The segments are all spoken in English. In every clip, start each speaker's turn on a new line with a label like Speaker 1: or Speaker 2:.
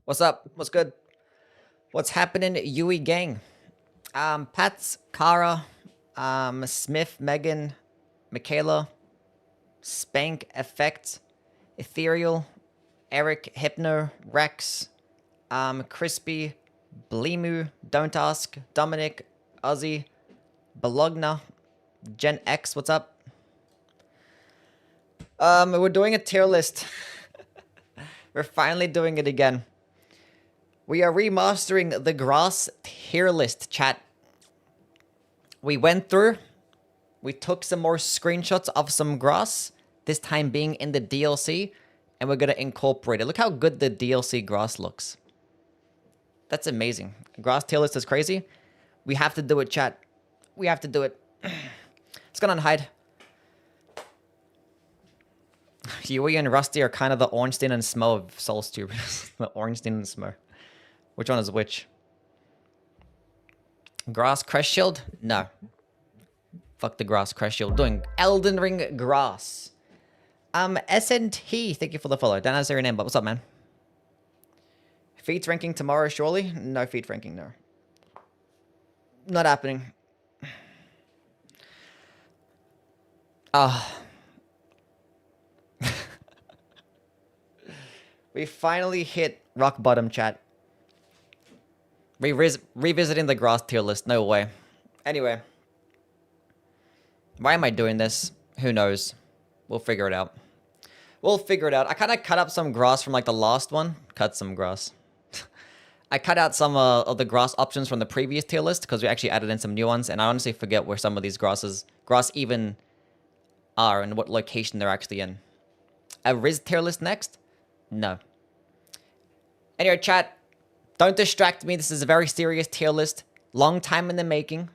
Speaker 1: What's up? What's good? What's happening, Yui gang? Pats, Kara, Smith, Megan, Michaela, Spank, Effect, Ethereal, Eric, Hypno, Rex, Crispy, Blimu, Don't Ask, Dominic, Ozzy, Bologna, Gen X, what's up? We're doing a tier list. We're finally doing it again. We are remastering the grass tier list, chat. We went through, we took some more screenshots of some grass, this time being in the DLC, and we're going to incorporate it. Look how good the DLC grass looks. That's amazing. Grass tier list is crazy. We have to do it, chat. We have to do it. Let's go on and hide. Yui and Rusty are kind of the Ornstein and Smo of Soulstube. The Ornstein and Smo. Which one is which? Grass Crest Shield? No. Fuck the Grass Crest Shield. Doing Elden Ring Grass. SNT, thank you for the follow. Don't answer your name, but what's up, man? Feet ranking tomorrow, surely? No feet ranking, no. Not happening. We finally hit rock bottom, chat. Revisiting the grass tier list, no way. Anyway. Why am I doing this? Who knows? We'll figure it out. We'll figure it out. I kind of cut up some grass from like the last one. Cut some grass. I cut out some of the grass options from the previous tier list because we actually added in some new ones, and I honestly forget where some of these grass even are and what location they're actually in. A Riz tier list next? No. Anyway, chat, don't distract me. This is a very serious tier list. Long time in the making.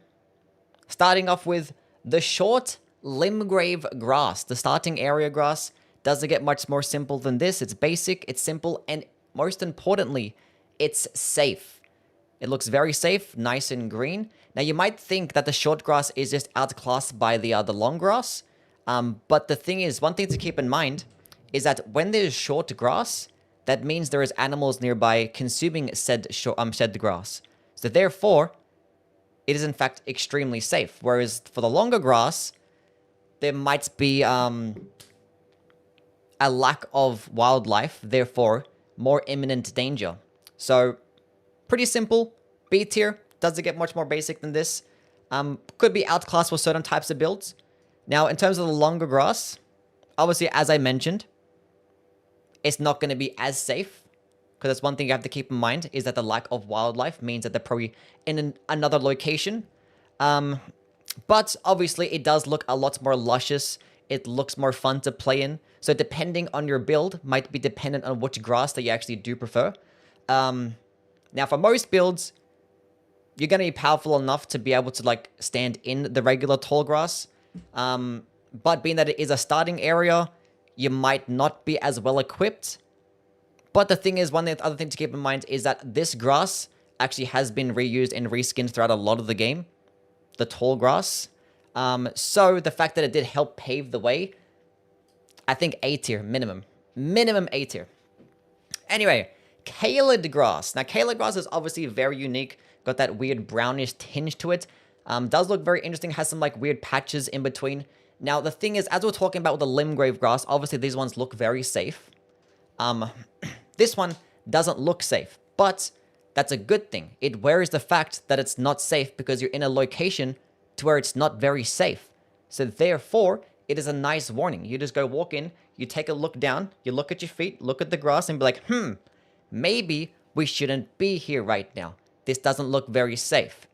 Speaker 1: Starting off with the short Limgrave grass. The starting area grass doesn't get much more simple than this. It's basic, it's simple, and most importantly, it's safe. It looks very safe, nice and green. Now, you might think that the short grass is just outclassed by the long grass. But the thing is, one thing to keep in mind is that when there's short grass, that means there is animals nearby consuming said grass. So therefore, it is in fact extremely safe. Whereas for the longer grass, there might be a lack of wildlife, therefore more imminent danger. So pretty simple. B tier doesn't get much more basic than this. Could be outclassed for certain types of builds. Now, in terms of the longer grass, obviously, as I mentioned, it's not going to be as safe. Because that's one thing you have to keep in mind, is that the lack of wildlife means that they're probably in another location. But obviously, it does look a lot more luscious. It looks more fun to play in. So depending on your build, might be dependent on which grass that you actually do prefer. Now, for most builds, you're going to be powerful enough to be able to like stand in the regular tall grass. But being that it is a starting area, you might not be as well equipped. But the thing is, other thing to keep in mind is that this grass actually has been reused and reskinned throughout a lot of the game. The tall grass. So the fact that it did help pave the way, I think A tier, minimum. Minimum A tier. Anyway, Caelid grass. Now, Caelid grass is obviously very unique. Got that weird brownish tinge to it. Does look very interesting. Has some like weird patches in between. Now, the thing is, as we're talking about with the Limgrave grass, obviously these ones look very safe. This one doesn't look safe, but that's a good thing. It wears the fact that it's not safe because you're in a location to where it's not very safe. So therefore, it is a nice warning. You just go walk in, you take a look down, you look at your feet, look at the grass, and be like, maybe we shouldn't be here right now. This doesn't look very safe.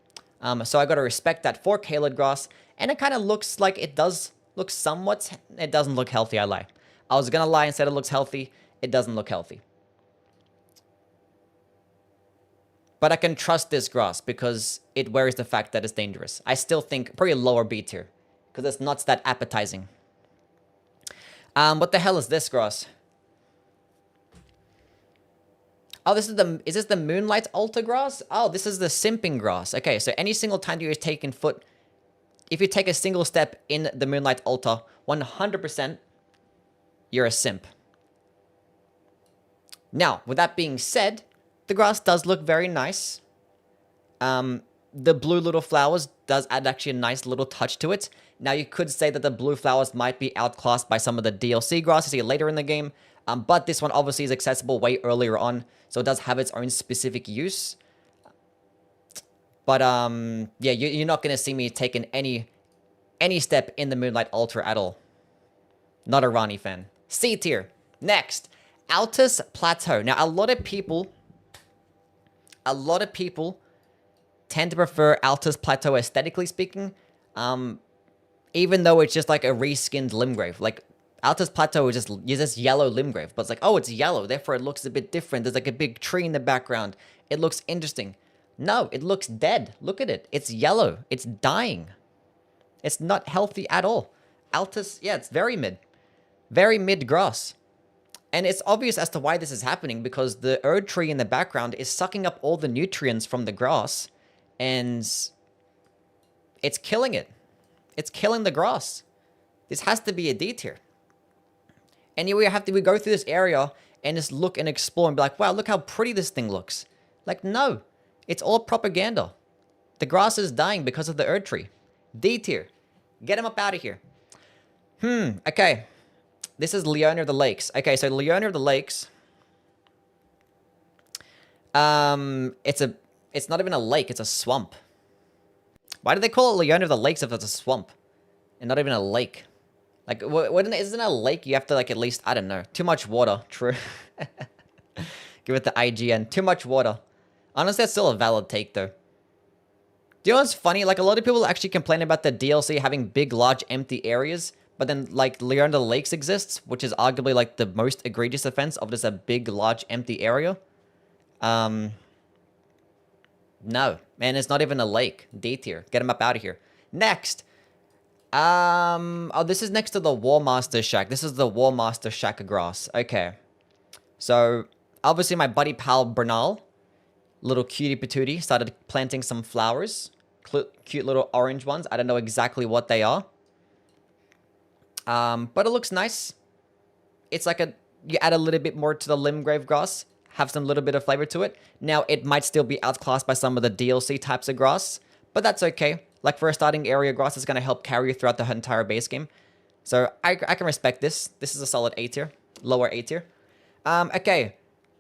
Speaker 1: So I got to respect that for Caelid grass, and it kind of looks like it does look somewhat. It doesn't look healthy, I lie. I was gonna lie and said it looks healthy. It doesn't look healthy. But I can trust this grass because it wears the fact that it's dangerous. I still think probably lower B tier because it's not that appetizing. What the hell is this grass? Oh, is this the Moonlight Altar grass? Oh, this is the simping grass. Okay, so any single time you're taking foot, if you take a single step in the Moonlight Altar, 100% you're a simp. Now, with that being said, the grass does look very nice. The blue little flowers does add actually a nice little touch to it. Now, you could say that the blue flowers might be outclassed by some of the DLC grass you see later in the game. But this one obviously is accessible way earlier on, so it does have its own specific use. But, yeah, you're not going to see me taking any step in the Moonlight Altar at all. Not a Rani fan. C tier. Next, Altus Plateau. Now, a lot of people tend to prefer Altus Plateau aesthetically speaking, even though it's just like a reskinned Limgrave. Like, Altus Plateau is just yellow Limgrave, but it's like, oh, it's yellow, therefore it looks a bit different. There's like a big tree in the background. It looks interesting. No, it looks dead. Look at it. It's yellow. It's dying. It's not healthy at all. Altus, yeah, it's very mid. Very mid grass. And it's obvious as to why this is happening because the Erd tree in the background is sucking up all the nutrients from the grass and it's killing it. It's killing the grass. This has to be a D tier. Anyway, we go through this area and just look and explore and be like, wow, look how pretty this thing looks. Like, no, it's all propaganda. The grass is dying because of the Erd tree. D tier. Get him up out of here. Okay. This is Leona of the Lakes. Okay, so Leona of the Lakes. It's not even a lake, it's a swamp. Why do they call it Leona of the Lakes if it's a swamp? And not even a lake? Like, isn't a lake you have to, like, at least, I don't know. Too much water. True. Give it the IGN. Too much water. Honestly, that's still a valid take, though. Do you know what's funny? Like, a lot of people actually complain about the DLC having big, large, empty areas. But then, like, Leona of the Lakes exists, which is arguably, like, the most egregious offense of just a big, large, empty area. No. Man, it's not even a lake. D tier. Get him up out of here. Next. Oh, this is next to the War Master Shack. This is the War Master Shack grass. Okay. So, obviously my buddy pal Bernal, little cutie patootie, started planting some flowers. Cute little orange ones. I don't know exactly what they are. But it looks nice. It's like you add a little bit more to the Limgrave grass, have some little bit of flavor to it. Now, it might still be outclassed by some of the DLC types of grass, but that's okay. Like, for a starting area, grass is going to help carry you throughout the entire base game. So, I can respect this. This is a solid A tier. Lower A tier. Okay.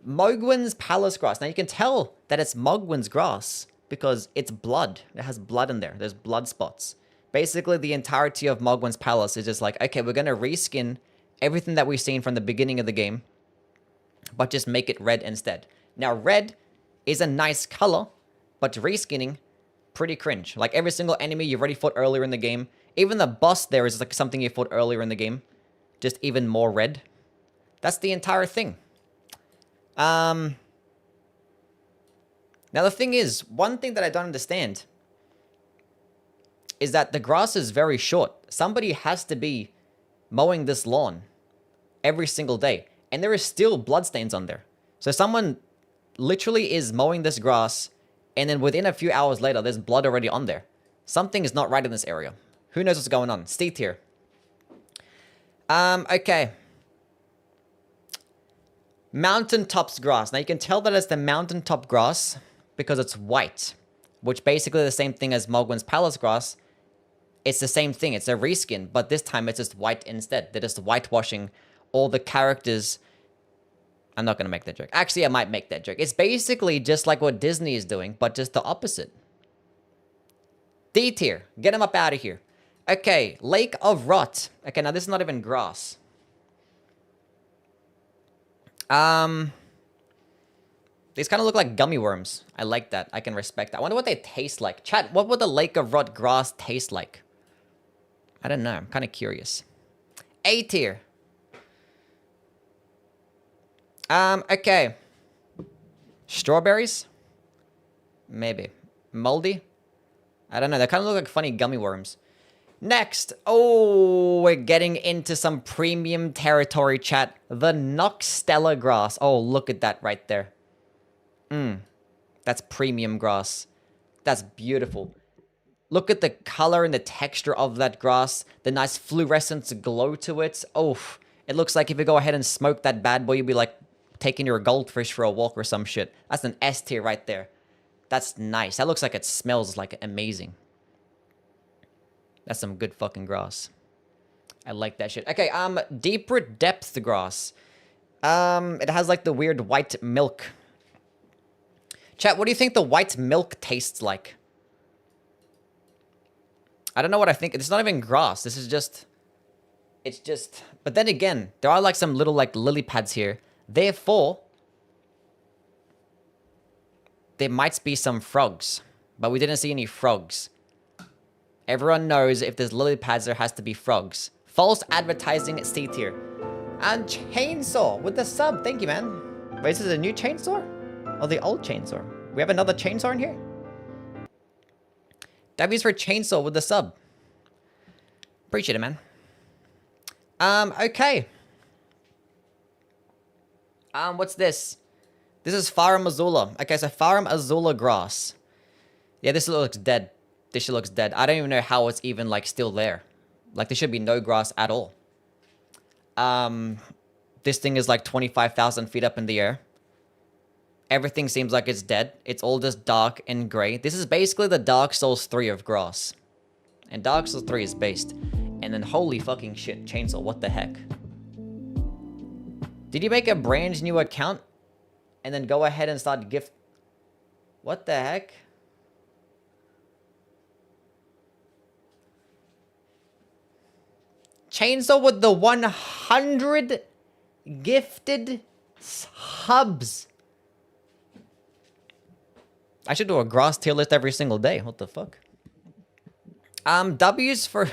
Speaker 1: Mogwyn's Palace grass. Now, you can tell that it's Mogwyn's grass because it's blood. It has blood in there. There's blood spots. Basically, the entirety of Mogwyn's Palace is just like, okay, we're going to reskin everything that we've seen from the beginning of the game, but just make it red instead. Now, red is a nice color, but reskinning, pretty cringe. Like, every single enemy you've already fought earlier in the game, even the boss there is like something you fought earlier in the game, just even more red. That's the entire thing. Now, the thing is, one thing that I don't understand is that the grass is very short. Somebody has to be mowing this lawn every single day. And there is still bloodstains on there. So someone literally is mowing this grass And then within a few hours later, there's blood already on there. Something is not right in this area. Who knows what's going on? C tier. Okay. Mountaintops grass. Now you can tell that it's the mountaintop grass because it's white, which basically the same thing as Mogwin's Palace grass. It's the same thing. It's a reskin, but this time it's just white instead. They're just whitewashing all the characters. I'm not going to make that joke. Actually, I might make that joke. It's basically just like what Disney is doing, but just the opposite. D tier. Get him up out of here. Okay, Lake of Rot. Okay, now this is not even grass. These kind of look like gummy worms. I like that. I can respect that. I wonder what they taste like. Chat, what would the Lake of Rot grass taste like? I don't know. I'm kind of curious. A tier. Okay. Strawberries? Maybe. Moldy? I don't know. They kind of look like funny gummy worms. Next. Oh, we're getting into some premium territory, chat. The Noxtella grass. Oh, look at that right there. That's premium grass. That's beautiful. Look at the color and the texture of that grass. The nice fluorescent glow to it. Oh, it looks like if you go ahead and smoke that bad boy, you'll be like taking your goldfish for a walk or some shit. That's an S tier right there. That's nice. That looks like it smells like amazing. That's some good fucking grass. I like that shit. Okay, deeper depth grass. It has like the weird white milk. Chat, what do you think the white milk tastes like? I don't know what I think. It's not even grass. This is just... It's just... But then again, there are like some little like lily pads here. Therefore, there might be some frogs. But we didn't see any frogs. Everyone knows if there's lily pads, there has to be frogs. False advertising at C tier. And chainsaw with the sub. Thank you, man. Wait, is this a new chainsaw? Or the old chainsaw? We have another chainsaw in here? W's for chainsaw with the sub. Appreciate it, man. Okay. What's this? This is Farum Azula. Okay, so Farum Azula grass. Yeah, this looks dead. This shit looks dead. I don't even know how it's even, like, still there. Like, there should be no grass at all. This thing is, like, 25,000 feet up in the air. Everything seems like it's dead. It's all just dark and gray. This is basically the Dark Souls 3 of grass. And Dark Souls 3 is based. And then, holy fucking shit, chainsaw, what the heck? Did you make a brand new account? And then go ahead and start gift... What the heck? Chainsaw with the 100 gifted subs. I should do a grass tier list every single day. What the fuck? W's for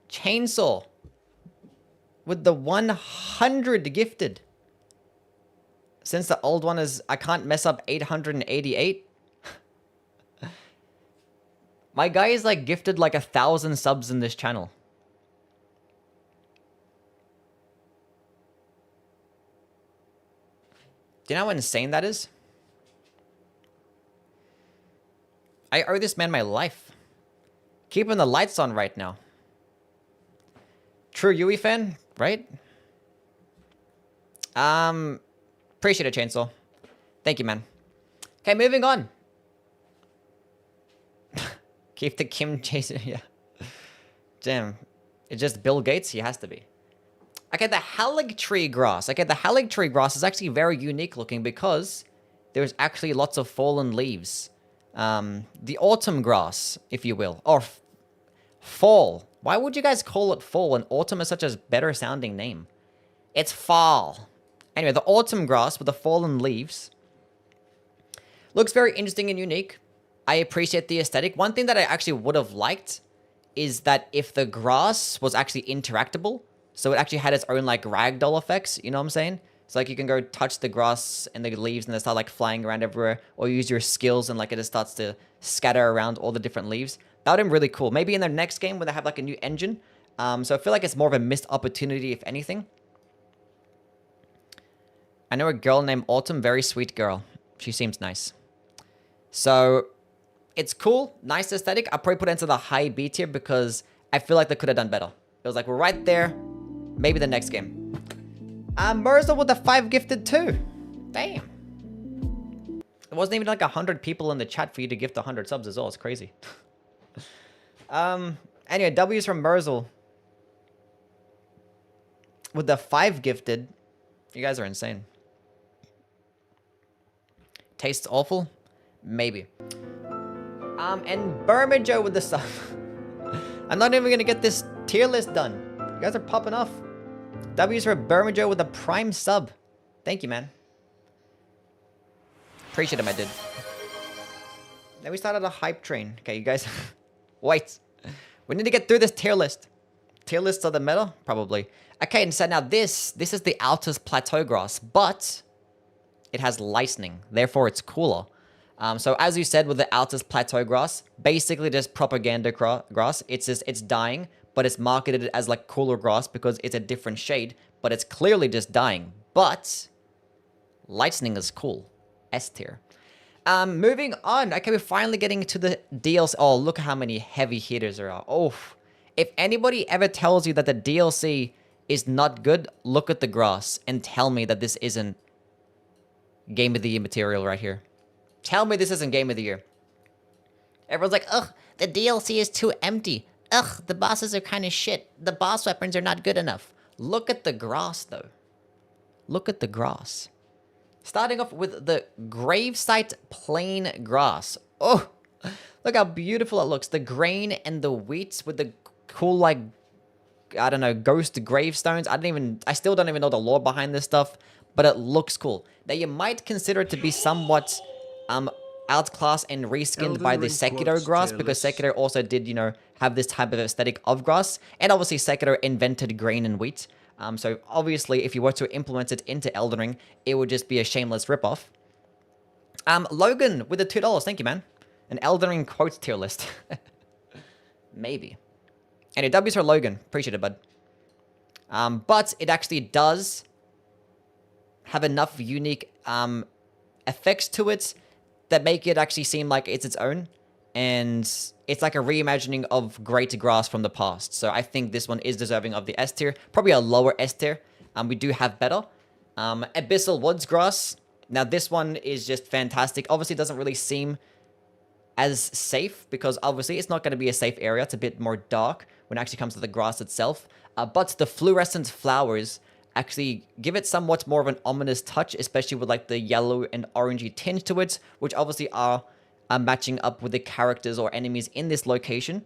Speaker 1: chainsaw with the 100 gifted. Since the old one is, I can't mess up 888. My guy is like gifted like 1,000 subs in this channel. Do you know how insane that is? I owe this man my life. Keeping the lights on right now. True Yui fan, right? Appreciate it, Chainsaw. Thank you, man. Okay, moving on. Keep the Kim chasing, yeah. Damn. It's just Bill Gates? He has to be. Okay, the Haligtree grass. Okay, the Haligtree grass is actually very unique looking because there's actually lots of fallen leaves. The autumn grass, if you will. Or fall. Why would you guys call it fall when autumn is such a better sounding name? It's fall. Anyway, the autumn grass with the fallen leaves looks very interesting and unique. I appreciate the aesthetic. One thing that I actually would have liked is that if the grass was actually interactable, so it actually had its own like ragdoll effects, you know what I'm saying? It's like you can go touch the grass and the leaves and they start like flying around everywhere, or use your skills and like it just starts to scatter around all the different leaves. That would have been really cool. Maybe in their next game when they have like a new engine. So I feel like it's more of a missed opportunity if anything. I know a girl named Autumn, very sweet girl. She seems nice. So it's cool, nice aesthetic. I'll probably put it into the high B tier because I feel like they could have done better. It was like, we're right there. Maybe the next game. Mirza with the 5 gifted too. Damn. It wasn't even like 100 people in the chat for you to gift 100 subs as well. It's crazy. Anyway, W's from Merzel. With the 5 gifted. You guys are insane. Tastes awful? Maybe. And Burmajo with the sub. I'm not even gonna get this tier list done. You guys are popping off. W's for Burmajo with a prime sub. Thank you, man. Appreciate him, I did. Then we started a hype train. Okay, you guys. Wait. We need to get through this tier list. Tier lists of the meta? Probably. Okay, and so now this is the Altus Plateau Grass, but it has lightning. Therefore, it's cooler. So as you said with the Altus Plateau Grass, basically just propaganda grass. It's dying, but it's marketed as like cooler grass because it's a different shade, but it's clearly just dying. But lightning is cool. S tier. Moving on. Okay, we're finally getting to the DLC. Oh, look how many heavy hitters there are. Oh, if anybody ever tells you that the DLC is not good, look at the grass and tell me that this isn't Game of the Year material right here. Tell me this isn't Game of the Year. Everyone's like, ugh, the DLC is too empty. Ugh, the bosses are kind of shit. The boss weapons are not good enough. Look at the grass, though. Look at the grass. Starting off with the Gravesite Plain Grass. Oh, look how beautiful it looks. The grain and the wheat with the cool, like, I don't know, ghost gravestones. I still don't even know the lore behind this stuff, but it looks cool. Now, you might consider it to be somewhat outclassed and reskinned by the Sekiro grass, because Sekiro also did, you know, have this type of aesthetic of grass. And obviously, Sekiro invented grain and wheat. So obviously, if you were to implement it into Elden Ring, it would just be a shameless ripoff. Logan with the $2. Thank you, man. An Elden Ring quotes tier list. Maybe. Anyway, W's for Logan. Appreciate it, bud. But it actually does have enough unique effects to it that make it actually seem like it's its own. And it's like a reimagining of Great Grass from the past. So I think this one is deserving of the S tier. Probably a lower S tier. We do have better. Abyssal Woods Grass. Now this one is just fantastic. Obviously it doesn't really seem as safe, because obviously it's not going to be a safe area. It's a bit more dark when it actually comes to the grass itself. But the fluorescent flowers actually give it somewhat more of an ominous touch, especially with like the yellow and orangey tinge to it, which obviously are matching up with the characters or enemies in this location.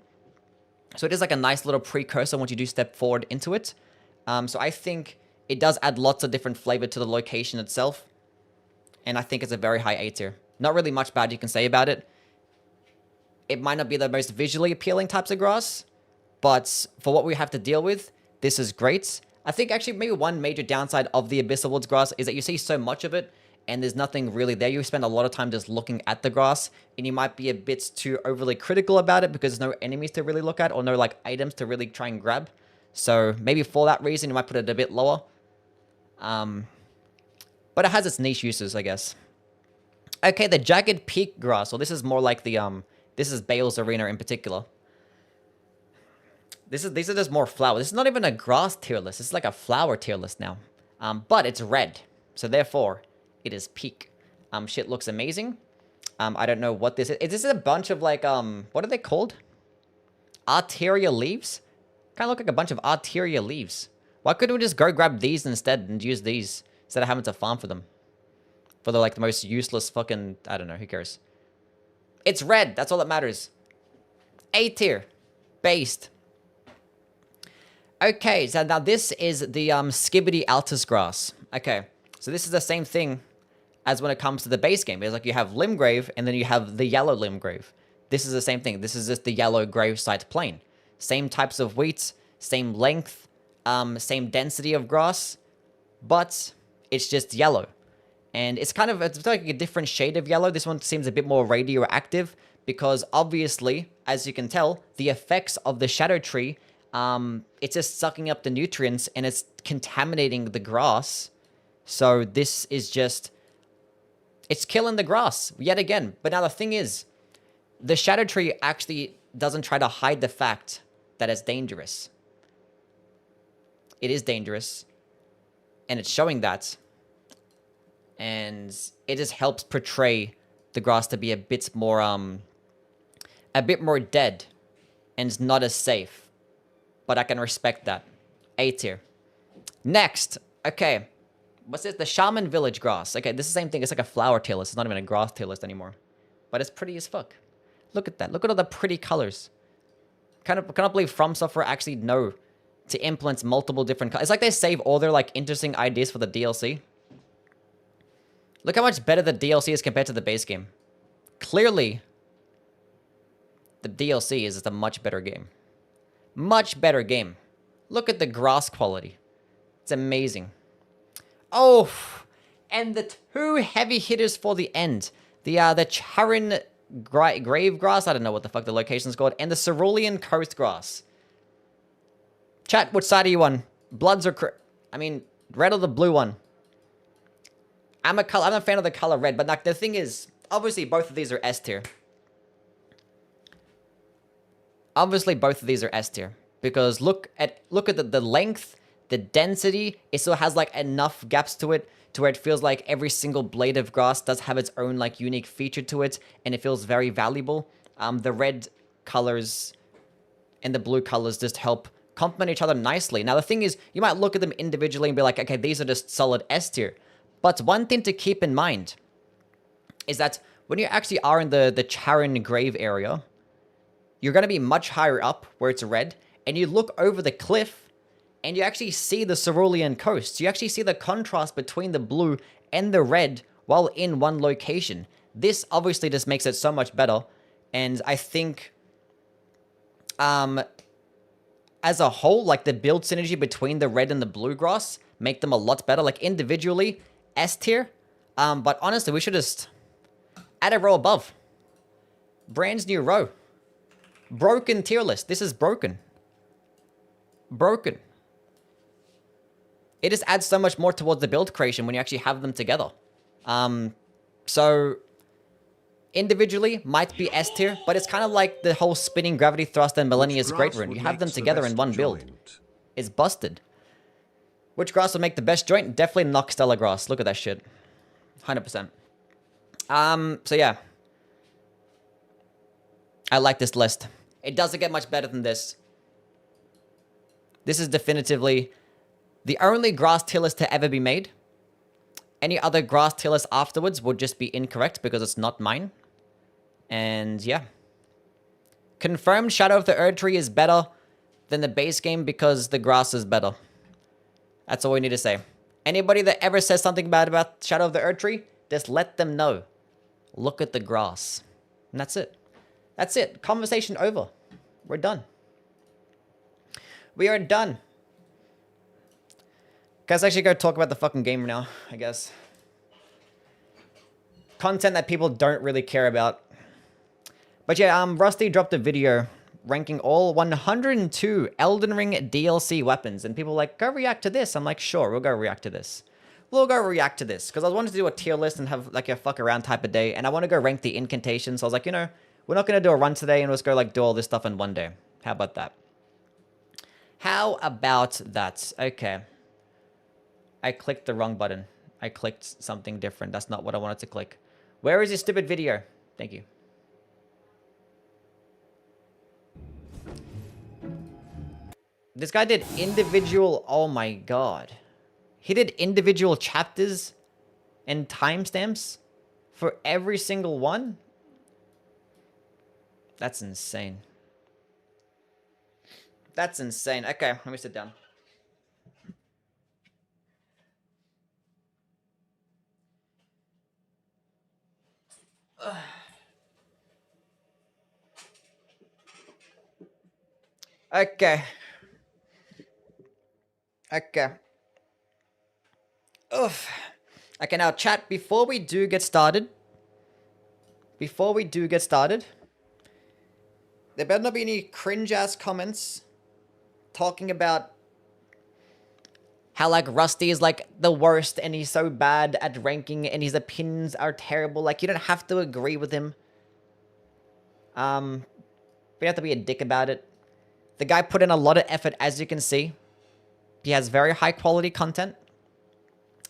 Speaker 1: So it is like a nice little precursor once you do step forward into it. So I think it does add lots of different flavor to the location itself. And I think it's a very high A tier. Not really much bad you can say about it. It might not be the most visually appealing types of grass, but for what we have to deal with, this is great. I think actually maybe one major downside of the Abyssal Woods grass is that you see so much of it, and there's nothing really there. You spend a lot of time just looking at the grass, and you might be a bit too overly critical about it because there's no enemies to really look at or no like items to really try and grab. So maybe for that reason, you might put it a bit lower. But it has its niche uses, I guess. Okay, the Jagged Peak grass. Well, this is more like the this is Bale's Arena in particular. These are just more flowers. This is not even a grass tier list. This is like a flower tier list now. But it's red, so therefore it is peak. Shit looks amazing. I don't know what this is. Is this a bunch of like what are they called? Arteria leaves? Kind of look like a bunch of Arteria leaves. Why couldn't we just go grab these instead and use these instead of having to farm for them? For the like the most useless fucking, I don't know, who cares? It's red. That's all that matters. A tier. Based. Okay, so now this is the Skibidi Altus grass. Okay, so this is the same thing as when it comes to the base game. It's like you have Limgrave, and then you have the yellow Limgrave. This is the same thing. This is just the yellow Gravesite Plain. Same types of wheat, same length, same density of grass, but it's just yellow. And it's kind of, it's like a different shade of yellow. This one seems a bit more radioactive because obviously, as you can tell, the effects of the Shadow Tree, it's just sucking up the nutrients and it's contaminating the grass. So this is just It's killing the grass yet again. But now the thing is, the shadow tree actually doesn't try to hide the fact that it's dangerous. It is dangerous. And it's showing that. And it just helps portray the grass to be a bit more dead and not as safe. But I can respect that. A tier. Next. Okay. What's this? The Shaman Village grass. Okay, this is the same thing. It's like a flower tier list. It's not even a grass tier list anymore. But it's pretty as fuck. Look at that. Look at all the pretty colors. Cannot believe From Software actually know to implement multiple different colors. It's like they save all their like interesting ideas for the DLC. Look how much better the DLC is compared to the base game. Clearly, the DLC is just a much better game. Much better game. Look at the grass quality. It's amazing. Oh, and the two heavy hitters for the end. The Carian grave grass. I don't know what the fuck the location's called. And the Cerulean coast grass. Chat, which side are you on? Bloods or... I mean, red or the blue one? I'm a fan of the color red, but like, the thing is, obviously both of these are S tier. Obviously both of these are S tier. Because look at the length, the density. It still has like enough gaps to it to where it feels like every single blade of grass does have its own like unique feature to it, and it feels very valuable. The red colors and the blue colors just help complement each other nicely. Now the thing is, you might look at them individually and be like, okay, these are just solid S tier. But one thing to keep in mind is that when you actually are in the Carian grave area, you're going to be much higher up where it's red, and you look over the cliff and you actually see the Cerulean coast. You actually see the contrast between the blue and the red while in one location. This obviously just makes it so much better, and I think as a whole, like the build synergy between the red and the blue grass make them a lot better. Like individually, S tier, but honestly, we should just add a row above. Brand new row. Broken tier list. This is broken. Broken. It just adds so much more towards the build creation when you actually have them together. So individually might be S tier, but it's kind of like the whole spinning gravity thrust and Millennia's Great Rune. You have them together in one build. It's busted. Which grass will make the best joint? Definitely Noxtella grass. Look at that shit. 100%. So yeah. I like this list. It doesn't get much better than this. This is definitively the only grass tier list to ever be made. Any other grass tier list afterwards would just be incorrect because it's not mine. And yeah. Confirmed Shadow of the Erdtree is better than the base game because the grass is better. That's all we need to say. Anybody that ever says something bad about Shadow of the Erdtree, just let them know. Look at the grass. And that's it. That's it. Conversation over. We're done. We are done. Guys, actually go talk about the fucking game now, I guess. Content that people don't really care about. But yeah, Rusty dropped a video ranking all 102 Elden Ring DLC weapons. And people were like, go react to this. I'm like, sure, we'll go react to this. We'll go react to this. Because I wanted to do a tier list and have like a fuck around type of day. And I want to go rank the Incantation. So I was like, you know, we're not going to do a run today and let's go like do all this stuff in one day. How about that? How about that? Okay. I clicked the wrong button. I clicked something different. That's not what I wanted to click. Where is this stupid video? Thank you. This guy did individual... Oh my god. He did individual chapters and timestamps for every single one? That's insane. That's insane. Okay, let me sit down. Okay. Okay. Oof. Okay, now chat, before we do get started, there better not be any cringe-ass comments talking about how like Rusty is like the worst and he's so bad at ranking and his opinions are terrible. Like you don't have to agree with him. But you have to be a dick about it. The guy put in a lot of effort, as you can see. He has very high quality content.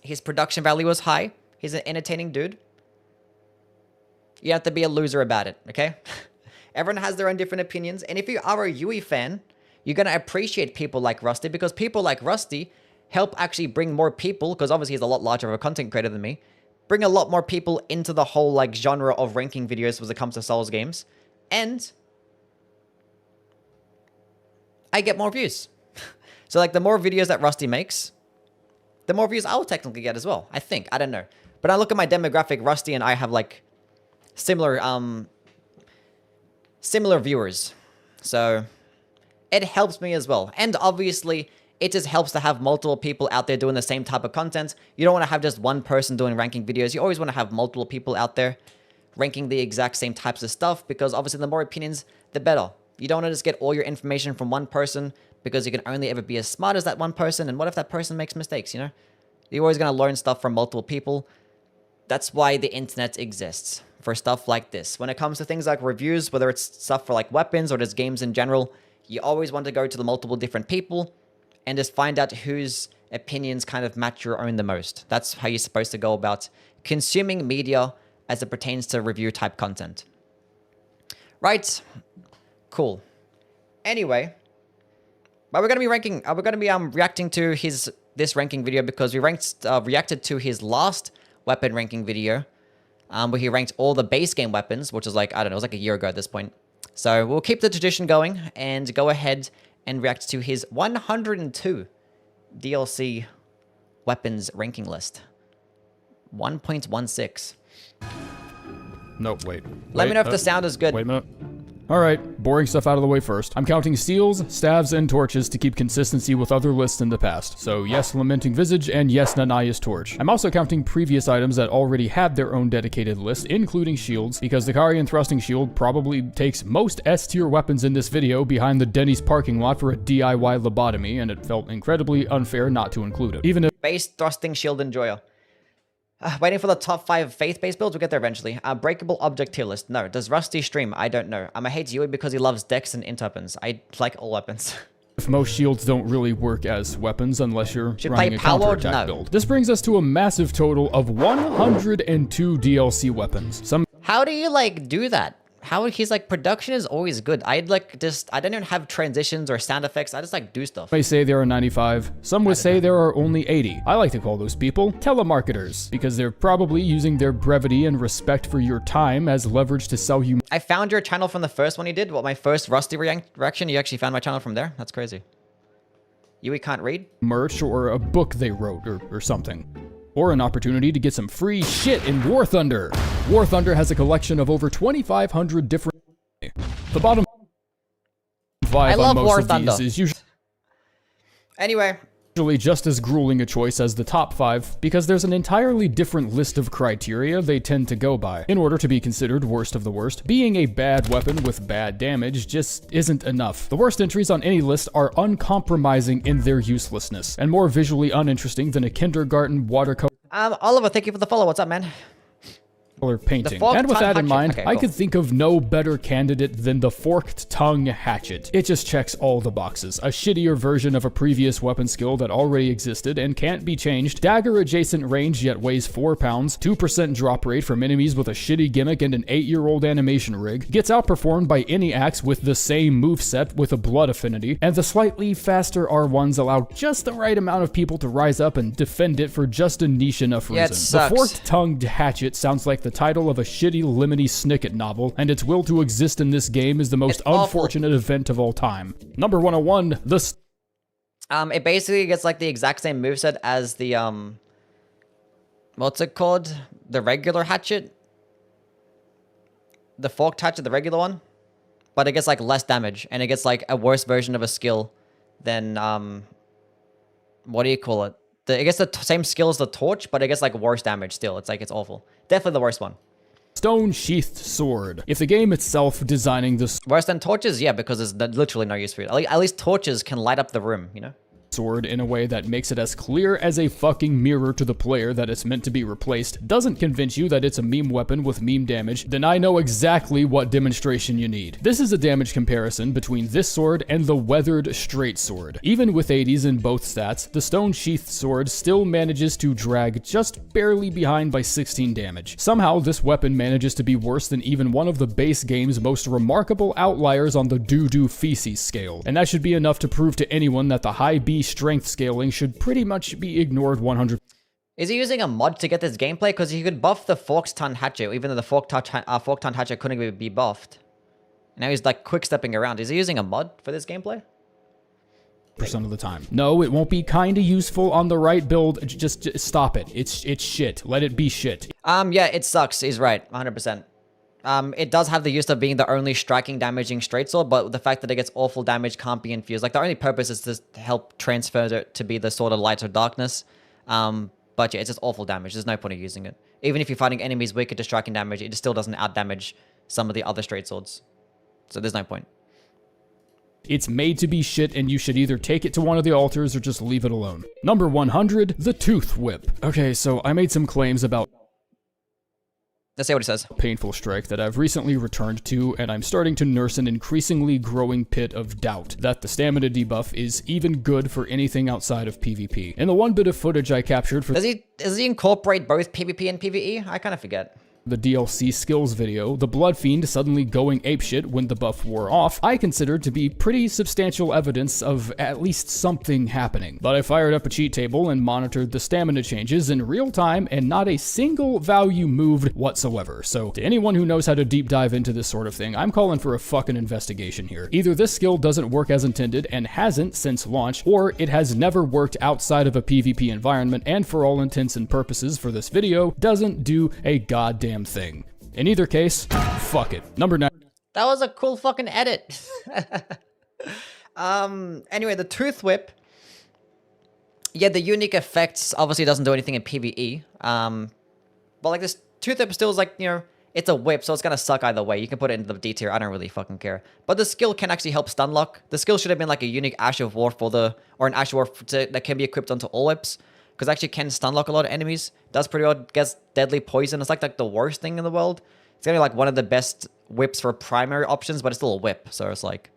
Speaker 1: His production value is high. He's an entertaining dude. You have to be a loser about it, okay? Everyone has their own different opinions. And if you are a Yui fan, you're going to appreciate people like Rusty, because people like Rusty help actually bring more people, because obviously he's a lot larger of a content creator than me, bring a lot more people into the whole like genre of ranking videos when it comes to Souls games. And I get more views. So like the more videos that Rusty makes, the more views I'll technically get as well. I think. I don't know. But I look at my demographic, Rusty and I have like similar viewers. So it helps me as well. And obviously it just helps to have multiple people out there doing the same type of content. You don't want to have just one person doing ranking videos. You always want to have multiple people out there ranking the exact same types of stuff, because obviously the more opinions, the better. You don't want to just get all your information from one person, because you can only ever be as smart as that one person. And what if that person makes mistakes, you know? You're always going to learn stuff from multiple people. That's why the internet exists, for stuff like this. When it comes to things like reviews, whether it's stuff for like weapons or just games in general, you always want to go to the multiple different people and just find out whose opinions kind of match your own the most. That's how you're supposed to go about consuming media as it pertains to review type content. Right? Cool. Anyway, but we're gonna be reacting to this ranking video, because we reacted to his last weapon ranking video, where he ranked all the base game weapons, which was like, I don't know, it was like a year ago at this point. So we'll keep the tradition going and go ahead and react to his 102 DLC weapons ranking list. 1.16.
Speaker 2: No, wait.
Speaker 1: Let me know if the sound is good.
Speaker 2: Wait a minute. Alright, boring stuff out of the way first. I'm counting seals, staves, and torches to keep consistency with other lists in the past. So yes, Lamenting Visage, and yes, Nanaya's Torch. I'm also counting previous items that already had their own dedicated list, including shields, because the Carian Thrusting Shield probably takes most S-tier weapons in this video behind the Denny's parking lot for a DIY lobotomy, and it felt incredibly unfair not to include it. Even if
Speaker 1: Base Thrusting Shield Enjoyer. Waiting for the top 5 faith-based builds. We'll get there eventually. Breakable object tier list. No. Does Rusty stream? I don't know. I hate Yui because he loves dex and int weapons. I like all weapons.
Speaker 2: If most shields don't really work as weapons unless you're running a
Speaker 1: power?
Speaker 2: counterattack build. This brings us to a massive total of 102 DLC weapons.
Speaker 1: How do you like do that? How he's like, production is always good. I don't even have transitions or sound effects. I just like do stuff.
Speaker 2: Some may say there are 95. Some would say there are only 80. I like to call those people telemarketers, because they're probably using their brevity and respect for your time as leverage to sell you.
Speaker 1: I found your channel from the first one you did. Well, my first Rusty reaction. You actually found my channel from there? That's crazy. Yui can't read?
Speaker 2: Merch or a book they wrote or something. Or an opportunity to get some free shit in War Thunder. War Thunder has a collection of over 2,500 different... The bottom 5 on most of these is usually...
Speaker 1: Anyway.
Speaker 2: Just as grueling a choice as the top 5, because there's an entirely different list of criteria they tend to go by. In order to be considered worst of the worst, being a bad weapon with bad damage just isn't enough. The worst entries on any list are uncompromising in their uselessness, and more visually uninteresting than a kindergarten watercolor.
Speaker 1: Oliver, thank you for the follow. What's up, man?
Speaker 2: Painting. And with that in mind, okay, cool. I could think of no better candidate than the Forked Tongue Hatchet. It just checks all the boxes. A shittier version of a previous weapon skill that already existed and can't be changed, dagger adjacent range yet weighs 4 pounds, 2% drop rate from enemies with a shitty gimmick and an 8-year-old animation rig, gets outperformed by any axe with the same moveset with a blood affinity, and the slightly faster R1s allow just the right amount of people to rise up and defend it for just a niche enough reason. The Forked Tongued Hatchet sounds like the title of a shitty Lemony Snicket novel, and its will to exist in this game is the most unfortunate event of all time. Number 101, the...
Speaker 1: It basically gets like the exact same moveset as the, what's it called? The regular hatchet? The forked hatchet, the regular one? But it gets like less damage, and it gets like a worse version of a skill than, what do you call it? It gets the same skill as the torch, but it gets like worse damage still. It's like, it's awful. Definitely the worst one.
Speaker 2: Stone Sheathed Sword. If the game itself designing this...
Speaker 1: Worse than torches? Yeah, because there's literally no use for it. At least torches can light up the room, you know?
Speaker 2: sword in a way that makes it as clear as a fucking mirror to the player that it's meant to be replaced doesn't convince you that it's a meme weapon with meme damage, then I know exactly what demonstration you need. This is a damage comparison between this sword and the weathered straight sword. Even with 80s in both stats, the stone sheathed sword still manages to drag just barely behind by 16 damage. Somehow this weapon manages to be worse than even one of the base game's most remarkable outliers on the doo-doo feces scale, and that should be enough to prove to anyone that the high B strength scaling should pretty much be ignored 100%.
Speaker 1: Is he using a mod to get this gameplay? Because he could buff the forked-tongue hatchet, even though the forked-tongue hatchet couldn't be buffed. Now he's like quick-stepping around. Is he using a mod for this gameplay?
Speaker 2: % of the time. No, it won't be kinda useful on the right build. Just stop it. It's shit. Let it be shit.
Speaker 1: Yeah, it sucks. He's right. 100%. It does have the use of being the only striking damaging straight sword, but the fact that it gets awful damage can't be infused. Like, the only purpose is to help transfer it to be the sword of light or darkness. But yeah, it's just awful damage. There's no point of using it. Even if you're fighting enemies weaker to striking damage, it still doesn't outdamage some of the other straight swords. So there's no point.
Speaker 2: It's made to be shit, and you should either take it to one of the altars or just leave it alone. Number 100, the Tooth Whip. Okay, so I made some claims about...
Speaker 1: Let's see what it says.
Speaker 2: Painful strike that I've recently returned to, and I'm starting to nurse an increasingly growing pit of doubt that the stamina debuff is even good for anything outside of PvP. In the one bit of footage I captured for...
Speaker 1: Does he incorporate both PvP and PvE? I kind of forget.
Speaker 2: The DLC skills video, the Blood Fiend suddenly going apeshit when the buff wore off, I considered to be pretty substantial evidence of at least something happening. But I fired up a cheat table and monitored the stamina changes in real time, and not a single value moved whatsoever. So to anyone who knows how to deep dive into this sort of thing, I'm calling for a fucking investigation here. Either this skill doesn't work as intended and hasn't since launch, or it has never worked outside of a PvP environment, and for all intents and purposes for this video, doesn't do a goddamn thing. In either case, fuck it. Number 9.
Speaker 1: That was a cool fucking edit. Anyway, the Tooth Whip. Yeah, the unique effects obviously doesn't do anything in PvE. But like this Tooth Whip still is like, you know, it's a whip, so it's gonna suck either way. You can put it into the D tier. I don't really fucking care. But the skill can actually help stun lock. The skill should have been like a unique Ash of War or an Ash of War that can be equipped onto all whips. Because actually can stun lock a lot of enemies. Does pretty well, gets deadly poison. It's like the worst thing in the world. It's gonna be like one of the best whips for primary options, but it's still a whip. So it's like,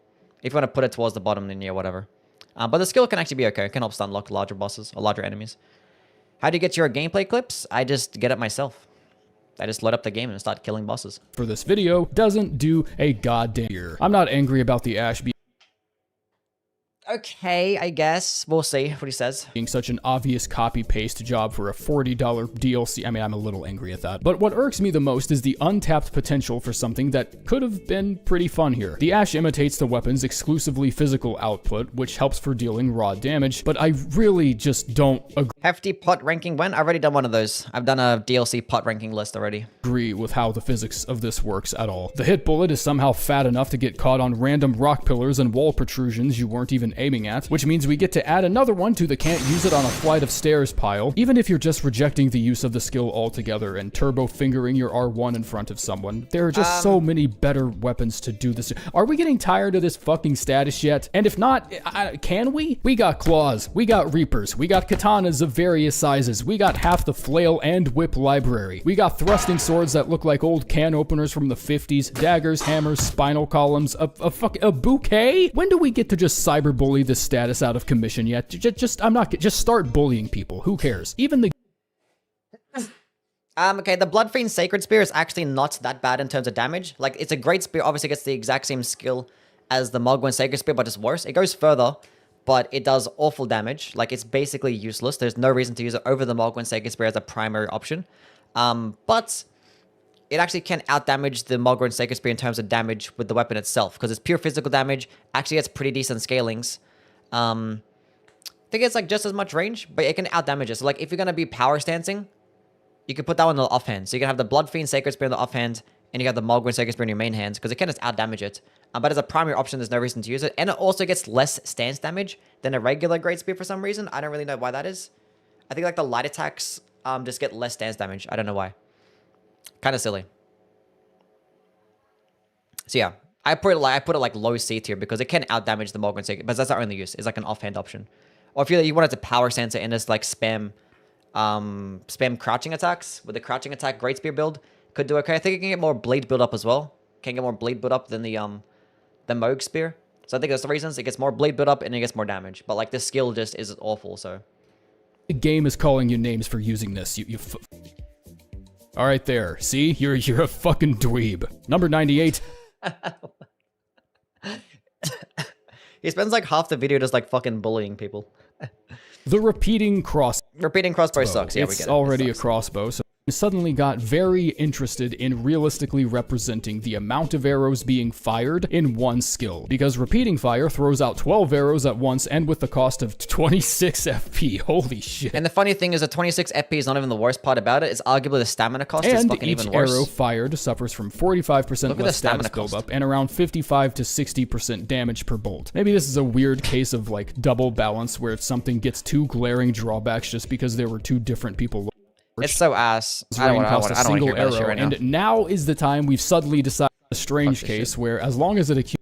Speaker 1: if you want to put it towards the bottom, then yeah, whatever. But the skill can actually be okay. It can help stun lock larger bosses or larger enemies. How do you get your gameplay clips? I just get it myself. I just load up the game and start killing bosses.
Speaker 2: For this video, doesn't do a goddamn year. I'm not angry about the Ash being
Speaker 1: okay, I guess. We'll see what he says.
Speaker 2: Being such an obvious copy-paste job for a $40 DLC. I mean, I'm a little angry at that. But what irks me the most is the untapped potential for something that could have been pretty fun here. The Ash imitates the weapon's exclusively physical output, which helps for dealing raw damage, but I really just don't
Speaker 1: Hefty pot ranking when? I've already done one of those. I've done a DLC pot ranking list already.
Speaker 2: Agree with how the physics of this works at all. The hit bullet is somehow fat enough to get caught on random rock pillars and wall protrusions you weren't even aiming at, which means we get to add another one to the can't use it on a flight of stairs pile, even if you're just rejecting the use of the skill altogether and turbo fingering your R1 in front of someone. There are just so many better weapons to do this. Are we getting tired of this fucking status yet? And if not, can we? We got claws, we got reapers, we got katanas of various sizes, we got half the flail and whip library, we got thrusting swords that look like old can openers from the 50s, daggers, hammers, spinal columns, a bouquet? When do we get to just cyberbully this status out of commission yet? Just start bullying people. Who cares? Even the
Speaker 1: okay, the Blood Fiend Sacred Spear is actually not that bad in terms of damage. Like, it's a great spear, obviously gets the exact same skill as the Mogwai Sacred Spear, but it's worse. It goes further, but it does awful damage. Like, it's basically useless. There's no reason to use it over the Mogwai Sacred Spear as a primary option. But it actually can outdamage the Mogwai Sacred Spear in terms of damage with the weapon itself, because it's pure physical damage, actually gets pretty decent scalings. I think it's like just as much range, but it can outdamage it. So like if you're going to be power stancing, you can put that one in the offhand. So you can have the Blood Fiend Sacred Spear in the offhand, and you have the Mogwai Sacred Spear in your main hands, because it can just outdamage it. But as a primary option, there's no reason to use it. And it also gets less stance damage than a regular Great Spear for some reason. I don't really know why that is. I think like the light attacks just get less stance damage. I don't know why. Kind of silly. So yeah. I put it like low C tier because it can outdamage the Mogwai Sacred, but that's our only use. It's like an offhand option. Or if you wanted to power center and just like spam crouching attacks with the crouching attack Great Spear build, could do okay. I think it can get more bleed build up as well. Can get more bleed build up than the Moog Spear. So I think that's the reasons. It gets more bleed build up and it gets more damage. But like this skill just is awful, so.
Speaker 2: The game is calling you names for using this. All right there. See? You're a fucking dweeb. Number 98.
Speaker 1: He spends like half the video just like fucking bullying people.
Speaker 2: The repeating crossbow
Speaker 1: sucks. Yeah, we get it.
Speaker 2: It's already a crossbow, so I suddenly got very interested in realistically representing the amount of arrows being fired in one skill, because repeating fire throws out 12 arrows at once and with the cost of 26 FP. Holy shit.
Speaker 1: And the funny thing is that 26 FP is not even the worst part about it. It's arguably the stamina cost is fucking even worse.
Speaker 2: And each arrow fired suffers from 45% less status buildup and around 55 to 60% damage per bolt. Maybe this is a weird case of like double balance where if something gets two glaring drawbacks just because there were two different people.
Speaker 1: It's so ass. I don't want to hear about this right now.
Speaker 2: And now is the time we've suddenly decided a strange case where as long as it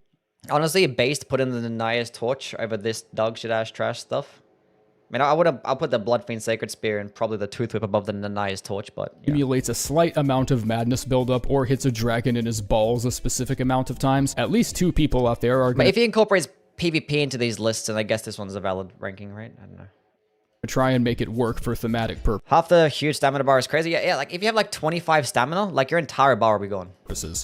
Speaker 1: honestly, based put in the Nanaya's torch over this dog shit ass trash stuff. I mean, I'll put the Bloodfiend Sacred Spear and probably the Tooth Whip above the Nanaya's torch, but yeah.
Speaker 2: Accumulates a slight amount of madness buildup or hits a dragon in his balls a specific amount of times. At least two people out there are going to...
Speaker 1: But if he incorporates PvP into these lists, and I guess this one's a valid ranking, right? I don't know.
Speaker 2: Try and make it work for thematic purposes.
Speaker 1: Half the huge stamina bar is crazy. Yeah, like if you have like 25 stamina, like your entire bar will be gone.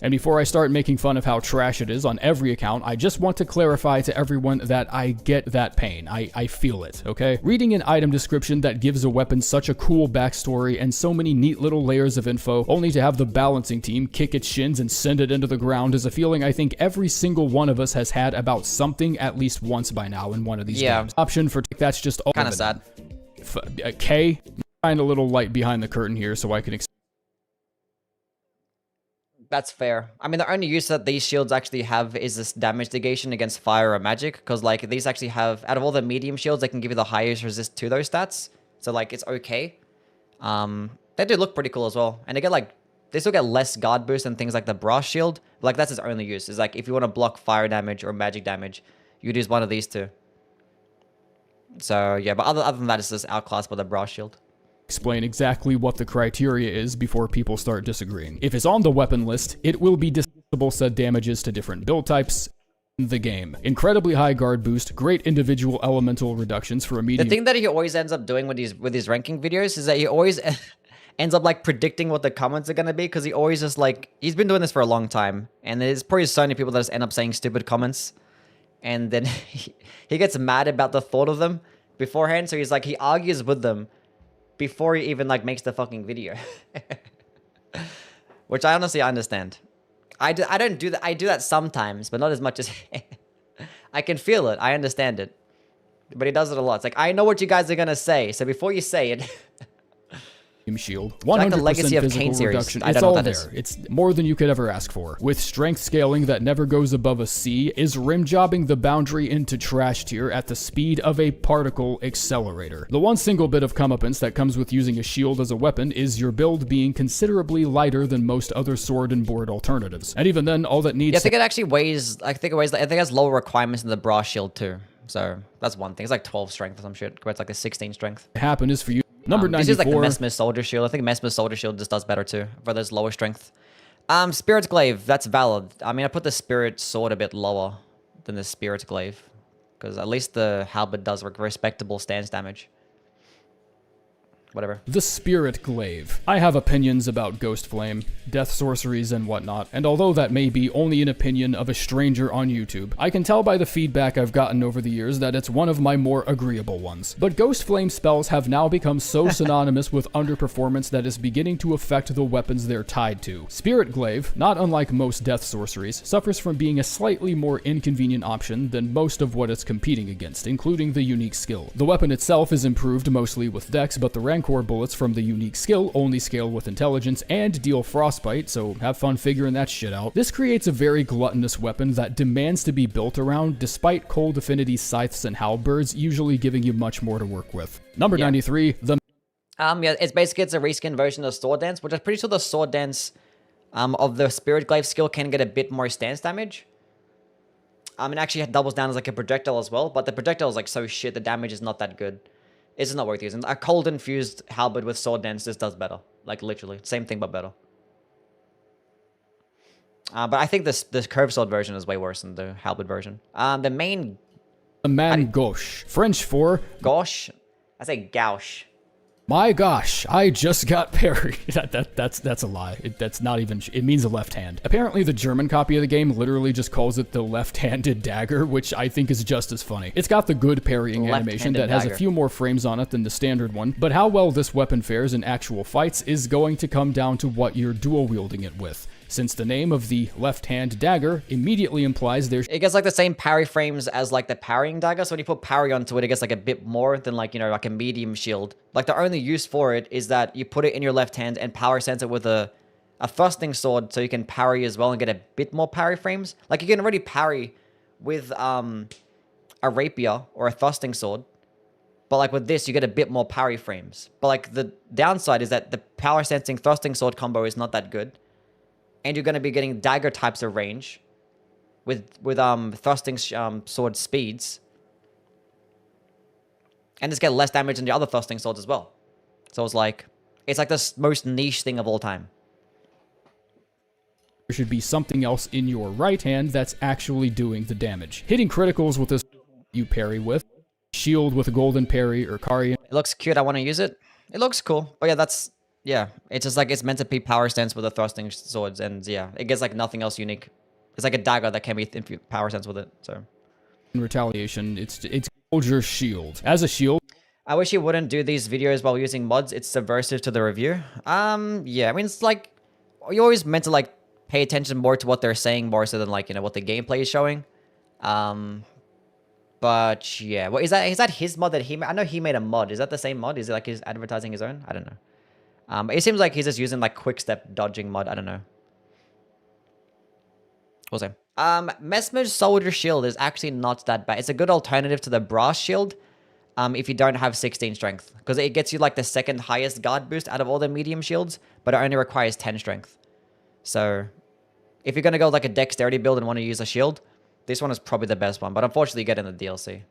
Speaker 2: And before I start making fun of how trash it is on every account, I just want to clarify to everyone that I get that pain. I feel it, okay? Reading an item description that gives a weapon such a cool backstory and so many neat little layers of info, only to have the balancing team kick its shins and send it into the ground is a feeling I think every single one of us has had about something at least once by now in one of these games. Option for that's just all
Speaker 1: kind of sad.
Speaker 2: K, find a little light behind the curtain here so I can
Speaker 1: That's fair. I mean, the only use that these shields actually have is this damage negation against fire or magic, because like these actually have, out of all the medium shields, they can give you the highest resist to those stats. So like it's okay. They do look pretty cool as well, and they still get less guard boost than things like the brass shield. But, like that's its only use. Is like if you want to block fire damage or magic damage, you'd use one of these two. So yeah, but other than that, it's just outclassed by the brass shield.
Speaker 2: Explain exactly what the criteria is before people start disagreeing. If it's on the weapon list, it will be disable said damages to different build types in the game. Incredibly high guard boost, great individual elemental reductions for a medium.
Speaker 1: The thing that he always ends up doing with his ranking videos is that he always ends up like predicting what the comments are gonna be, because he always just like, he's been doing this for a long time, and there's probably so many people that just end up saying stupid comments. And then he gets mad about the thought of them beforehand, so he's like, he argues with them before he even like makes the fucking video. Which I honestly understand. I don't do that. I do that sometimes, but not as much as I can feel it. I understand it. But he does it a lot. It's like, I know what you guys are gonna say, so before you say it...
Speaker 2: shield. 100%
Speaker 1: like the Legacy of
Speaker 2: physical
Speaker 1: Kane series.
Speaker 2: reduction.
Speaker 1: I don't
Speaker 2: it's
Speaker 1: know
Speaker 2: all
Speaker 1: what that
Speaker 2: there.
Speaker 1: is.
Speaker 2: It's more than you could ever ask for. With strength scaling that never goes above a C, is rim jobbing the boundary into trash tier at the speed of a particle accelerator. The one single bit of comeuppance that comes with using a shield as a weapon is your build being considerably lighter than most other sword and board alternatives. And even then, all that needs...
Speaker 1: Yeah, I think it actually weighs... I think it has lower requirements than the brass shield too. So that's one thing. It's like 12 strength or some shit, compared to like the 16 strength.
Speaker 2: Happen is for you. Number 94.
Speaker 1: This is like the Messmith Soldier Shield. I think Messmith Soldier Shield just does better too, for those lower strength. Spirit's Glaive, that's valid. I mean, I put the Spirit Sword a bit lower than the Spirit's Glaive, because at least the Halberd does respectable stance damage. Whatever.
Speaker 2: The Spirit Glaive. I have opinions about Ghost Flame, death sorceries, and whatnot, and although that may be only an opinion of a stranger on YouTube, I can tell by the feedback I've gotten over the years that it's one of my more agreeable ones. But Ghost Flame spells have now become so synonymous with underperformance that is beginning to affect the weapons they're tied to. Spirit Glaive, not unlike most death sorceries, suffers from being a slightly more inconvenient option than most of what it's competing against, including the unique skill. The weapon itself is improved mostly with dex, but the Rancor bullets from the unique skill only scale with intelligence and deal frostbite, so have fun figuring that shit out. This creates a very gluttonous weapon that demands to be built around, despite cold affinity scythes and halberds usually giving you much more to work with. Number 93, the...
Speaker 1: Yeah, it's a reskin version of Sword Dance, which I'm pretty sure the Sword Dance of the Spirit Glaive skill can get a bit more stance damage. It actually doubles down as like a projectile as well, but the projectile is like so shit, the damage is not that good. It's just not worth using. A cold infused halberd with sword dance just does better. Like literally. Same thing but better. But I think this curved sword version is way worse than the halberd version. The main...
Speaker 2: The man gauche. French for...
Speaker 1: Gauche? I say gouche.
Speaker 2: My gosh, I just got parried. That's a lie. That's not even... It means a left hand. Apparently, the German copy of the game literally just calls it the left-handed dagger, which I think is just as funny. It's got the good parrying animation that has a few more frames on it than the standard one, but how well this weapon fares in actual fights is going to come down to what you're dual-wielding it with, since the name of the left-hand dagger immediately implies there's...
Speaker 1: It gets like the same parry frames as like the parrying dagger, so when you put parry onto it, it gets like a bit more than like, you know, like a medium shield. Like the only use for it is that you put it in your left hand and power sense it with a thrusting sword so you can parry as well and get a bit more parry frames. Like you can already parry with a rapier or a thrusting sword, but like with this, you get a bit more parry frames. But like the downside is that the power sensing thrusting sword combo is not that good. And you're going to be getting dagger types of range with thrusting sword speeds. And just get less damage than the other thrusting swords as well. So it's like the most niche thing of all time.
Speaker 2: There should be something else in your right hand that's actually doing the damage. Hitting criticals with this you parry with. Shield with a golden parry or Carian.
Speaker 1: It looks cute. I want to use it. It looks cool. But yeah, yeah, it's just like it's meant to be power stance with the thrusting swords, and yeah, it gets like nothing else unique. It's like a dagger that can be power stance with it. So
Speaker 2: in retaliation, it's hold your shield as a shield.
Speaker 1: I wish you wouldn't do these videos while using mods. It's subversive to the review. Yeah, I mean it's like you're always meant to like pay attention more to what they're saying more so than like, you know, what the gameplay is showing. But yeah, what is that his mod that he made? I know he made a mod. Is that the same mod? Is it like he's advertising his own? I don't know. It seems like he's just using like quick step dodging mod. I don't know. We'll see. Mesmer's Soldier Shield is actually not that bad. It's a good alternative to the Brass Shield if you don't have 16 strength. Because it gets you like the second highest guard boost out of all the medium shields, but it only requires 10 strength. So if you're going to go like a dexterity build and want to use a shield, this one is probably the best one. But unfortunately, you get in the DLC.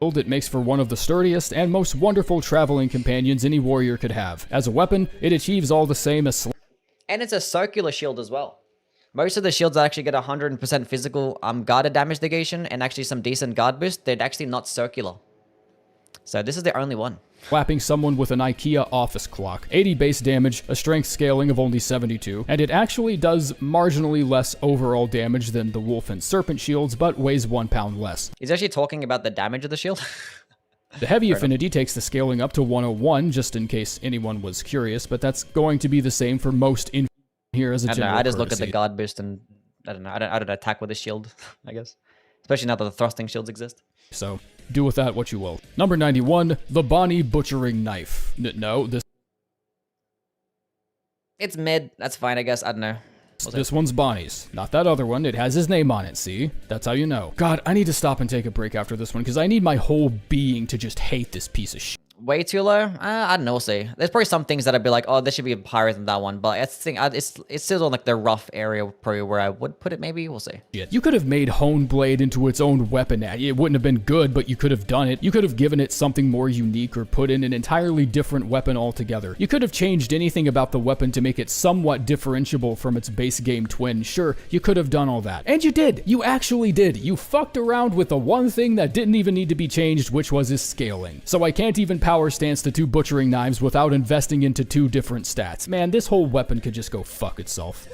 Speaker 2: It makes for one of the sturdiest and most wonderful traveling companions any warrior could have. As a weapon, it achieves all the same as...
Speaker 1: And it's a circular shield as well. Most of the shields that actually get 100% physical guarded damage negation and actually some decent guard boost, they're actually not circular. So this is the only one.
Speaker 2: Slapping someone with an IKEA office clock. 80 base damage, a strength scaling of only 72, and it actually does marginally less overall damage than the wolf and serpent shields, but weighs 1 pound less.
Speaker 1: He's actually talking about the damage of the shield?
Speaker 2: The heavy affinity takes the scaling up to 101, just in case anyone was curious, but that's going to be the same for most in here as a general
Speaker 1: I just
Speaker 2: courtesy.
Speaker 1: Look at the guard boost and I don't know. I don't attack with a shield, I guess. Especially now that the thrusting shields exist.
Speaker 2: So, do with that what you will. Number 91, the Bonnie Butchering Knife. No, this...
Speaker 1: It's mid. That's fine, I guess. I don't know.
Speaker 2: This one's Bonnie's. Not that other one. It has his name on it, see? That's how you know. God, I need to stop and take a break after this one, because I need my whole being to just hate this piece of shit.
Speaker 1: Way too low? I don't know, we'll see. There's probably some things that I'd be like, oh, this should be higher than that one. But I think it's still on like the rough area probably where I would put it, maybe. We'll see.
Speaker 2: You could have made Hone Blade into its own weapon. It wouldn't have been good, but you could have done it. You could have given it something more unique or put in an entirely different weapon altogether. You could have changed anything about the weapon to make it somewhat differentiable from its base game twin. Sure, you could have done all that. And you did. You actually did. You fucked around with the one thing that didn't even need to be changed, which was his scaling. So I can't even power stance the 2 butchering knives without investing into 2 different stats. Man, this whole weapon could just go fuck itself.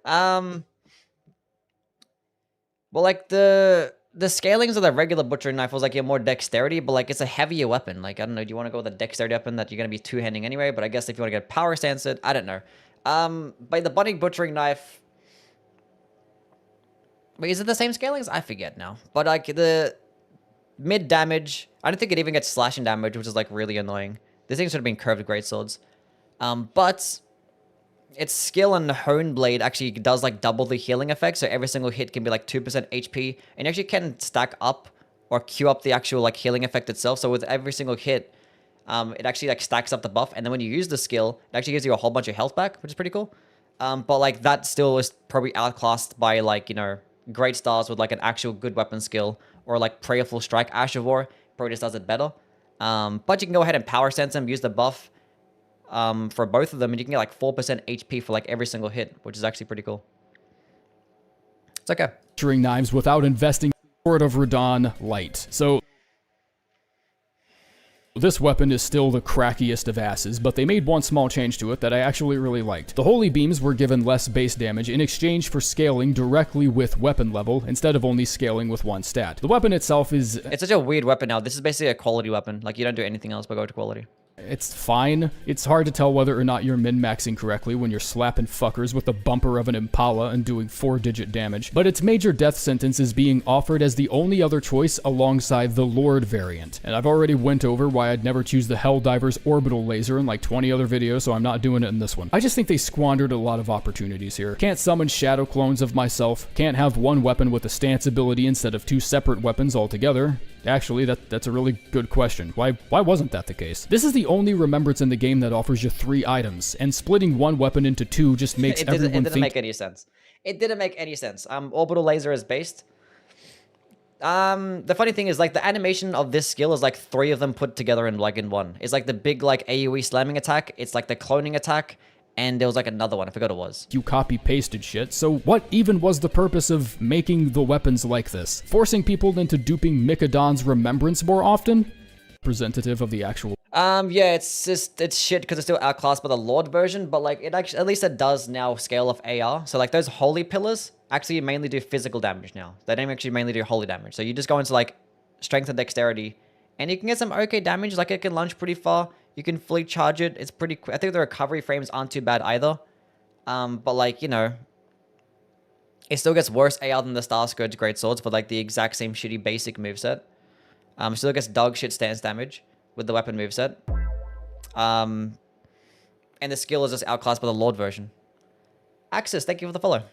Speaker 1: Well, like the scalings of the regular butchering knife was like you're more dexterity, but like it's a heavier weapon. Like I don't know, do you want to go with a dexterity weapon that you're gonna be two-handing anyway? But I guess if you want to get power stance it, I don't know. By the Bonnie butchering knife. Wait, is it the same scalings? I forget now. But like the mid damage, I don't think it even gets slashing damage, which is like really annoying. This thing should have been curved Greatswords. But its skill and Hone Blade actually does like double the healing effect, so every single hit can be like 2% HP, and you actually can stack up or queue up the actual like healing effect itself. So with every single hit, it actually like stacks up the buff, and then when you use the skill, it actually gives you a whole bunch of health back, which is pretty cool. But like that still is probably outclassed by like, you know, great stars with like an actual good weapon skill, or like Prayerful Strike. Ash of War probably just does it better. But you can go ahead and power sense them, use the buff for both of them, and you can get like 4% HP for like every single hit, which is actually pretty cool. It's okay.
Speaker 2: Knives without investing Sword of Radahn Light. So this weapon is still the crackiest of asses, but they made one small change to it that I actually really liked. The Holy Beams were given less base damage in exchange for scaling directly with weapon level, instead of only scaling with one stat. The weapon itself is...
Speaker 1: It's such a weird weapon now. This is basically a quality weapon. Like, you don't do anything else but go to quality.
Speaker 2: It's fine. It's hard to tell whether or not you're min-maxing correctly when you're slapping fuckers with the bumper of an Impala and doing 4-digit damage, but its major death sentence is being offered as the only other choice alongside the Lord variant. And I've already went over why I'd never choose the Helldiver's orbital laser in like 20 other videos, so I'm not doing it in this one. I just think they squandered a lot of opportunities here. Can't summon shadow clones of myself, can't have one weapon with a stance ability instead of 2 separate weapons altogether. Actually, that's a really good question. Why wasn't that the case? This is the only remembrance in the game that offers you 3 items, and splitting one weapon into 2 just makes everyone think...
Speaker 1: It didn't make any sense. It didn't make any sense. Orbital laser is based. The funny thing is, like, the animation of this skill is like 3 of them put together in one. It's like the big, like, AoE slamming attack. It's like the cloning attack. And there was like another one. I forgot what it was.
Speaker 2: You copy-pasted shit. So what even was the purpose of making the weapons like this? Forcing people into duping Mikadan's remembrance more often? Representative of the actual...
Speaker 1: Yeah, it's shit because it's still outclassed by the Lord version, but like it actually, at least it does now scale off AR. So like those holy pillars actually mainly do physical damage now. They don't actually mainly do holy damage. So you just go into like strength and dexterity, and you can get some okay damage. Like it can launch pretty far. You can fully charge it. It's pretty quick. I think the recovery frames aren't too bad either. But like, you know, it still gets worse AR than the Star Scourge Greatswords for like the exact same shitty basic moveset. Still gets dog shit stance damage with the weapon moveset. And the skill is just outclassed by the Lord version. Axis, thank you for the follow.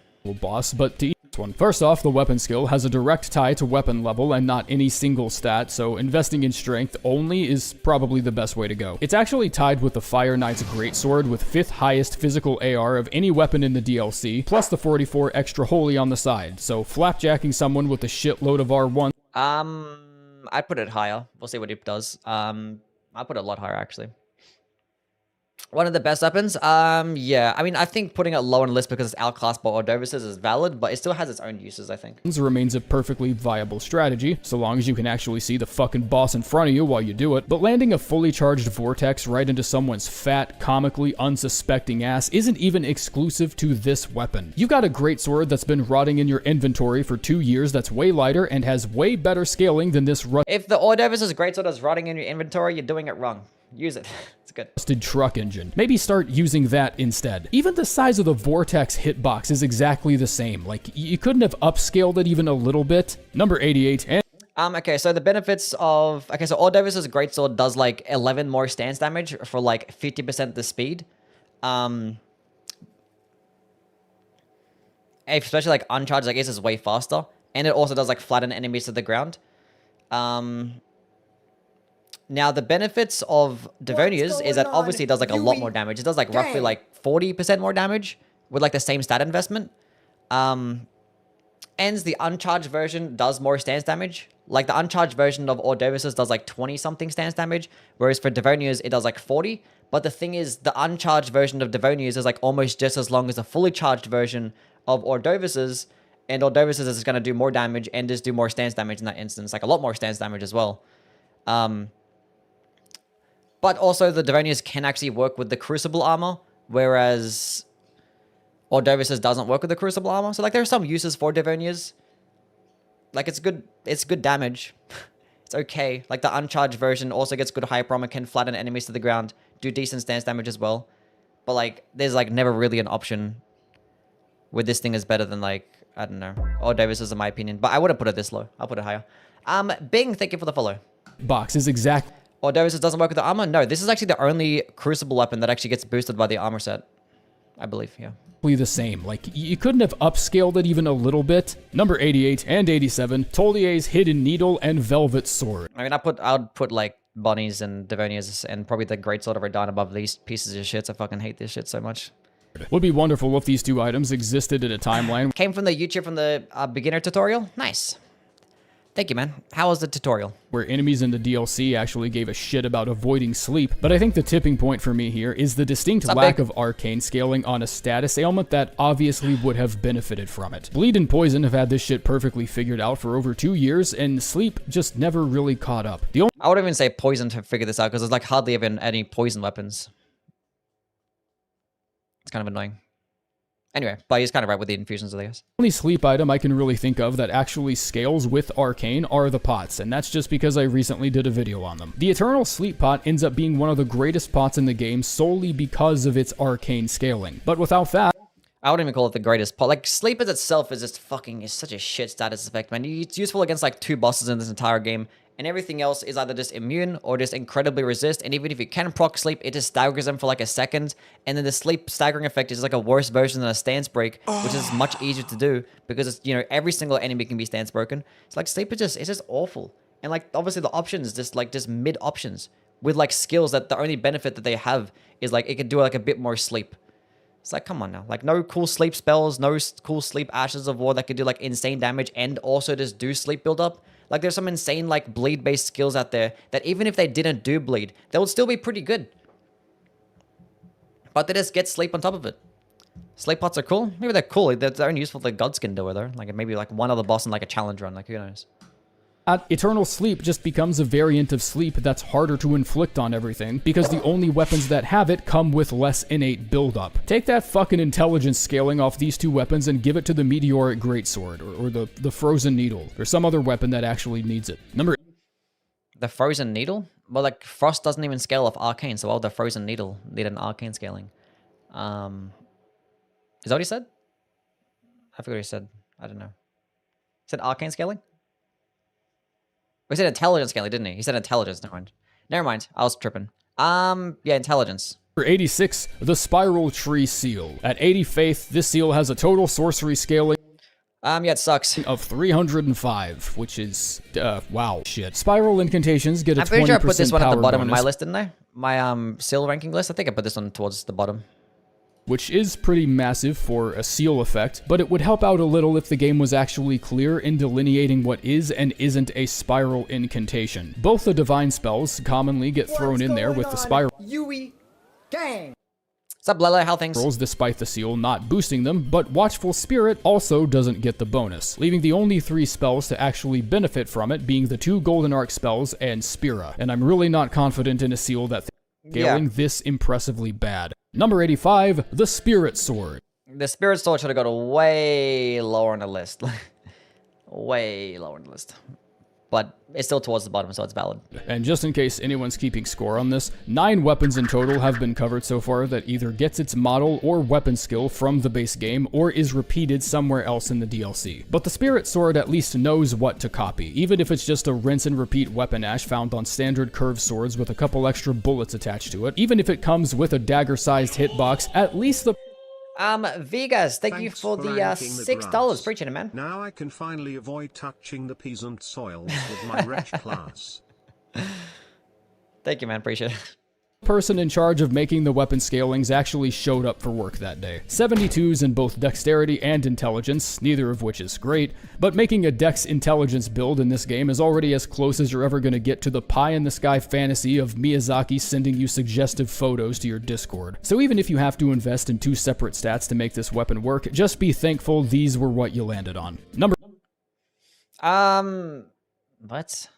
Speaker 2: Boss, but to each one. First off, the weapon skill has a direct tie to weapon level and not any single stat, so investing in strength only is probably the best way to go. It's actually tied with the Fire Knight's Greatsword with 5th highest physical AR of any weapon in the DLC, plus the 44 extra holy on the side, so flapjacking someone with a shitload of R1...
Speaker 1: I'd put it higher. We'll see what it does. I'll put it a lot higher, actually. One of the best weapons? Yeah. I mean, I think putting it low on the list because it's outclassed by Ordovices is valid, but it still has its own uses, I think.
Speaker 2: Remains a perfectly viable strategy, so long as you can actually see the fucking boss in front of you while you do it. But landing a fully charged vortex right into someone's fat, comically unsuspecting ass isn't even exclusive to this weapon. You got a greatsword that's been rotting in your inventory for 2 years that's way lighter and has way better scaling than this
Speaker 1: If the Ordovices greatsword is rotting in your inventory, you're doing it wrong. Use it. It's good.
Speaker 2: Rusted truck engine. Maybe start using that instead. Even the size of the vortex hitbox is exactly the same. Like, you couldn't have upscaled it even a little bit. Number 88 and...
Speaker 1: Okay, so the benefits of... Okay, so Ordovices Greatsword does like 11 more stance damage for like 50% the speed. Especially like uncharged, I guess, is way faster. And it also does like flatten enemies to the ground. Now, the benefits of Devonia's is that obviously it does like a lot more damage. It does like roughly like 40% more damage with like the same stat investment. And the uncharged version does more stance damage. Like the uncharged version of Ordovices does like 20-something stance damage, whereas for Devonia's it does like 40. But the thing is, the uncharged version of Devonia's is like almost just as long as the fully charged version of Ordovices, and Ordovices is going to do more damage and just do more stance damage in that instance, like a lot more stance damage as well. But also, the Devonia's can actually work with the Crucible armor, whereas Ordovices doesn't work with the Crucible armor. So, like, there are some uses for Devonia's. Like, it's good damage. It's okay. Like, the uncharged version also gets good hyper armor, can flatten enemies to the ground, do decent stance damage as well. But, like, there's, like, never really an option where this thing is better than, like, I don't know, Ordovices in my opinion. But I wouldn't put it this low. I'll put it higher. Bing, thank you for the follow.
Speaker 2: Box is exact.
Speaker 1: Ordovices doesn't work with the armor? No, this is actually the only Crucible weapon that actually gets boosted by the armor set. I believe, yeah.
Speaker 2: The same. Like, you couldn't have upscaled it even a little bit. Number 88 and 87, Tolier's Hidden Needle and Velvet Sword.
Speaker 1: I mean, I'd put like Bonnie's and Devonia's and probably the Greatsword of Radahn above these pieces of shit. I fucking hate this shit so much.
Speaker 2: Would be wonderful if these two items existed in a timeline.
Speaker 1: Came from the YouTube from the beginner tutorial. Nice. Thank you, man. How was the tutorial?
Speaker 2: Where enemies in the DLC actually gave a shit about avoiding sleep. But I think the tipping point for me here is the distinct lack of arcane scaling on a status ailment that obviously would have benefited from it. Bleed and Poison have had this shit perfectly figured out for over 2 years, and Sleep just never really caught up.
Speaker 1: I would even say Poison to figure this out, because there's like hardly even any poison weapons. It's kind of annoying. Anyway, but he's kind of right with the infusions, I guess.
Speaker 2: The only sleep item I can really think of that actually scales with arcane are the pots, and that's just because I recently did a video on them. The Eternal Sleep Pot ends up being one of the greatest pots in the game solely because of its arcane scaling. But without that,
Speaker 1: I wouldn't even call it the greatest pot. Like, Sleep as itself is just fucking, is such a shit status effect, man. It's useful against like 2 bosses in this entire game, and everything else is either just immune or just incredibly resist, and even if you can proc Sleep, it just staggers them for like a second, and then the Sleep staggering effect is like a worse version than a stance break, which is much easier to do, because it's, you know, every single enemy can be stance broken. It's like, Sleep is just, it's just awful. And like, obviously the options, just mid options, with like skills that the only benefit that they have is like, it could do like a bit more sleep. It's like, come on now. Like, no cool sleep spells, no cool sleep Ashes of War that could do like insane damage and also just do sleep build up. Like, there's some insane, like, bleed-based skills out there that even if they didn't do bleed, they would still be pretty good. But they just get sleep on top of it. Sleep pots are cool. Maybe they're cool. They're only useful for the Godskin duo, though. Like, maybe, like, one other boss in, like, a challenge run. Like, who knows?
Speaker 2: Eternal Sleep just becomes a variant of sleep that's harder to inflict on everything, because the only weapons that have it come with less innate buildup. Take that fucking intelligence scaling off these 2 weapons and give it to the Meteoric Greatsword, or the Frozen Needle, or some other weapon that actually needs it.
Speaker 1: The Frozen Needle? Well, like, Frost doesn't even scale off Arcane, so why would the Frozen Needle need an Arcane scaling? Is that what he said? I forgot what he said. I don't know. He said Arcane scaling? He said intelligence scaling, didn't he? He said intelligence. Never mind. Never mind. I was tripping. Yeah, intelligence.
Speaker 2: For 86, the Spiral Tree Seal. At 80 Faith, this seal has a total sorcery scaling
Speaker 1: yeah, it sucks.
Speaker 2: of 305, which is, wow, shit. Spiral incantations get a 20%
Speaker 1: I'm pretty sure I put this one at the bottom of
Speaker 2: bonus,
Speaker 1: my list, didn't I? My, seal ranking list? I think I put this one towards the bottom.
Speaker 2: Which is pretty massive for a seal effect, but it would help out a little if the game was actually clear in delineating what is and isn't a spiral incantation. Both the divine spells commonly get thrown in there with the spiral
Speaker 1: Yui gang. What's up, Lele? How things?
Speaker 2: Despite the seal not boosting them, but Watchful Spirit also doesn't get the bonus, leaving the only 3 spells to actually benefit from it being the 2 Golden Arc spells and Spira, and I'm really not confident in a seal that scaling this impressively bad. Number 85, the Spirit Sword.
Speaker 1: The Spirit Sword should have got way lower on the list. Way lower on the list. But it's still towards the bottom, so it's valid.
Speaker 2: And just in case anyone's keeping score on this, 9 weapons in total have been covered so far that either gets its model or weapon skill from the base game, or is repeated somewhere else in the DLC. But the Spirit Sword at least knows what to copy, even if it's just a rinse and repeat weapon ash found on standard curved swords with a couple extra bullets attached to it. Even if it comes with a dagger-sized hitbox, at least the
Speaker 1: Vegas, thank you for the $6. Appreciate it, man.
Speaker 3: Now I can finally avoid touching the peasant soils with my wretch class.
Speaker 1: Thank you, man. Appreciate it.
Speaker 2: person in charge of making the weapon scalings actually showed up for work that day. 72s in both dexterity and intelligence, neither of which is great, but making a dex intelligence build in this game is already as close as you're ever going to get to the pie-in-the-sky fantasy of Miyazaki sending you suggestive photos to your Discord. So even if you have to invest in 2 separate stats to make this weapon work, just be thankful these were what you landed on.
Speaker 1: What?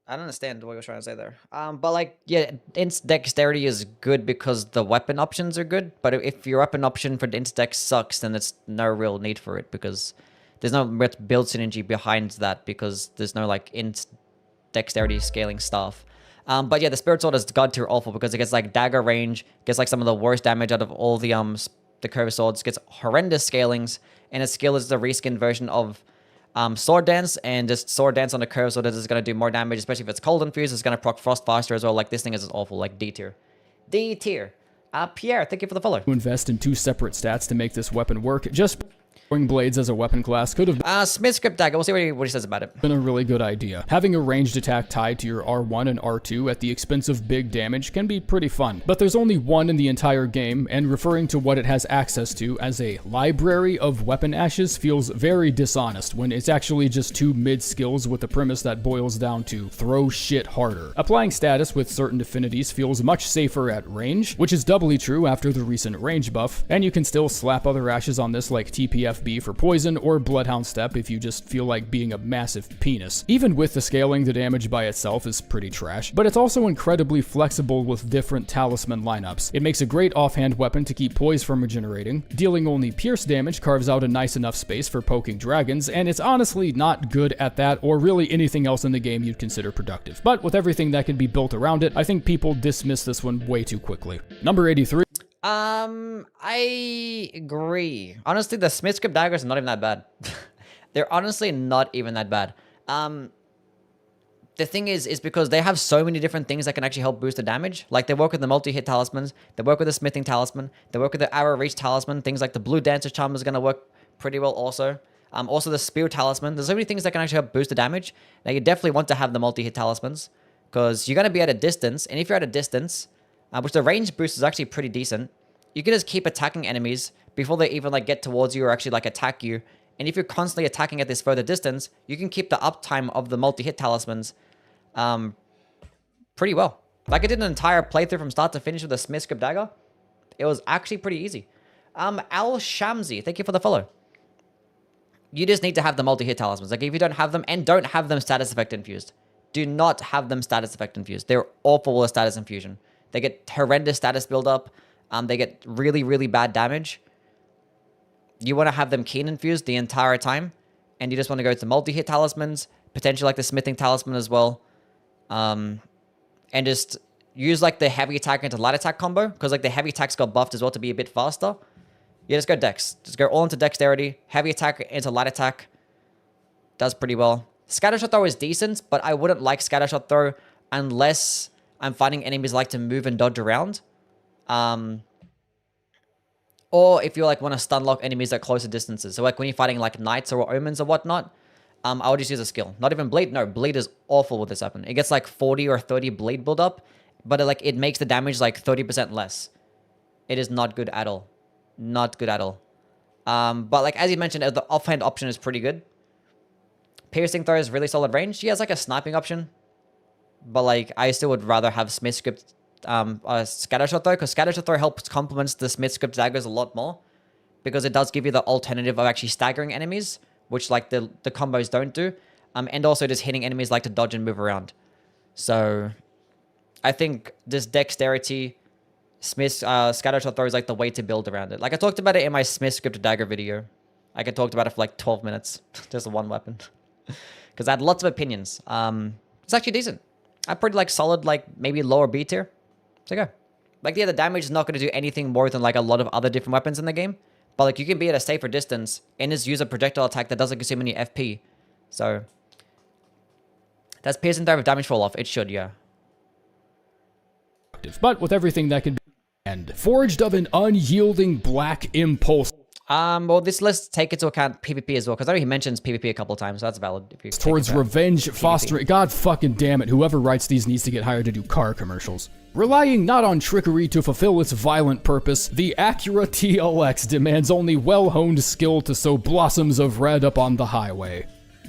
Speaker 1: I don't understand what you're trying to say there. But like, yeah, int dexterity is good because the weapon options are good. But if your weapon option for the int dex sucks, then there's no real need for it because there's no build synergy behind that because there's no like int dexterity scaling stuff. But yeah, the Spirit Sword is god tier awful because it gets like dagger range, gets like some of the worst damage out of all the curved swords, gets horrendous scalings, and its skill is the reskin version of Sword Dance, and just Sword Dance on the curve so that it's going to do more damage, especially if it's cold infused. It's going to proc Frost faster as well. Like, this thing is awful, like D tier. D tier. Pierre, thank you for the follow.
Speaker 2: Invest in 2 separate stats to make this weapon work. Just blades as a weapon class could have
Speaker 1: Smith's Grip Dagger, we'll see what he says about it.
Speaker 2: Been a really good idea. Having a ranged attack tied to your R1 and R2 at the expense of big damage can be pretty fun, but there's only one in the entire game, and referring to what it has access to as a library of weapon ashes feels very dishonest when it's actually just 2 mid skills with a premise that boils down to throw shit harder. Applying status with certain affinities feels much safer at range, which is doubly true after the recent range buff, and you can still slap other ashes on this like TPFB for poison or Bloodhound Step if you just feel like being a massive penis. Even with the scaling, the damage by itself is pretty trash, but it's also incredibly flexible with different talisman lineups. It makes a great offhand weapon to keep poise from regenerating, dealing only pierce damage carves out a nice enough space for poking dragons, and it's honestly not good at that or really anything else in the game you'd consider productive. But with everything that can be built around it, I think people dismiss this one way too quickly. Number 83.
Speaker 1: I agree. Honestly, the Smith's Grip Daggers are not even that bad. They're honestly not even that bad. The thing is because they have so many different things that can actually help boost the damage. Like, they work with the multi-hit talismans, they work with the smithing talisman, they work with the arrow reach talisman, things like the blue dancer charm is going to work pretty well also. Also the spear talisman. There's so many things that can actually help boost the damage. Now, you definitely want to have the multi-hit talismans, because you're going to be at a distance, and if you're at a distance, which the range boost is actually pretty decent, you can just keep attacking enemies before they even like get towards you or actually like attack you. And if you're constantly attacking at this further distance, you can keep the uptime of the multi-hit talismans pretty well. Like, I did an entire playthrough from start to finish with a Smith's Grip Dagger. It was actually pretty easy. Al Shamsi, thank you for the follow. You just need to have the multi-hit talismans. Like, if you don't have them, and don't have them status effect infused. Do not have them status effect infused. They're awful with status infusion. They get horrendous status build-up. They get really, really bad damage. You want to have them keen infused the entire time. And you just want to go to multi-hit talismans. Potentially like the smithing talisman as well. And just use like the heavy attack into light attack combo. Because like the heavy attacks got buffed as well to be a bit faster. Yeah, just go dex. Just go all into dexterity. Heavy attack into light attack. Does pretty well. Scattershot throw is decent, but I wouldn't like scattershot throw unless I'm finding enemies like to move and dodge around. Or if you like want to stun lock enemies at closer distances. So like when you're fighting like knights or omens or whatnot, I would just use a skill. Not even bleed. No, bleed is awful with this weapon. It gets like 40 or 30 bleed build up, but it makes the damage like 30% less. It is not good at all. Not good at all. But like as you mentioned, the offhand option is pretty good. Piercing throw is really solid range. She has like a sniping option, but like I still would rather have Smith's Grip Scattershot throw, because Scattershot throw helps complements the Smith's Grip daggers a lot more, because it does give you the alternative of actually staggering enemies, which like the combos don't do, and also just hitting enemies like to dodge and move around. So I think this dexterity Smith's Scattershot throw is like the way to build around it. Like I talked about it in my Smith's Grip dagger video. I could talk about it for like 12 minutes, just one weapon, because I had lots of opinions. It's actually decent. I'm pretty like solid, like maybe lower B tier. So go. Like, yeah, the damage is not going to do anything more than like a lot of other different weapons in the game. But like you can be at a safer distance and just use a projectile attack that doesn't consume any FP. So that's piercing throw with damage fall off. It should, yeah.
Speaker 2: But with everything that can be and forged of an unyielding black impulse.
Speaker 1: Well, let's take into account PvP as well, because I know he mentions PvP a couple of times, so that's valid. If you
Speaker 2: towards revenge, PvP. Fostering. God fucking damn it, whoever writes these needs to get hired to do car commercials. Relying not on trickery to fulfill its violent purpose, the Acura TLX demands only well-honed skill to sow blossoms of red upon the highway.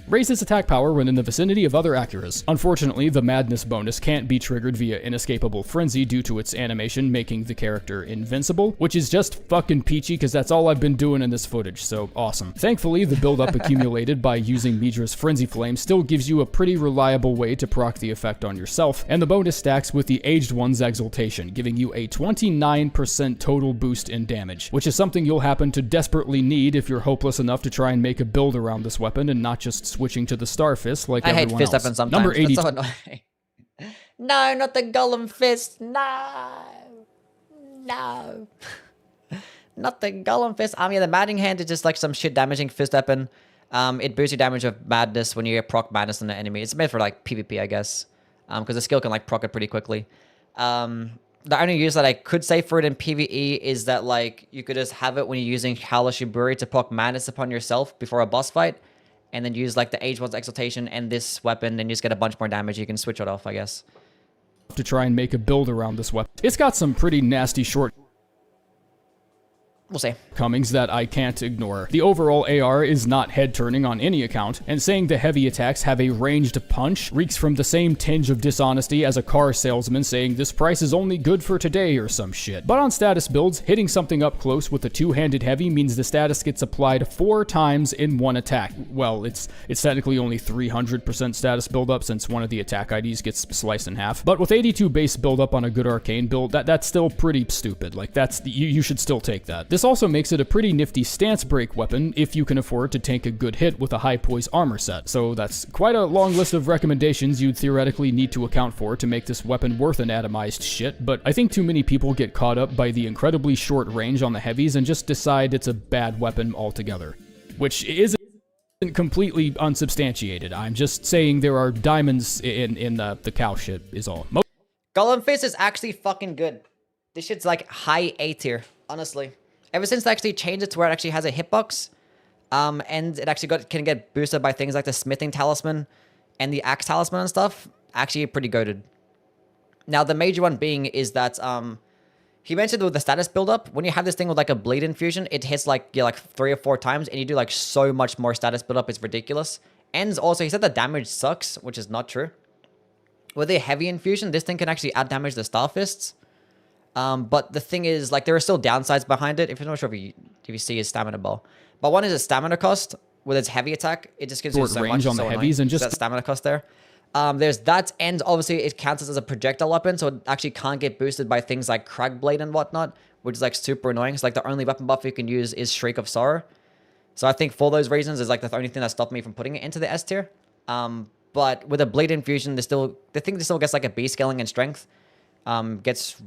Speaker 2: Raises attack power when in the vicinity of other Acuras. Unfortunately, the Madness bonus can't be triggered via Inescapable Frenzy due to its animation making the character invincible, which is just fucking peachy because that's all I've been doing in this footage, so awesome. Thankfully, the buildup accumulated by using Midra's Frenzy Flame still gives you a pretty reliable way to proc the effect on yourself, and the bonus stacks with the Aged One's Exaltation, giving you a 29% total boost in damage, which is something you'll happen to desperately need if you're hopeless enough to try and make a build around this weapon and not just switching to the Star Fist like everyone else.
Speaker 1: I hate fist weapons sometimes.
Speaker 2: Number 80.
Speaker 1: So annoying. No, not the Golem fist. No. No. Not the Golem fist. Yeah, the Maddening Hand is just like some shit damaging fist weapon. It boosts your damage of madness when you get proc madness on the enemy. It's made for like PvP, I guess. Because the skill can like proc it pretty quickly. The only use that I could say for it in PvE is that, like, you could just have it when you're using Haligtree to proc madness upon yourself before a boss fight, and then use, like, the Age 1's Exaltation and this weapon, and you just get a bunch more damage. You can switch it off, I guess.
Speaker 2: To try and make a build around this weapon. It's got some pretty nasty short...
Speaker 1: We'll see.
Speaker 2: Comings that I can't ignore. The overall AR is not head-turning on any account, and saying the heavy attacks have a ranged punch reeks from the same tinge of dishonesty as a car salesman saying this price is only good for today or some shit. But on status builds, hitting something up close with a two-handed heavy means the status gets applied 4 times in one attack. Well, it's technically only 300% status buildup since one of the attack IDs gets sliced in half. But with 82 base buildup on a good arcane build, that's still pretty stupid. Like, you should still take that. This also makes it a pretty nifty stance break weapon if you can afford to tank a good hit with a high poise armor set. So that's quite a long list of recommendations you'd theoretically need to account for to make this weapon worth an atomized shit, but I think too many people get caught up by the incredibly short range on the heavies and just decide it's a bad weapon altogether. Which isn't completely unsubstantiated. I'm just saying there are diamonds in the cow shit is all.
Speaker 1: Golem Fist is actually fucking good. This shit's like high A tier, honestly. Ever since they actually changed it to where it actually has a hitbox, and it actually can get boosted by things like the Smithing Talisman and the Axe Talisman and stuff, actually pretty goated. Now, the major one being is that, he mentioned with the status buildup, when you have this thing with like a bleed infusion, it hits like 3 or 4 times, and you do like so much more status buildup, it's ridiculous. And also, he said the damage sucks, which is not true. With a heavy infusion, this thing can actually add damage to Star Fists. But the thing is, like, there are still downsides behind it. If you're not sure if you see his stamina bar. But one is a stamina cost. With its heavy attack, it just gives you so
Speaker 2: range
Speaker 1: much.
Speaker 2: On the heavies and just
Speaker 1: that stamina cost there. There's that, and obviously it counts as a projectile weapon, so it actually can't get boosted by things like Cragblade and whatnot, which is like super annoying. It's like the only weapon buff you can use is Shriek of Sorrow. So I think for those reasons is like the only thing that stopped me from putting it into the S tier. But with a Bleed Infusion, the thing still gets like a B scaling and strength. Gets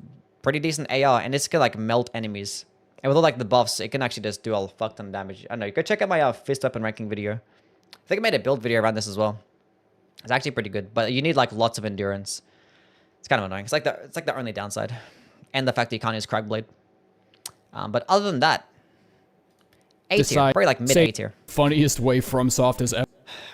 Speaker 1: pretty decent AR, and this can like melt enemies. And with all like the buffs, it can actually just do a fuck ton of damage. I don't know, go check out my fist weapon ranking video. I think I made a build video around this as well. It's actually pretty good, but you need like lots of endurance. It's kind of annoying. It's like the only downside, and the fact that you can't use Cragblade. But other than that, A tier, probably like mid A tier.
Speaker 2: Funniest way FromSoft is ever.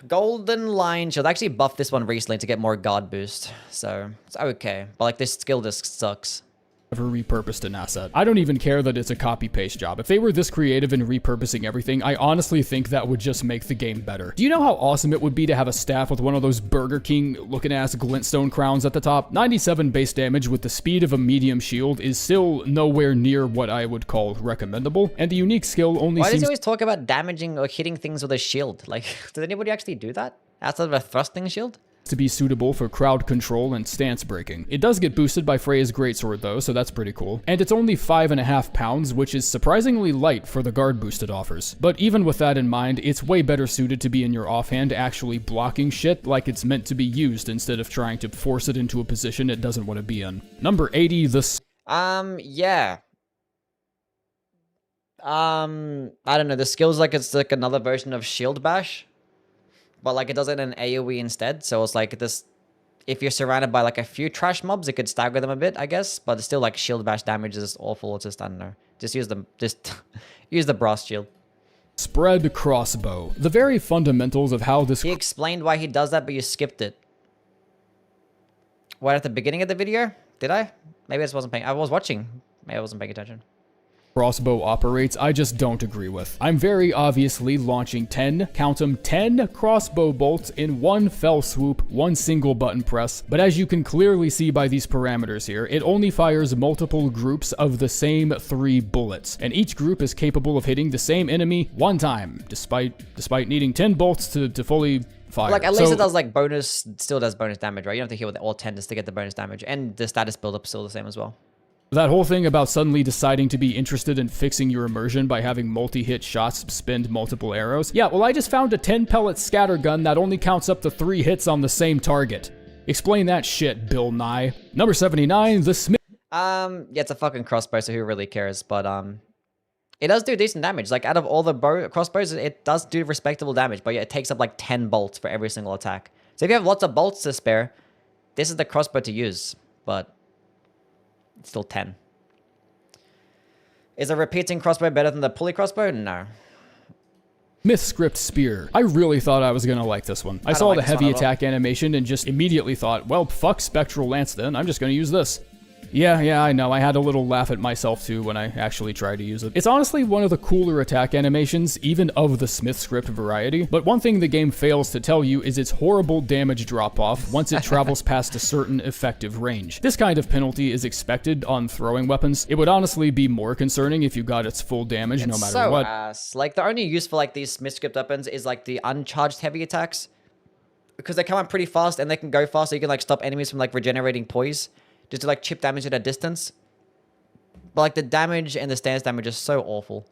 Speaker 1: Golden Line Shield. I actually buffed this one recently to get more guard boost, so it's okay. But like this skill just sucks.
Speaker 2: Ever repurposed an asset. I don't even care that it's a copy-paste job. If they were this creative in repurposing everything, I honestly think that would just make the game better. Do you know how awesome it would be to have a staff with one of those Burger King looking ass glintstone crowns at the top? 97 base damage with the speed of a medium shield is still nowhere near what I would call recommendable, and the unique skill only
Speaker 1: Why
Speaker 2: seems—
Speaker 1: does he always talk about damaging or hitting things with a shield? Like, does anybody actually do that outside of a thrusting shield?
Speaker 2: To be suitable for crowd control and stance breaking. It does get boosted by Freya's Greatsword though, so that's pretty cool. And it's only 5.5 pounds, which is surprisingly light for the guard boost it offers. But even with that in mind, it's way better suited to be in your offhand actually blocking shit like it's meant to be used instead of trying to force it into a position it doesn't want to be in. Number 80, the...
Speaker 1: Yeah. I don't know, the skill's like it's like another version of Shield Bash. But like it does it in AoE instead, so it's like this, if you're surrounded by like a few trash mobs, it could stagger them a bit, I guess. But it's still like shield bash damage is awful. It's just, I don't know. Just use use the brass shield.
Speaker 2: Spread Crossbow. The very fundamentals of how this—
Speaker 1: He explained why he does that, but you skipped it. What, at the beginning of the video? Did I? Maybe I just wasn't paying, I was watching. Maybe I wasn't paying attention.
Speaker 2: Crossbow operates, I just don't agree with. I'm very obviously launching 10, count them, 10 crossbow bolts in one fell swoop, one single button press, but as you can clearly see by these parameters here, it only fires multiple groups of the same 3 bullets, and each group is capable of hitting the same enemy one time, despite needing 10 bolts to fully fire.
Speaker 1: Like, at least it does like bonus, still does bonus damage, right? You don't have to hit with all 10 just to get the bonus damage, and the status build-up is still the same as well.
Speaker 2: That whole thing about suddenly deciding to be interested in fixing your immersion by having multi-hit shots spend multiple arrows. Yeah, well, I just found a 10-pellet scattergun that only counts up to 3 hits on the same target. Explain that shit, Bill Nye. Number 79, the Smith.
Speaker 1: Yeah, it's a fucking crossbow, so who really cares? But, it does do decent damage. Like, out of all the crossbows, it does do respectable damage, but yeah, it takes up like 10 bolts for every single attack. So if you have lots of bolts to spare, this is the crossbow to use, but... It's still 10. Is a repeating crossbow better than the pulley crossbow? No.
Speaker 2: Myth Script Spear. I really thought I was gonna like this one. I saw the heavy attack animation and just immediately thought, well, fuck Spectral Lance then, I'm just gonna use this. Yeah, I know. I had a little laugh at myself too when I actually tried to use it. It's honestly one of the cooler attack animations, even of the Smith script variety, but one thing the game fails to tell you is its horrible damage drop-off once it travels past a certain effective range. This kind of penalty is expected on throwing weapons. It would honestly be more concerning if you got its full damage no matter what.
Speaker 1: Ass. Like, the only use for like these Smith script weapons is like the uncharged heavy attacks, because they come out pretty fast and they can go fast, so you can like stop enemies from like regenerating poise. Just to like chip damage at a distance. But like the damage and the stance damage is so awful.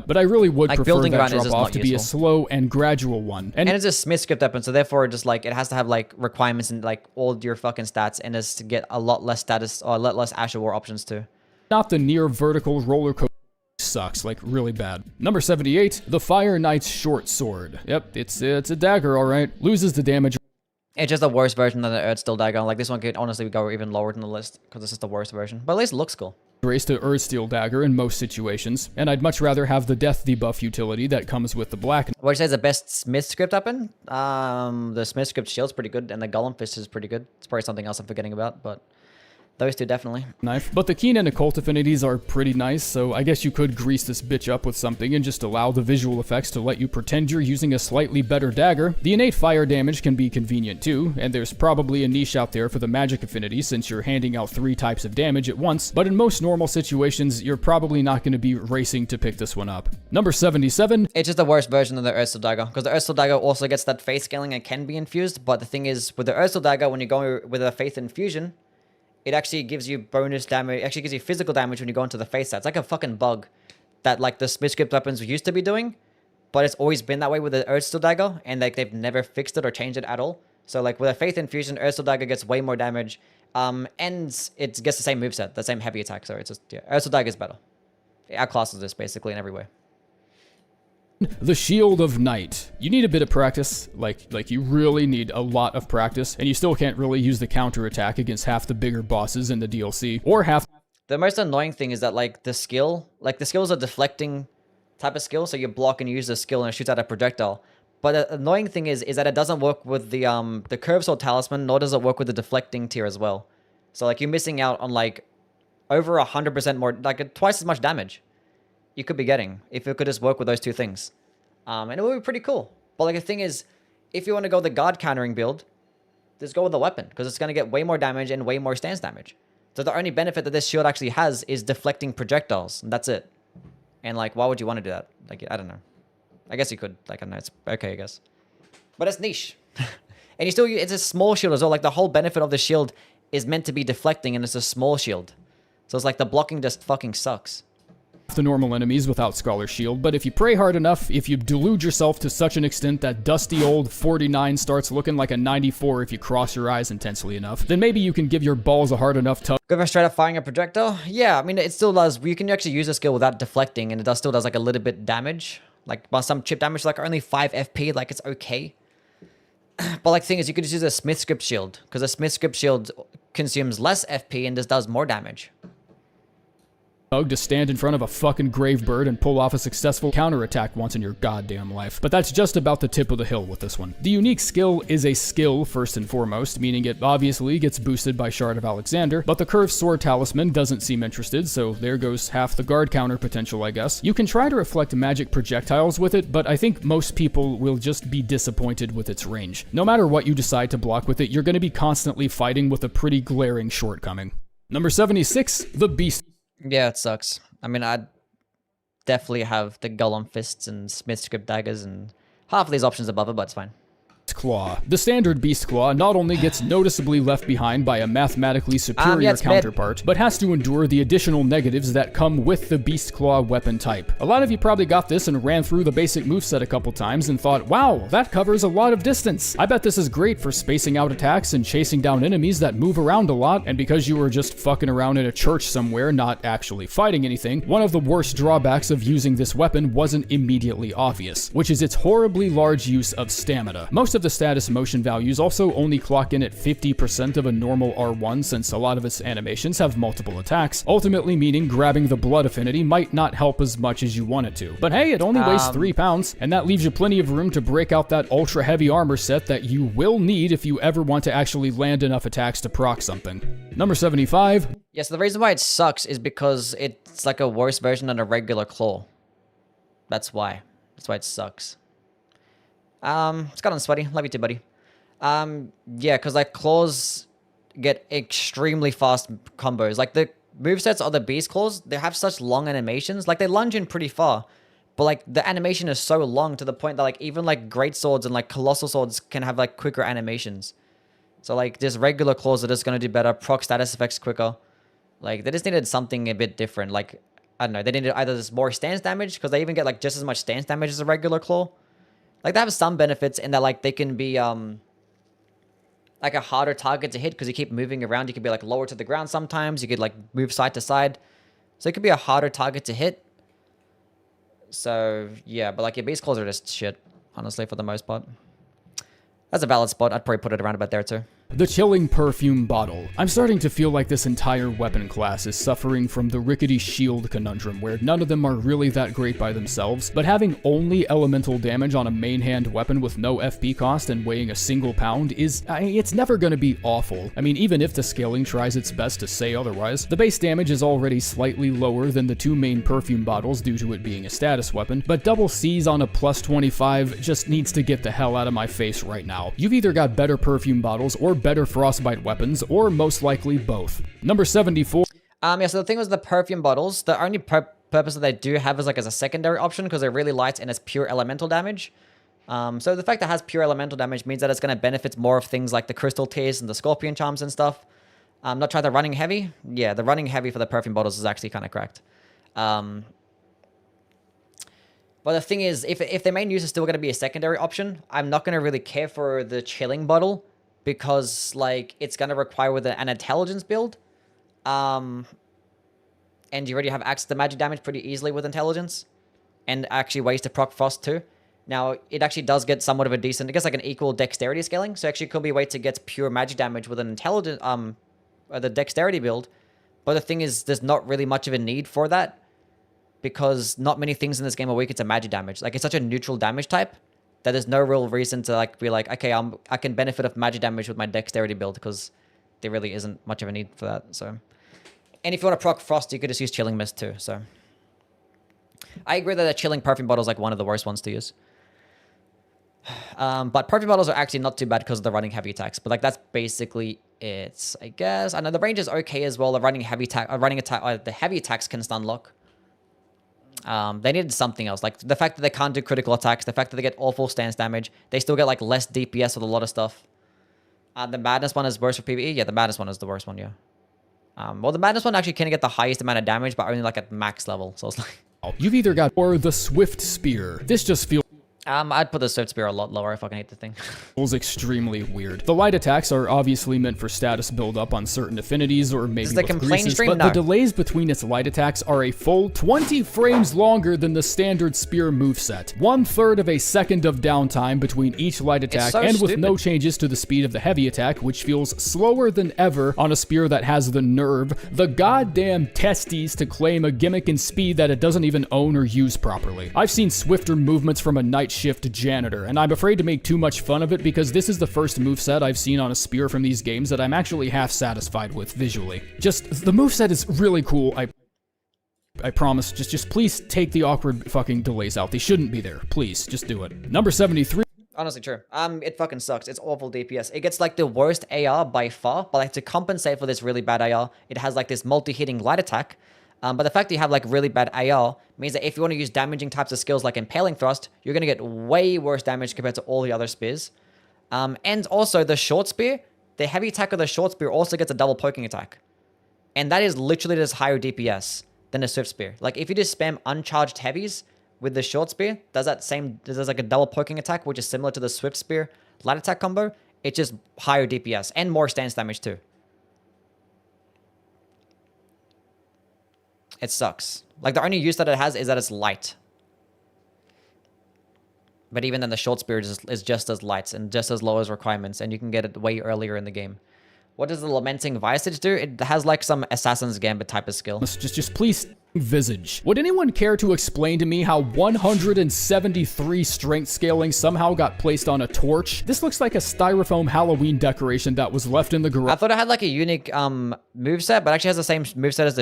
Speaker 2: But I really would prefer that drop off to be a slow and gradual one.
Speaker 1: And it's a Smith script weapon, so therefore just like it has to have like requirements in like all your fucking stats, and it's to get a lot less status or a lot less Asher War options too.
Speaker 2: Not the near vertical roller coaster. Sucks, like really bad. Number 78, the Fire Knight's Short Sword. Yep, it's a dagger, alright. Loses the damage.
Speaker 1: It's just a worse version than the Earthsteel dagger. Like, this one could honestly go even lower in the list, because it's just the worst version. But at least it looks cool.
Speaker 2: Race to Earthsteel dagger in most situations, and I'd much rather have the death debuff utility that comes with the black.
Speaker 1: What you say is the best Smith script weapon? The Smith script shield's pretty good, and the Golem fist is pretty good. It's probably something else I'm forgetting about, but those two definitely.
Speaker 2: Knife. But the Keen and Occult affinities are pretty nice, so I guess you could grease this bitch up with something and just allow the visual effects to let you pretend you're using a slightly better dagger. The innate fire damage can be convenient too, and there's probably a niche out there for the magic affinity since you're handing out 3 types of damage at once, but in most normal situations, you're probably not going to be racing to pick this one up. Number 77.
Speaker 1: It's just the worst version of the Earthsteel dagger, because the Earthsteel dagger also gets that faith scaling and can be infused, but the thing is, with the Earthsteel dagger, when you go with a faith infusion, it actually gives you bonus damage. It actually gives you physical damage when you go into the face stats. It's like a fucking bug that like the Smith script weapons used to be doing, but it's always been that way with the Earthsteel dagger, and like they've never fixed it or changed it at all. So like with a faith infusion, Earthsteel dagger gets way more damage, and it gets the same moveset, the same heavy attack. So it's just Earthsteel dagger is better. It outclasses this basically in every way.
Speaker 2: The Shield of Night. You need a bit of practice, like you really need a lot of practice, and you still can't really use the counterattack against half the bigger bosses in the DLC, or half...
Speaker 1: The most annoying thing is that like the skill is a deflecting type of skill, so you block and you use the skill and it shoots out a projectile. But the annoying thing is that it doesn't work with the Curve Sword Talisman, nor does it work with the deflecting tier as well. So like you're missing out on like over 100% more, like twice as much damage you could be getting if it could just work with those two things. And it would be pretty cool. But like the thing is, if you want to go the guard countering build, just go with the weapon, because it's going to get way more damage and way more stance damage. So the only benefit that this shield actually has is deflecting projectiles, and that's it. And like, why would you want to do that? Like, I don't know. I guess you could. Like, I don't know. It's okay, I guess. But it's niche. And you still, it's a small shield as well. Like the whole benefit of the shield is meant to be deflecting, and it's a small shield. So it's like the blocking just fucking sucks.
Speaker 2: The normal enemies without Scholar's Shield, but if you pray hard enough, if you delude yourself to such an extent that dusty old 49 starts looking like a 94 if you cross your eyes intensely enough, then maybe you can give your balls a hard enough tug.
Speaker 1: Go for straight up firing a projectile? Yeah, I mean, it still does. You can actually use a skill without deflecting, and it still does like a little bit damage. Like, some chip damage, like only 5 FP, like it's okay. But like the thing is, you could just use a Smith script shield, because a Smith script shield consumes less FP and just does more damage.
Speaker 2: To stand in front of a fucking grave bird and pull off a successful counterattack once in your goddamn life. But that's just about the tip of the hill with this one. The unique skill is a skill first and foremost, meaning it obviously gets boosted by Shard of Alexander, but the Curved Sword Talisman doesn't seem interested, so there goes half the guard counter potential, I guess. You can try to reflect magic projectiles with it, but I think most people will just be disappointed with its range. No matter what you decide to block with it, you're going to be constantly fighting with a pretty glaring shortcoming. Number 76, the Beast.
Speaker 1: Yeah, it sucks. I mean, I'd definitely have the Golem fists and Smith script daggers and half of these options above it, but it's fine.
Speaker 2: Claw. The standard Beast Claw not only gets noticeably left behind by a mathematically superior counterpart, but has to endure the additional negatives that come with the Beast Claw weapon type. A lot of you probably got this and ran through the basic moveset a couple times and thought, wow, that covers a lot of distance. I bet this is great for spacing out attacks and chasing down enemies that move around a lot, and because you were just fucking around in a church somewhere, not actually fighting anything, one of the worst drawbacks of using this weapon wasn't immediately obvious, which is its horribly large use of stamina. Most of of the status motion values also only clock in at 50% of a normal R1 since a lot of its animations have multiple attacks, ultimately meaning grabbing the blood affinity might not help as much as you want it to. But hey, it only weighs 3 pounds, and that leaves you plenty of room to break out that ultra heavy armor set that you will need if you ever want to actually land enough attacks to proc something. Number 75.
Speaker 1: Yeah, so the reason why it sucks is because it's like a worse version than a regular claw. That's why. That's why it sucks. It's gotten sweaty. Love you too, buddy. Yeah, because like claws get extremely fast combos. Like the movesets of the beast claws, they have such long animations. Like they lunge in pretty far, but like the animation is so long to the point that like even like great swords and like colossal swords can have like quicker animations. So like just regular claws are just gonna do better. Proc status effects quicker. Like they just needed something a bit different. Like I don't know, they needed either this more stance damage because they even get like just as much stance damage as a regular claw. Like, they have some benefits in that, like, they can be, like, a harder target to hit because you keep moving around. You can be, like, lower to the ground sometimes. You could, like, move side to side. So it could be a harder target to hit. So, yeah. But, like, your beast claws are just shit, honestly, for the most part. That's a valid spot. I'd probably put it around about there, too.
Speaker 2: The chilling perfume bottle. I'm starting to feel like this entire weapon class is suffering from the rickety shield conundrum, where none of them are really that great by themselves, but having only elemental damage on a main hand weapon with no FP cost and weighing a single pound is, it's never gonna be awful. I mean, even if the scaling tries its best to say otherwise. The base damage is already slightly lower than the 2 main perfume bottles due to it being a status weapon, but double C's on a plus 25 just needs to get the hell out of my face right now. You've either got better perfume bottles or better frostbite weapons, or most likely both. Number 74.
Speaker 1: Yeah, so the thing was the perfume bottles, the only purpose that they do have is like as a secondary option because they're really light and it's pure elemental damage. So the fact that it has pure elemental damage means that it's going to benefit more of things like the crystal tears and the scorpion charms and stuff. Not try the running heavy. Yeah, the running heavy for the perfume bottles is actually kind of cracked. But the thing is, if their main use is still going to be a secondary option, I'm not going to really care for the chilling bottle because, like, it's going to require with an intelligence build. And you already have access to magic damage pretty easily with intelligence. And actually ways to proc frost too. Now, it actually does get somewhat of a decent, it gets like an equal dexterity scaling. So actually could be a way to get pure magic damage with an intelligent, the dexterity build. But the thing is, there's not really much of a need for that. Because not many things in this game are weak to magic damage. Like, it's such a neutral damage type that there's no real reason to, like, be like, okay, I can benefit of magic damage with my dexterity build because there really isn't much of a need for that, so. And if you want to proc frost, you could just use chilling mist too, so. I agree that the chilling perfume bottle is, like, one of the worst ones to use. But perfume bottles are actually not too bad because of the running heavy attacks. But, like, that's basically it, I guess. I know the range is okay as well. The running heavy attack, the heavy attacks can stun lock. They needed something else. Like, the fact that they can't do critical attacks, the fact that they get awful stance damage, they still get, like, less DPS with a lot of stuff. The Madness one is worse for PvE. Yeah, the Madness one is the worst one, yeah. Well, the Madness one actually can get the highest amount of damage, but only, like, at max level. So it's like...
Speaker 2: You've either got or the Swift Spear. This just feels...
Speaker 1: I'd put the Swift Spear a lot lower. I fucking hate the thing.
Speaker 2: Feels extremely weird. The light attacks are obviously meant for status build-up on certain affinities or maybe with greases, but the delays between its light attacks are a full 20 frames longer than the standard spear moveset. 1/3 of a second of downtime between each light attack, and with no changes to the speed of the heavy attack, which feels slower than ever on a spear that has the nerve, the goddamn testes to claim a gimmick and speed that it doesn't even own or use properly. I've seen swifter movements from a night shift janitor, and I'm afraid to make too much fun of it because this is the first moveset I've seen on a spear from these games that I'm actually half satisfied with visually. Just, the moveset is really cool, I promise. Just please take the awkward fucking delays out. They shouldn't be there. Please, just do it. Number 73.
Speaker 1: Honestly, true. It fucking sucks. It's awful DPS. It gets, like, the worst AR by far, but, like, to compensate for this really bad AR, it has, like, this multi-hitting light attack. But the fact that you have, like, really bad AR means that if you want to use damaging types of skills like Impaling Thrust, you're going to get way worse damage compared to all the other spears. And also, the short spear, the heavy attack of the short spear also gets a double poking attack. And that is literally just higher DPS than a swift spear. Like, if you just spam uncharged heavies with the short spear, does like a double poking attack, which is similar to the swift spear light attack combo. It's just higher DPS and more stance damage too. It sucks. Like, the only use that it has is that it's light. But even then, the short spear is just as light and just as low as requirements, and you can get it way earlier in the game. What does the Lamenting Visage do? It has like some Assassin's Gambit type of skill.
Speaker 2: Just please, Visage. Would anyone care to explain to me how 173 strength scaling somehow got placed on a torch? This looks like a styrofoam Halloween decoration that was left in the garage.
Speaker 1: I thought it had like a unique moveset, but actually has the same moveset as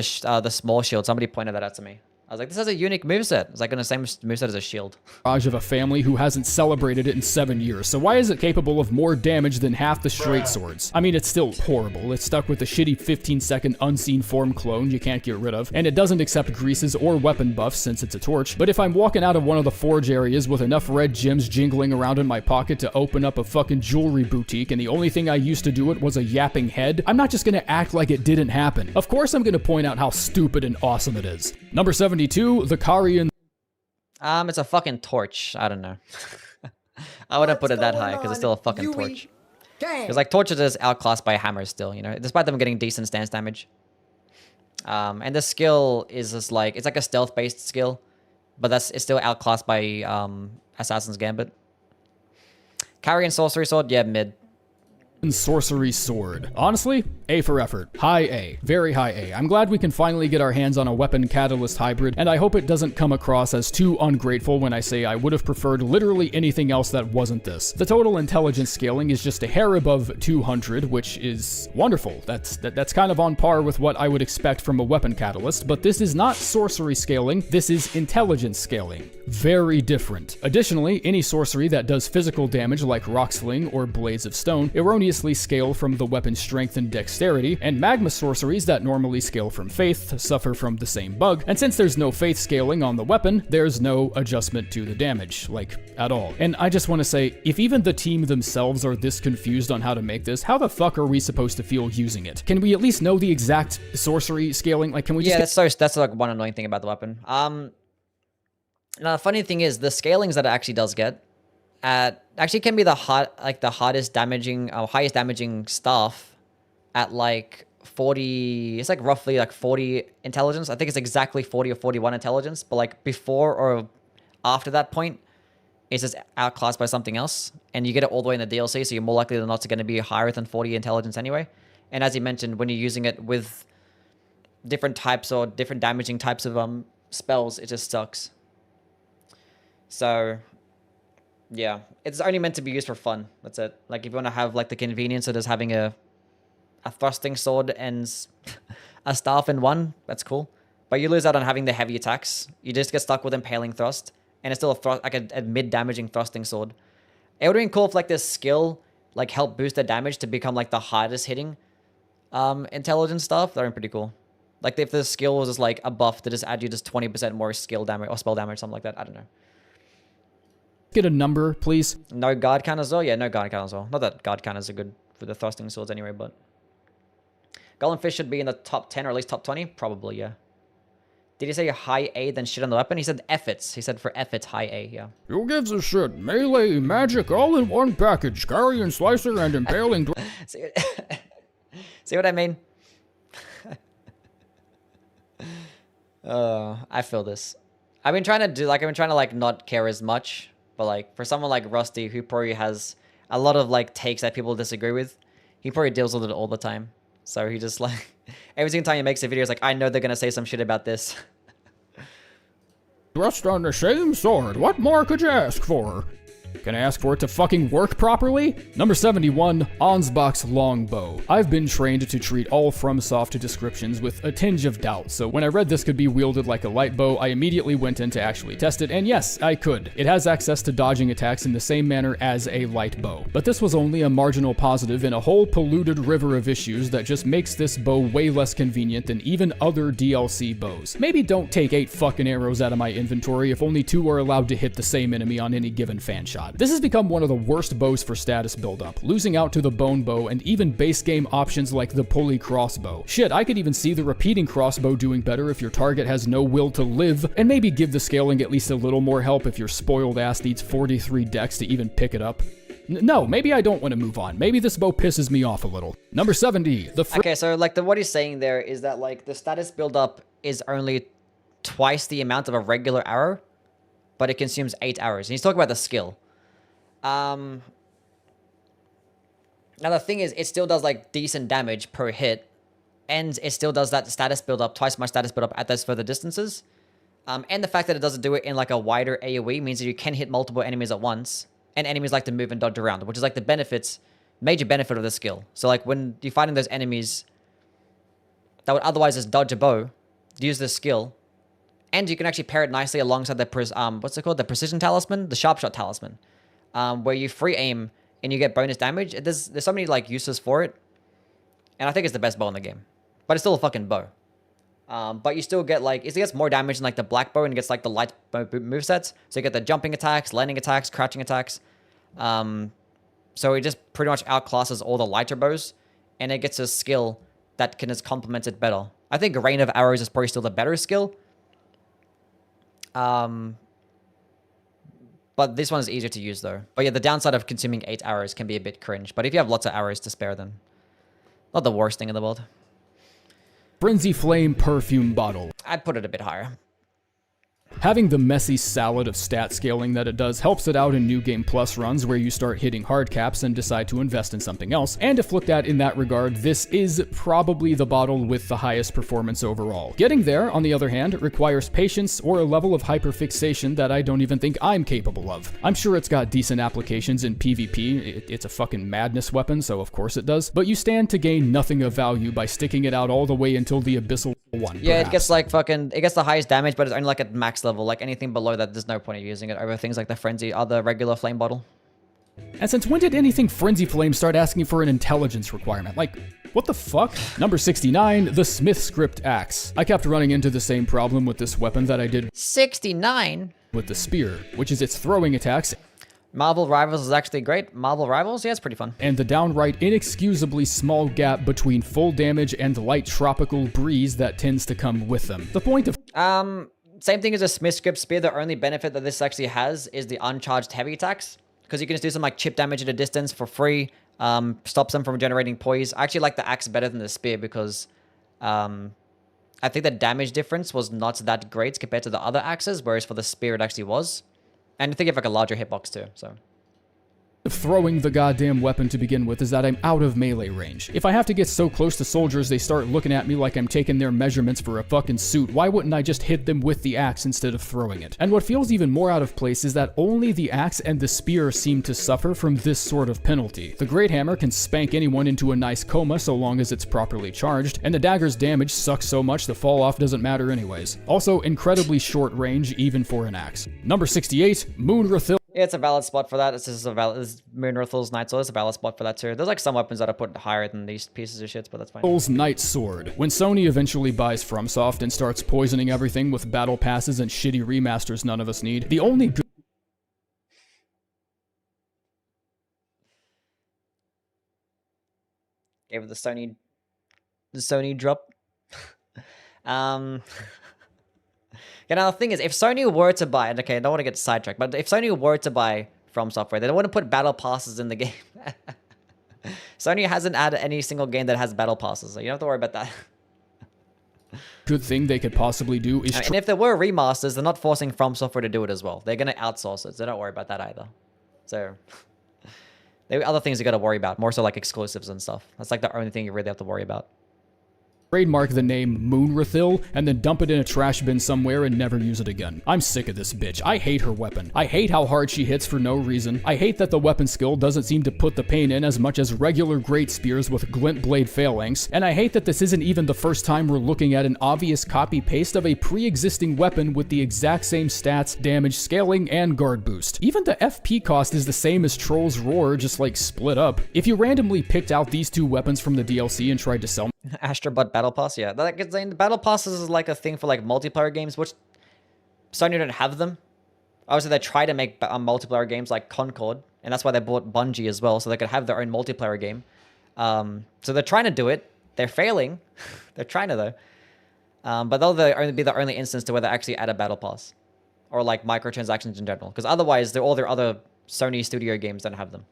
Speaker 1: the small shield. Somebody pointed that out to me. I was like, this has a unique moveset. It's like in the same moveset as a shield.
Speaker 2: Of a family who hasn't celebrated it in 7 years, so why is it capable of more damage than half the straight swords? I mean, it's still horrible. It's stuck with a shitty 15-second unseen form clone you can't get rid of, and it doesn't accept greases or weapon buffs since it's a torch. But if I'm walking out of one of the forge areas with enough red gems jingling around in my pocket to open up a fucking jewelry boutique, and the only thing I used to do it was a yapping head, I'm not just gonna act like it didn't happen. Of course I'm gonna point out how stupid and awesome it is. Number 72, the Carian.
Speaker 1: It's a fucking torch. I don't know. I wouldn't put it that high because it's still a fucking torch. Because like torches is outclassed by hammers still, you know, despite them getting decent stance damage. And the skill is just like, it's like a stealth based skill, but it's still outclassed by Assassin's Gambit. Carian Sorcery Sword, yeah, mid.
Speaker 2: Sorcery Sword. Honestly, A for effort. High A. Very high A. I'm glad we can finally get our hands on a weapon catalyst hybrid, and I hope it doesn't come across as too ungrateful when I say I would have preferred literally anything else that wasn't this. The total intelligence scaling is just a hair above 200, which is wonderful. That's kind of on par with what I would expect from a weapon catalyst, but this is not sorcery scaling, this is intelligence scaling. Very different. Additionally, any sorcery that does physical damage like Rock Sling or Blades of Stone erroneously scale from the weapon's strength and dexterity, and magma sorceries that normally scale from faith suffer from the same bug, and since there's no faith scaling on the weapon, there's no adjustment to the damage, like, at all. And I just want to say, if even the team themselves are this confused on how to make this, how the fuck are we supposed to feel using it? Can we at least know the exact sorcery scaling? Like, can we just
Speaker 1: that's like one annoying thing about the weapon. Now the funny thing is, the scalings that it actually does get actually can be the highest damaging staff at like 40. It's like roughly like 40 intelligence. I think it's exactly 40 or 41 intelligence, but like before or after that point, it's just outclassed by something else, and you get it all the way in the DLC, so you're more likely than not to going to be higher than 40 intelligence anyway. And as you mentioned, when you're using it with different types or different damaging types of spells, it just sucks. So yeah, it's only meant to be used for fun. That's it. Like if you want to have like the convenience of just having a thrusting sword and a staff in one, that's cool. But you lose out on having the heavy attacks. You just get stuck with impaling thrust, and it's still a mid damaging thrusting sword. It would have been cool if like this skill like helped boost the damage to become like the hardest hitting intelligence stuff. That would be pretty cool. Like if the skill was just like a buff to just add you just 20% more skill damage or spell damage, something like that. I don't know.
Speaker 2: Get a number, please?
Speaker 1: No guard count as well? Yeah, no guard count as well. Not that guard counters are good for the thrusting swords anyway, but... Golem Fish should be in the top 10 or at least top 20? Probably, yeah. Did he say high A then shit on the weapon? He said efforts. He said for efforts, high A, yeah.
Speaker 2: Who gives a shit? Melee, magic, all in one package. Carian Slicer and Impaling...
Speaker 1: See what I mean? I feel this. I've been trying to like not care as much. But like for someone like Rusty, who probably has a lot of like takes that people disagree with, he probably deals with it all the time. So he just like every single time he makes a video, it's like, I know they're gonna say some shit about this.
Speaker 2: Thrust on the same sword. What more could you ask for? Can I ask for it to fucking work properly? Number 71, Ansbach's Longbow. I've been trained to treat all FromSoft descriptions with a tinge of doubt, so when I read this could be wielded like a light bow, I immediately went in to actually test it, and yes, I could. It has access to dodging attacks in the same manner as a light bow. But this was only a marginal positive in a whole polluted river of issues that just makes this bow way less convenient than even other DLC bows. Maybe don't take 8 fucking arrows out of my inventory if only 2 are allowed to hit the same enemy on any given fan shot. This has become one of the worst bows for status buildup, losing out to the bone bow and even base game options like the pulley crossbow. Shit, I could even see the repeating crossbow doing better if your target has no will to live, and maybe give the scaling at least a little more help if your spoiled ass needs 43 dex to even pick it up. No, maybe I don't want to move on. Maybe this bow pisses me off a little. Number 70,
Speaker 1: Okay, so like what he's saying there is that like the status buildup is only twice the amount of a regular arrow. but it consumes 8 hours. And he's talking about the skill. Now the thing is, it still does like decent damage per hit, and it still does that status build up, twice my status build up at those further distances. And the fact that it doesn't do it in like a wider AoE means that you can hit multiple enemies at once, and enemies like to move and dodge around, which is like the major benefit of the skill. So like when you're fighting those enemies that would otherwise just dodge a bow, use this skill, and you can actually pair it nicely alongside the what's it called? The precision talisman, the sharp shot talisman, where you free aim and you get bonus damage. There's so many like uses for it, and I think it's the best bow in the game. But it's still a fucking bow. But you still get like, it gets more damage than like the black bow, and it gets like the light bow movesets. So you get the jumping attacks, landing attacks, crouching attacks. So it just pretty much outclasses all the lighter bows, and it gets a skill that can just complement it better. I think Rain of Arrows is probably still the better skill. But this one is easier to use though. But yeah, the downside of consuming 8 arrows can be a bit cringe. But if you have lots of arrows to spare, then not the worst thing in the world.
Speaker 2: Frenzy Flame Perfume Bottle.
Speaker 1: I'd put it a bit higher.
Speaker 2: Having the messy salad of stat scaling that it does helps it out in New Game Plus runs where you start hitting hard caps and decide to invest in something else. And if looked at in that regard, this is probably the bottle with the highest performance overall. Getting there, on the other hand, requires patience or a level of hyperfixation that I don't even think I'm capable of. I'm sure it's got decent applications in PvP, it's a fucking madness weapon, so of course it does, but you stand to gain nothing of value by sticking it out all the way until the abyssal one.
Speaker 1: Yeah,
Speaker 2: perhaps.
Speaker 1: it gets like it gets the highest damage, but it's only like at max level. Like anything below that, there's no point of using it over things like the Frenzy or the regular Flame Bottle.
Speaker 2: And since when did anything Frenzy Flame start asking for an intelligence requirement? Like, what the fuck? Number 69, the Smith Script Axe. I kept running into the same problem with this weapon that I did
Speaker 1: 69
Speaker 2: with the Spear, which is its throwing attacks.
Speaker 1: Marvel Rivals is actually great. Marvel Rivals, yeah, it's pretty fun.
Speaker 2: And the downright inexcusably small gap between full damage and light tropical breeze that tends to come with them. The point of...
Speaker 1: Same thing as a Smith Script Spear. The only benefit that this actually has is the uncharged heavy attacks, because you can just do some like chip damage at a distance for free, stops them from generating poise. I actually like the axe better than the spear because I think the damage difference was not that great compared to the other axes, whereas for the spear it actually was. And I think you have like a larger hitbox too, so...
Speaker 2: throwing the goddamn weapon to begin with is that I'm out of melee range. If I have to get so close to soldiers they start looking at me like I'm taking their measurements for a fucking suit, why wouldn't I just hit them with the axe instead of throwing it? And what feels even more out of place is that only the axe and the spear seem to suffer from this sort of penalty. The Great Hammer can spank anyone into a nice coma so long as it's properly charged, and the dagger's damage sucks so much the fall off doesn't matter anyways. Also, incredibly short range even for an axe. Number 68, Moonrathil.
Speaker 1: Yeah, it's a valid spot for that. This is Moonrathil's Night Sword. It's a valid spot for that too. There's like some weapons that are put higher than these pieces of shit, but that's fine.
Speaker 2: Night Sword. When Sony eventually buys FromSoft and starts poisoning everything with battle passes and shitty remasters none of us need, the only good...
Speaker 1: Gave it the Sony drop. Yeah, now the thing is, if Sony were to buy, okay, I don't want to get sidetracked, but if Sony were to buy From Software, they don't want to put battle passes in the game. Sony hasn't added any single game that has battle passes, so you don't have to worry about that.
Speaker 2: Good thing they could possibly do is...
Speaker 1: And if there were remasters, they're not forcing From Software to do it as well. They're going to outsource it, so don't worry about that either. So, there are other things you got to worry about, more so like exclusives and stuff. That's like the only thing you really have to worry about.
Speaker 2: Trademark the name Moonrathil, and then dump it in a trash bin somewhere and never use it again. I'm sick of this bitch. I hate her weapon. I hate how hard she hits for no reason. I hate that the weapon skill doesn't seem to put the pain in as much as regular great spears with glint blade phalanx, and I hate that this isn't even the first time we're looking at an obvious copy-paste of a pre-existing weapon with the exact same stats, damage, scaling, and guard boost. Even the FP cost is the same as Troll's Roar, just like split up. If you randomly picked out these two weapons from the DLC and tried to sell
Speaker 1: Astrobot Battle Pass, yeah. The Battle Passes is like a thing for like multiplayer games, which Sony don't have them. Obviously, they try to make multiplayer games like Concord, and that's why they bought Bungie as well, so they could have their own multiplayer game. So they're trying to do it. They're failing. They're trying to, though. But they'll only be the only instance to where they actually add a Battle Pass. Or like microtransactions in general. Because otherwise, all their other Sony studio games don't have them.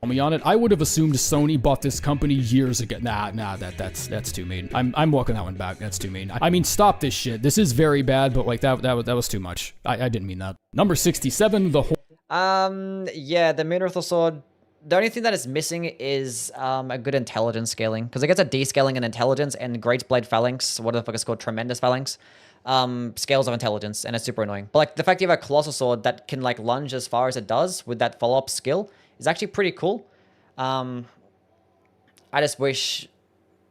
Speaker 2: me on it. I would have assumed Sony bought this company years ago. Nah, that's too mean. I'm walking that one back. That's too mean. I mean, stop this shit. This is very bad, but like that was too much. I didn't mean that. Number 67, the
Speaker 1: yeah, the Moonwrathal Sword. The only thing that is missing is a good intelligence scaling, because it gets a descaling in intelligence, and Greatblade Phalanx, what the fuck is called, Tremendous Phalanx, scales of intelligence, and it's super annoying. But like the fact you have a Colossal Sword that can like lunge as far as it does with that follow-up skill is actually pretty cool. I just wish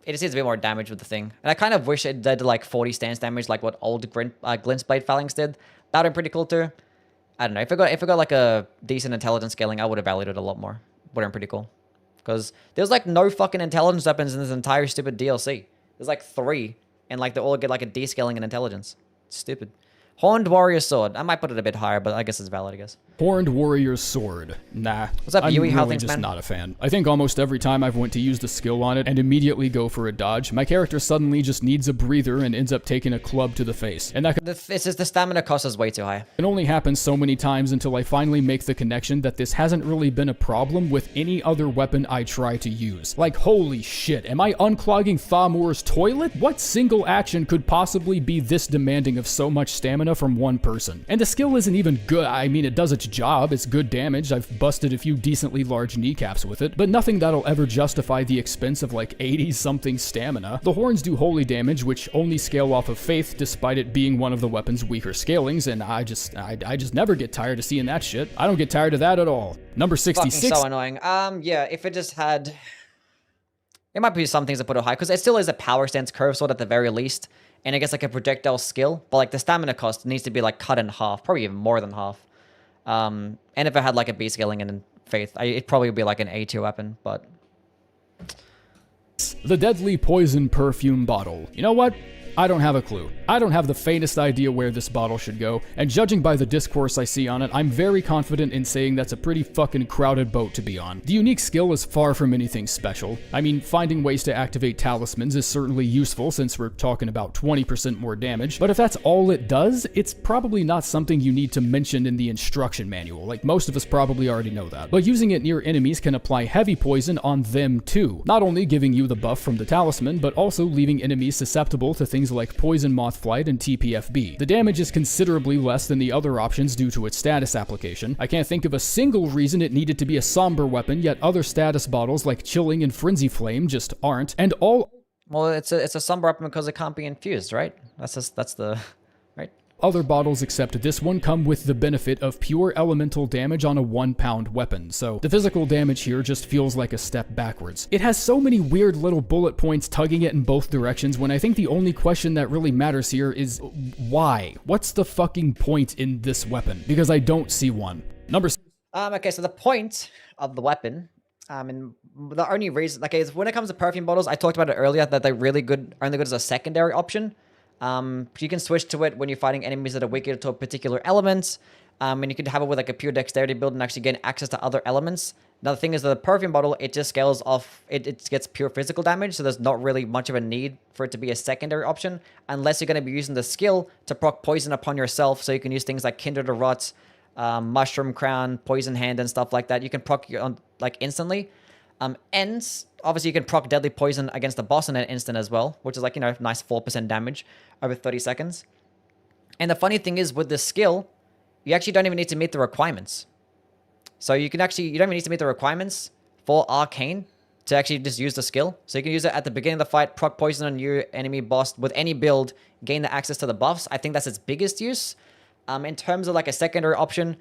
Speaker 1: it just needs a bit more damage with the thing, and I kind of wish it did like 40 stance damage like what old Glintblade Phalanx did. That would be pretty cool too. I don't know, if it got like a decent intelligence scaling, I would have valued it a lot more. Would have been pretty cool, because there's like no fucking intelligence weapons in this entire stupid DLC. There's like 3, and like they all get like a descaling in intelligence. It's stupid. Horned Warrior Sword. I might put it a bit higher, but I guess it's valid, I guess.
Speaker 2: Horned Warrior Sword. Nah.
Speaker 1: What's up, Yui? How things,
Speaker 2: just
Speaker 1: man?
Speaker 2: Not a fan. I think almost every time I've went to use the skill on it and immediately go for a dodge, my character suddenly just needs a breather and ends up taking a club to the face. And that
Speaker 1: It's just the stamina cost is way too high.
Speaker 2: It only happens so many times until I finally make the connection that this hasn't really been a problem with any other weapon I try to use. Like, holy shit, am I unclogging Thamur's toilet? What single action could possibly be this demanding of so much stamina from one person? And the skill isn't even good. I mean, it does its job. It's good damage. I've busted a few decently large kneecaps with it, but nothing that'll ever justify the expense of like 80-something stamina. The horns do holy damage, which only scale off of faith, despite it being one of the weapon's weaker scalings, and I just never get tired of seeing that shit. I don't get tired of that at all. Number 66.
Speaker 1: Fucking so annoying. Yeah, if it just had... It might be some things to put it high, because it still is a power stance curve sword at the very least, and it gets like a projectile skill, but like the stamina cost needs to be like cut in half, probably even more than half. And if it had like a B scaling and faith, it'd probably be like an A tier weapon, but...
Speaker 2: The Deadly Poison Perfume Bottle. You know what? I don't have a clue. I don't have the faintest idea where this bottle should go, and judging by the discourse I see on it, I'm very confident in saying that's a pretty fucking crowded boat to be on. The unique skill is far from anything special. I mean, finding ways to activate talismans is certainly useful since we're talking about 20% more damage, but if that's all it does, it's probably not something you need to mention in the instruction manual, like most of us probably already know that. But using it near enemies can apply heavy poison on them too, not only giving you the buff from the talisman, but also leaving enemies susceptible to things like Poison Moth Flight and TPFB. The damage is considerably less than the other options due to its status application. I can't think of a single reason it needed to be a somber weapon, yet other status bottles like Chilling and Frenzy Flame just aren't, and all...
Speaker 1: Well, it's a somber weapon because it can't be infused, right? That's the... right?
Speaker 2: Other bottles except this one come with the benefit of pure elemental damage on a 1-pound weapon, so the physical damage here just feels like a step backwards. It has so many weird little bullet points tugging it in both directions when I think the only question that really matters here is why? What's the fucking point in this weapon? Because I don't see one. Number...
Speaker 1: Okay, so the point of the weapon, and the only reason, okay, is when it comes to perfume bottles, I talked about it earlier, that they're really good, only good as a secondary option. You can switch to it when you're fighting enemies that are weaker to a particular element, and you can have it with like a pure dexterity build and actually gain access to other elements. Now the thing is that the perfume bottle, it just scales off, it gets pure physical damage, so there's not really much of a need for it to be a secondary option, unless you're going to be using the skill to proc poison upon yourself, so you can use things like Kindred to Rot, Mushroom Crown, Poison Hand, and stuff like that. You can proc like instantly. And obviously you can proc Deadly Poison against the boss in an instant as well, which is like, you know, nice 4% damage over 30 seconds. And the funny thing is, with this skill, you actually don't even need to meet the requirements. So you don't even need to meet the requirements for Arcane to actually just use the skill. So you can use it at the beginning of the fight, proc Poison on your enemy boss with any build, gain the access to the buffs. I think that's its biggest use. In terms of like a secondary option,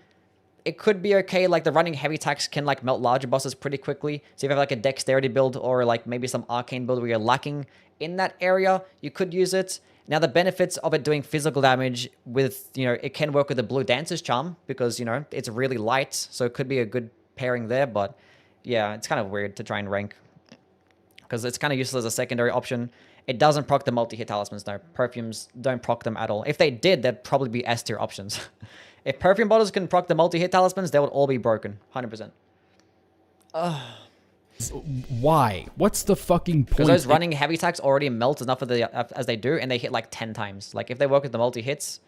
Speaker 1: it could be okay. Like the running heavy attacks can like melt larger bosses pretty quickly. So if you have like a dexterity build or like maybe some arcane build where you're lacking in that area, you could use it. Now the benefits of it doing physical damage with, you know, it can work with the Blue Dancer's Charm because, you know, it's really light. So it could be a good pairing there. But yeah, it's kind of weird to try and rank because it's kind of useless as a secondary option. It doesn't proc the multi-hit talismans, no. Perfumes don't proc them at all. If they did, they'd probably be S tier options. If perfume bottles can proc the multi-hit talismans, they would all be broken. 100%.
Speaker 2: Why? What's the fucking point?
Speaker 1: Because those running heavy attacks already melt enough of the, as they do, and they hit like 10 times. Like, if they work with the multi-hits,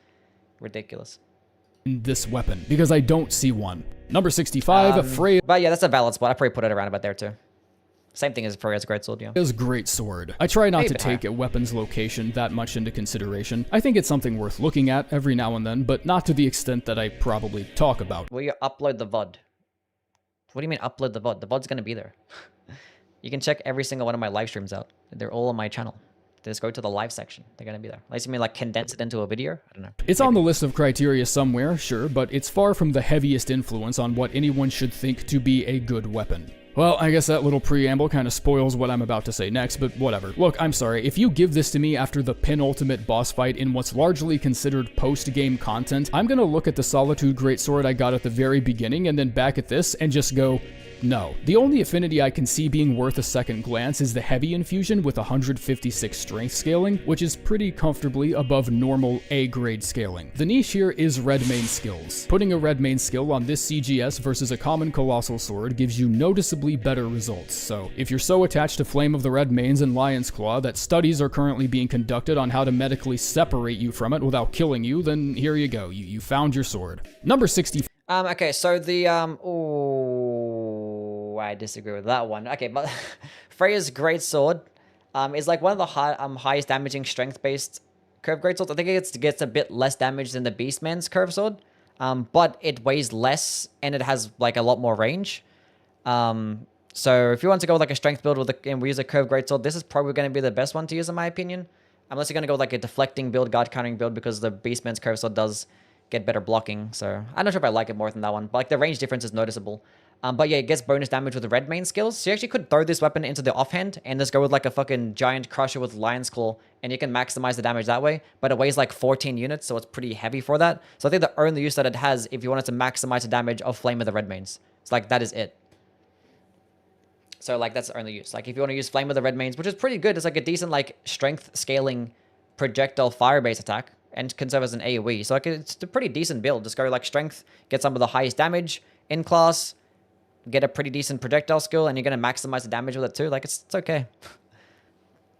Speaker 1: ridiculous.
Speaker 2: in this weapon, because I don't see one. Number 65, Freya's...
Speaker 1: But yeah, that's a valid spot. I probably put it around about there too. Same thing as Freya's Greatsword, yeah.
Speaker 2: Greatsword. I try not to take a weapon's location that much into consideration. I think it's something worth looking at every now and then, but not to the extent that I probably talk about.
Speaker 1: Will you upload the VOD? What do you mean upload the VOD? The VOD's gonna be there. You can check every single one of my live streams out. They're all on my channel. Just go to the live section. They're gonna be there. Unless you mean like condense it into a video? I don't know.
Speaker 2: It's on the list of criteria somewhere, sure, but it's far from the heaviest influence on what anyone should think to be a good weapon. Well, I guess that little preamble kind of spoils what I'm about to say next, but whatever. Look, I'm sorry, if you give this to me after the penultimate boss fight in what's largely considered post-game content, I'm gonna look at the Solitude Greatsword I got at the very beginning and then back at this and just go, no. The only affinity I can see being worth a second glance is the heavy infusion with 156 strength scaling, which is pretty comfortably above normal A-grade scaling. The niche here is red main skills. Putting a red main skill on this CGS versus a common colossal sword gives you noticeably better results, so if you're so attached to Flame of the Red Mains and Lion's Claw that studies are currently being conducted on how to medically separate you from it without killing you, then here you go, you found your sword. Number 60.
Speaker 1: Okay, so the, I disagree with that one. Okay, but Freya's Greatsword is like one of the highest damaging strength-based curved greatswords. I think it gets a bit less damage than the Beastman's curved sword, but it weighs less and it has like a lot more range. So if you want to go with like a strength build and we use a curved greatsword, this is probably going to be the best one to use in my opinion. Unless you're going to go with like a deflecting build, guard countering build, because the Beastman's curved sword does get better blocking. So I'm not sure if I like it more than that one, but like the range difference is noticeable. But yeah, it gets bonus damage with the red main skills. So you actually could throw this weapon into the offhand and just go with like a fucking giant crusher with Lion's Claw, and you can maximize the damage that way. But it weighs like 14 units, so it's pretty heavy for that. So I think the only use that it has, if you wanted to maximize the damage of Flame of the Red Mains, it's like that is it. So like that's the only use. Like if you want to use Flame of the Red Mains, which is pretty good, it's like a decent like strength scaling projectile fire base attack and can serve as an AoE. So like it's a pretty decent build. Just go like strength, get some of the highest damage in class, get a pretty decent projectile skill, and you're going to maximize the damage with it too. Like it's okay.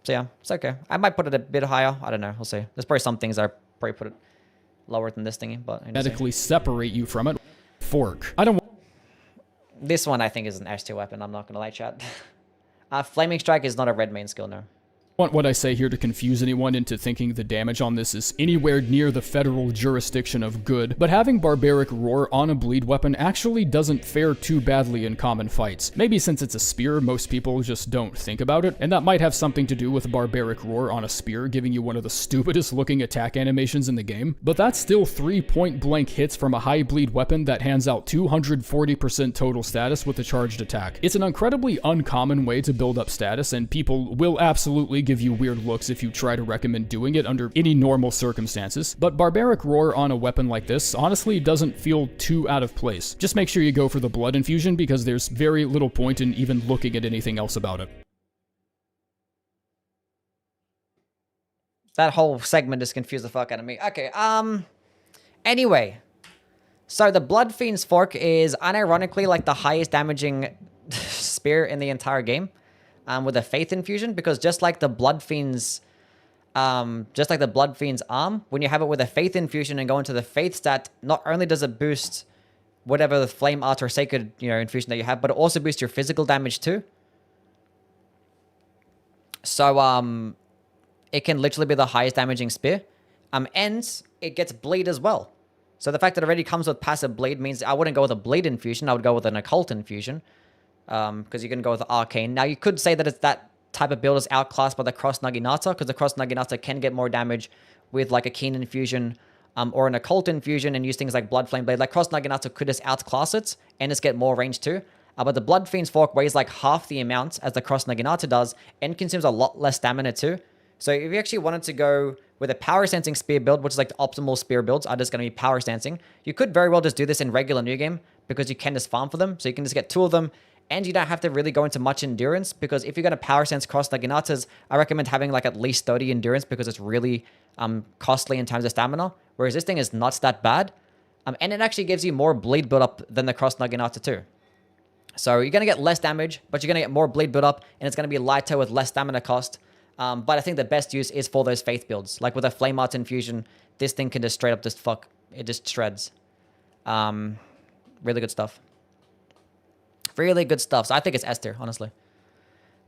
Speaker 1: So yeah, it's okay. I might put it a bit higher. I don't know. We'll see. There's probably some things I probably put it lower than this thingy, but
Speaker 2: medically separate you from it. Fork. I don't.
Speaker 1: This one I think is an S2 weapon. I'm not going to lie, chat. Flaming Strike is not a red main skill, no.
Speaker 2: Want what I say here to confuse anyone into thinking the damage on this is anywhere near the federal jurisdiction of good, but having Barbaric Roar on a bleed weapon actually doesn't fare too badly in common fights. Maybe since it's a spear, most people just don't think about it, and that might have something to do with Barbaric Roar on a spear giving you one of the stupidest looking attack animations in the game, but that's still 3 point-blank hits from a high bleed weapon that hands out 240% total status with a charged attack. It's an incredibly uncommon way to build up status, and people will absolutely give you weird looks if you try to recommend doing it under any normal circumstances, but Barbaric Roar on a weapon like this honestly doesn't feel too out of place. Just make sure you go for the blood infusion because there's very little point in even looking at anything else about it.
Speaker 1: That whole segment just confused the fuck out of me. Okay, anyway. So the Blood Fiend's Fork is unironically like the highest damaging spear in the entire game. With a Faith infusion, because just like the Blood Fiend's arm, when you have it with a Faith infusion and go into the Faith stat, not only does it boost whatever the Flame Art or Sacred, infusion that you have, but it also boosts your physical damage too. So it can literally be the highest damaging spear, and it gets bleed as well. So the fact that it already comes with passive bleed means I wouldn't go with a bleed infusion. I would go with an occult infusion. Because you can go with Arcane. Now, you could say that it's that type of build is outclassed by the Cross Naginata, because the Cross Naginata can get more damage with like a Keen infusion or an Occult infusion and use things like Blood Flame Blade. Like Cross Naginata could just outclass it and just get more range too. But the Blood Fiend's Fork weighs like half the amount as the Cross Naginata does and consumes a lot less stamina too. So if you actually wanted to go with a Power Sensing Spear build, which is like the optimal spear builds are just going to be Power Sensing, you could very well just do this in regular New Game because you can just farm for them. So you can just get 2 of them. And you don't have to really go into much endurance, because if you're going to power sense Cross Naginatas, I recommend having like at least 30 endurance because it's really costly in terms of stamina. Whereas this thing is not that bad. And it actually gives you more bleed build-up than the Cross Naginata too. So you're going to get less damage, but you're going to get more bleed build-up, and it's going to be lighter with less stamina cost. But I think the best use is for those Faith builds. Like with a Flame Art infusion, this thing can just straight up just fuck. It just shreds. Really good stuff. Really good stuff. So I think it's S tier, honestly.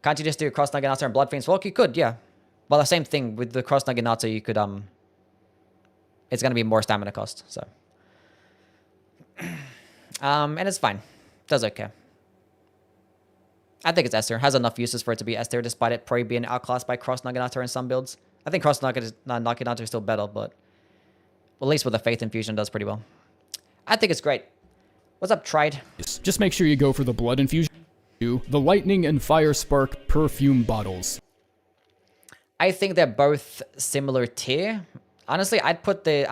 Speaker 1: Can't you just do Cross Naginata and Blood Fiend's Walk? You could, yeah. Well, the same thing with the Cross Naginata, you could, it's gonna be more stamina cost, so. And it's fine. Does okay. I think it's S tier. Has enough uses for it to be S tier, despite it probably being outclassed by Cross Naginata in some builds. I think Cross Naginata is still better, but at least with the Faith Infusion, does pretty well. I think it's great. What's up, Tride?
Speaker 2: Just make sure you go for the Blood Infusion. The Lightning and Fire Spark Perfume bottles.
Speaker 1: I think they're both similar tier. Honestly, I'd put the...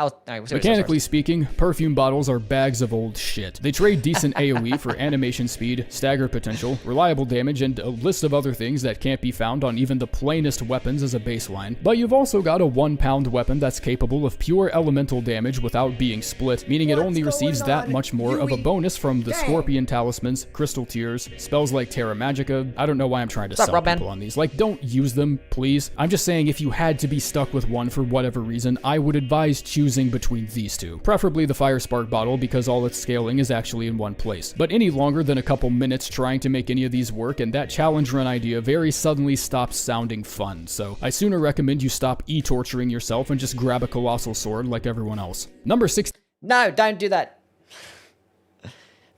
Speaker 2: Mechanically speaking, perfume bottles are bags of old shit. They trade decent AoE for animation speed, stagger potential, reliable damage, and a list of other things that can't be found on even the plainest weapons as a baseline. But you've also got a 1-pound weapon that's capable of pure elemental damage without being split, meaning it only receives that much more of a bonus from the Scorpion Talismans, Crystal Tears, spells like Terra Magica. I don't know why I'm trying to sell people on these. Like, don't use them, please. I'm just saying if you had to be stuck with one for whatever reason, I would advise choosing between these two. Preferably the Fire Spark bottle because all its scaling is actually in one place. But any longer than a couple minutes trying to make any of these work, and that challenge run idea very suddenly stops sounding fun. So I sooner recommend you stop e-torturing yourself and just grab a Colossal Sword like everyone else. Number 6.
Speaker 1: No, don't do that.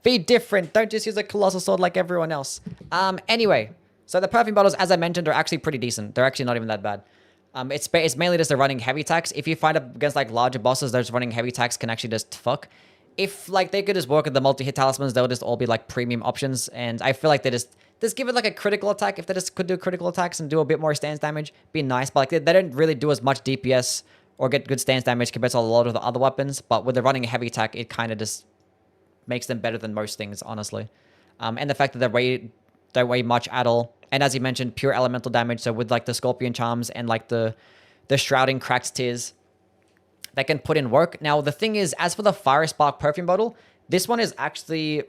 Speaker 1: Be different. Don't just use a Colossal Sword like everyone else. Anyway, so the Perfume bottles, as I mentioned, are actually pretty decent. They're actually not even that bad. It's mainly just the running heavy attacks. If you fight up against like larger bosses, those running heavy attacks can actually just fuck. If like they could just work with the multi-hit talismans, they'll just all be like premium options. And I feel like they just give it like a critical attack. If they just could do critical attacks and do a bit more stance damage, be nice. But like they don't really do as much DPS or get good stance damage compared to a lot of the other weapons. But with the running heavy attack, it kind of just makes them better than most things, honestly. And the fact that they weigh much at all. And as you mentioned, pure elemental damage. So with like the Scorpion Charms and like the Shrouding Cracked Tears, that can put in work. Now, the thing is, as for the Fire Spark Perfume bottle, this one is actually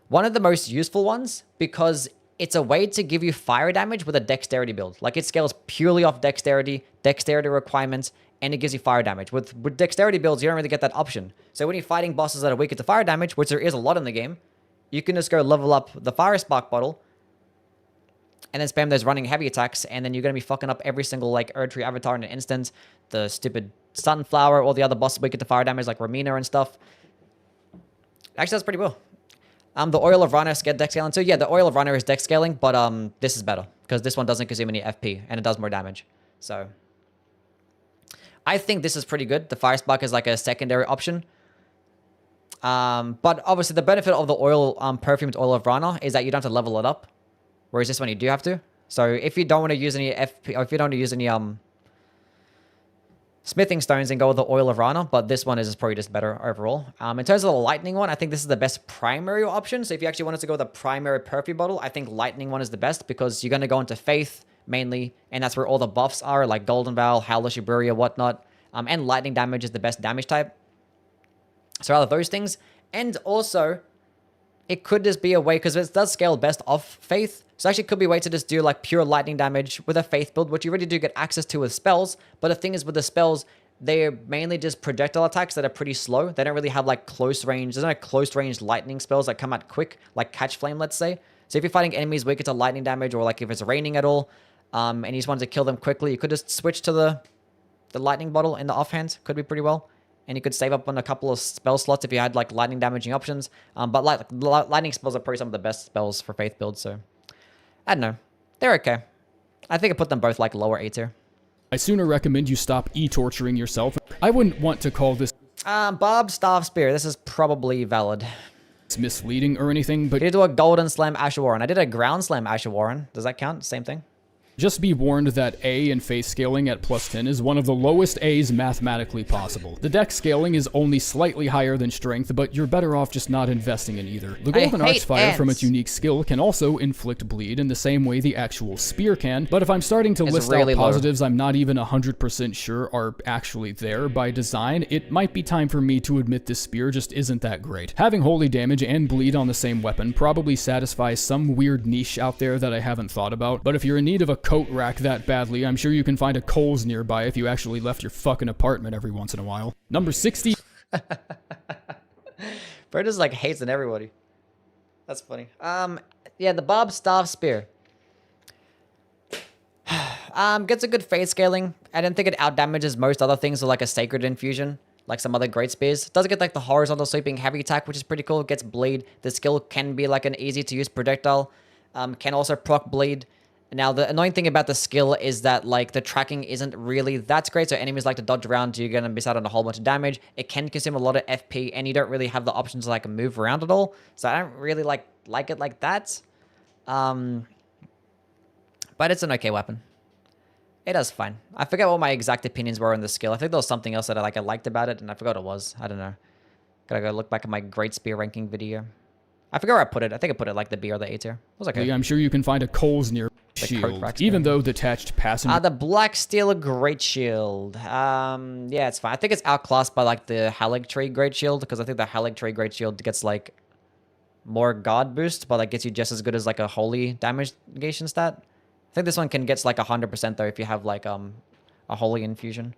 Speaker 1: one of the most useful ones because it's a way to give you fire damage with a dexterity build. Like it scales purely off dexterity requirements, and it gives you fire damage. With dexterity builds, you don't really get that option. So when you're fighting bosses that are weaker to fire damage, which there is a lot in the game, you can just go level up the Fire Spark bottle and then spam those running heavy attacks, and then you're going to be fucking up every single, like, Erdtree avatar in an instant. The stupid Sunflower, all the other bosses we get to fire damage, like Ramina and stuff. Actually, that's pretty well. The Oil of Rana is dex scaling too. Yeah, the Oil of Rana is dex scaling, but this is better, because this one doesn't consume any FP, and it does more damage. So, I think this is pretty good. The Fire Spark is like a secondary option. But obviously, the benefit of the perfumed Oil of Rana is that you don't have to level it up. Whereas this one, you do have to. So if you don't want to use any FP, or if you don't want to use any smithing stones, and go with the Oil of Rana, but this one is probably just better overall. In terms of the Lightning one, I think this is the best primary option. So if you actually wanted to go with the primary Perfume bottle, I think Lightning one is the best because you're going to go into Faith mainly, and that's where all the buffs are, like Golden Vow, Howler Shibuya, whatnot. And Lightning damage is the best damage type. So out of those things, and also it could just be a way, because it does scale best off Faith, so actually could be a way to just do like pure lightning damage with a Faith build, which you already do get access to with spells. But the thing is with the spells, they're mainly just projectile attacks that are pretty slow. They don't really have like close range. There's no close range lightning spells that come out quick, like Catch Flame, let's say. So if you're fighting enemies weaker to lightning damage, or like if it's raining at all, and you just wanted to kill them quickly, you could just switch to the lightning bottle in the offhand. Could be pretty well. And you could save up on a couple of spell slots if you had like lightning damaging options. But lightning spells are probably some of the best spells for Faith builds, so I don't know. They're okay. I think I put them both like lower A tier.
Speaker 2: I sooner recommend you stop e-torturing yourself. I wouldn't want to call this
Speaker 1: Bob Staff Spear. This is probably valid.
Speaker 2: It's misleading or anything, but
Speaker 1: you did do a Golden Slam Asher Warren. I did a Ground Slam Asher Warren. Does that count? Same thing?
Speaker 2: Just be warned that A in Faith scaling at +10 is one of the lowest A's mathematically possible. The dex scaling is only slightly higher than strength, but you're better off just not investing in either. The Golden Archfire from its unique skill can also inflict bleed in the same way the actual spear can, but if I'm starting to list out positives I'm not even 100% sure are actually there by design, it might be time for me to admit this spear just isn't that great. Having holy damage and bleed on the same weapon probably satisfies some weird niche out there that I haven't thought about, but if you're in need of a coat rack that badly, I'm sure you can find a Kohl's nearby if you actually left your fucking apartment every once in a while. Number 60.
Speaker 1: Bro just like hates on everybody. That's funny. Yeah, the Bob Staff Spear. Gets a good fade scaling. I don't think it outdamages most other things, so like a Sacred Infusion, like some other great spears. Does get like the horizontal sweeping heavy attack, which is pretty cool. Gets bleed. The skill can be like an easy to use projectile. Can also proc bleed. Now, the annoying thing about the skill is that, like, the tracking isn't really that great, so enemies like to dodge around, you're going to miss out on a whole bunch of damage. It can consume a lot of FP, and you don't really have the options to, like, move around at all. So I don't really like it like that. But it's an okay weapon. It does fine. I forget what my exact opinions were on the skill. I think there was something else that I liked about it, and I forgot what it was. I don't know. Gotta go look back at my Great Spear ranking video. I forget where I put it. I think I put it like the B or the A tier. It was okay.
Speaker 2: I'm sure you can find a Coles near shield, even though detached passenger.
Speaker 1: The Black Steel Great Shield. Yeah, it's fine. I think it's outclassed by like the Haligtree Great Shield, because I think the Haligtree Great Shield gets like more guard boost, but like gets you just as good as like a holy damage negation stat. I think this one can get like 100% though if you have like a holy infusion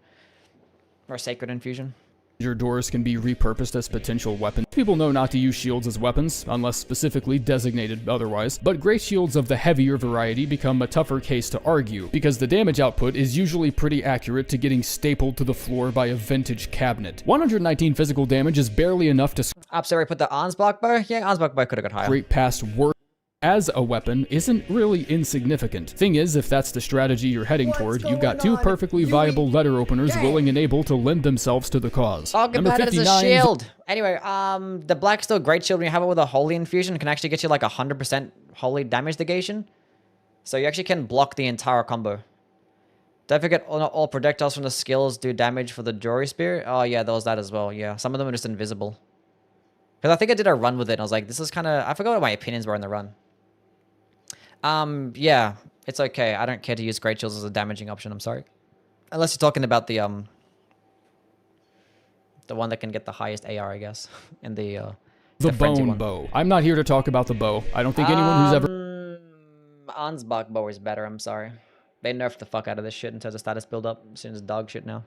Speaker 1: or sacred infusion.
Speaker 2: Your doors can be repurposed as potential weapons. People know not to use shields as weapons, unless specifically designated otherwise, but great shields of the heavier variety become a tougher case to argue, because the damage output is usually pretty accurate to getting stapled to the floor by a vintage cabinet. 119 physical damage is barely enough to
Speaker 1: sorry, put the Ansbach bow? Yeah, Ansbach bow could have got higher.
Speaker 2: Scrape past work as a weapon isn't really insignificant. Thing is, if that's the strategy you're heading toward, you've got two perfectly viable letter openers willing and able to lend themselves to the cause.
Speaker 1: Talk about it as a shield. Anyway, the Black Steel Great Shield, when you have it with a holy infusion, can actually get you like 100% holy damage negation. So you actually can block the entire combo. Don't forget, not all projectiles from the skills do damage for the Jory Spear. Oh yeah, there was that as well. Yeah, some of them are just invisible. Because I think I did a run with it, and I was like, this is kind of... I forgot what my opinions were in the run. Yeah, it's okay. I don't care to use Great Shields as a damaging option, I'm sorry. Unless you're talking about the one that can get the highest AR, I guess, in the
Speaker 2: bone bow. I'm not here to talk about the bow. I don't think anyone who's ever...
Speaker 1: Ansbach bow is better, I'm sorry. They nerfed the fuck out of this shit in terms of status build-up. As soon as dog shit now.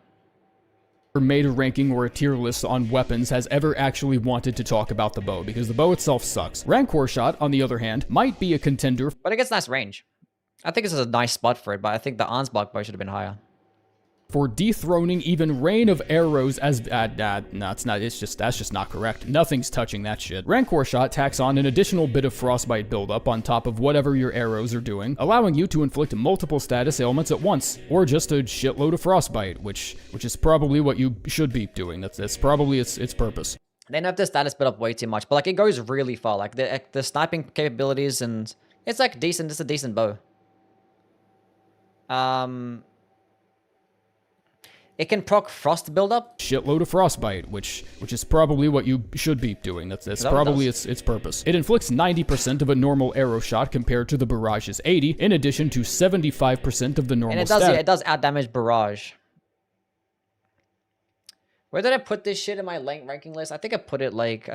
Speaker 2: Made a ranking or a tier list on weapons has ever actually wanted to talk about the bow, because the bow itself sucks. Rancor shot, on the other hand, might be a contender.
Speaker 1: But it gets nice range. I think this is a nice spot for it, but I think the Ansbach bow should have been higher.
Speaker 2: For dethroning even rain of arrows as... no, it's not. That's just not correct. Nothing's touching that shit. Rancor shot tacks on an additional bit of frostbite buildup on top of whatever your arrows are doing, allowing you to inflict multiple status ailments at once, or just a shitload of frostbite, which is probably what you should be doing. That's probably its purpose.
Speaker 1: They nerfed the status build up way too much, but like it goes really far. Like the sniping capabilities, and it's like decent. It's a decent bow. It can proc frost buildup.
Speaker 2: Shitload of frostbite, which is probably what you should be doing. That's probably its purpose. It inflicts 90% of a normal arrow shot compared to the barrage's 80, in addition to 75% of the normal
Speaker 1: stat. And it does outdamage barrage. Where did I put this shit in my ranking list? I think I put it like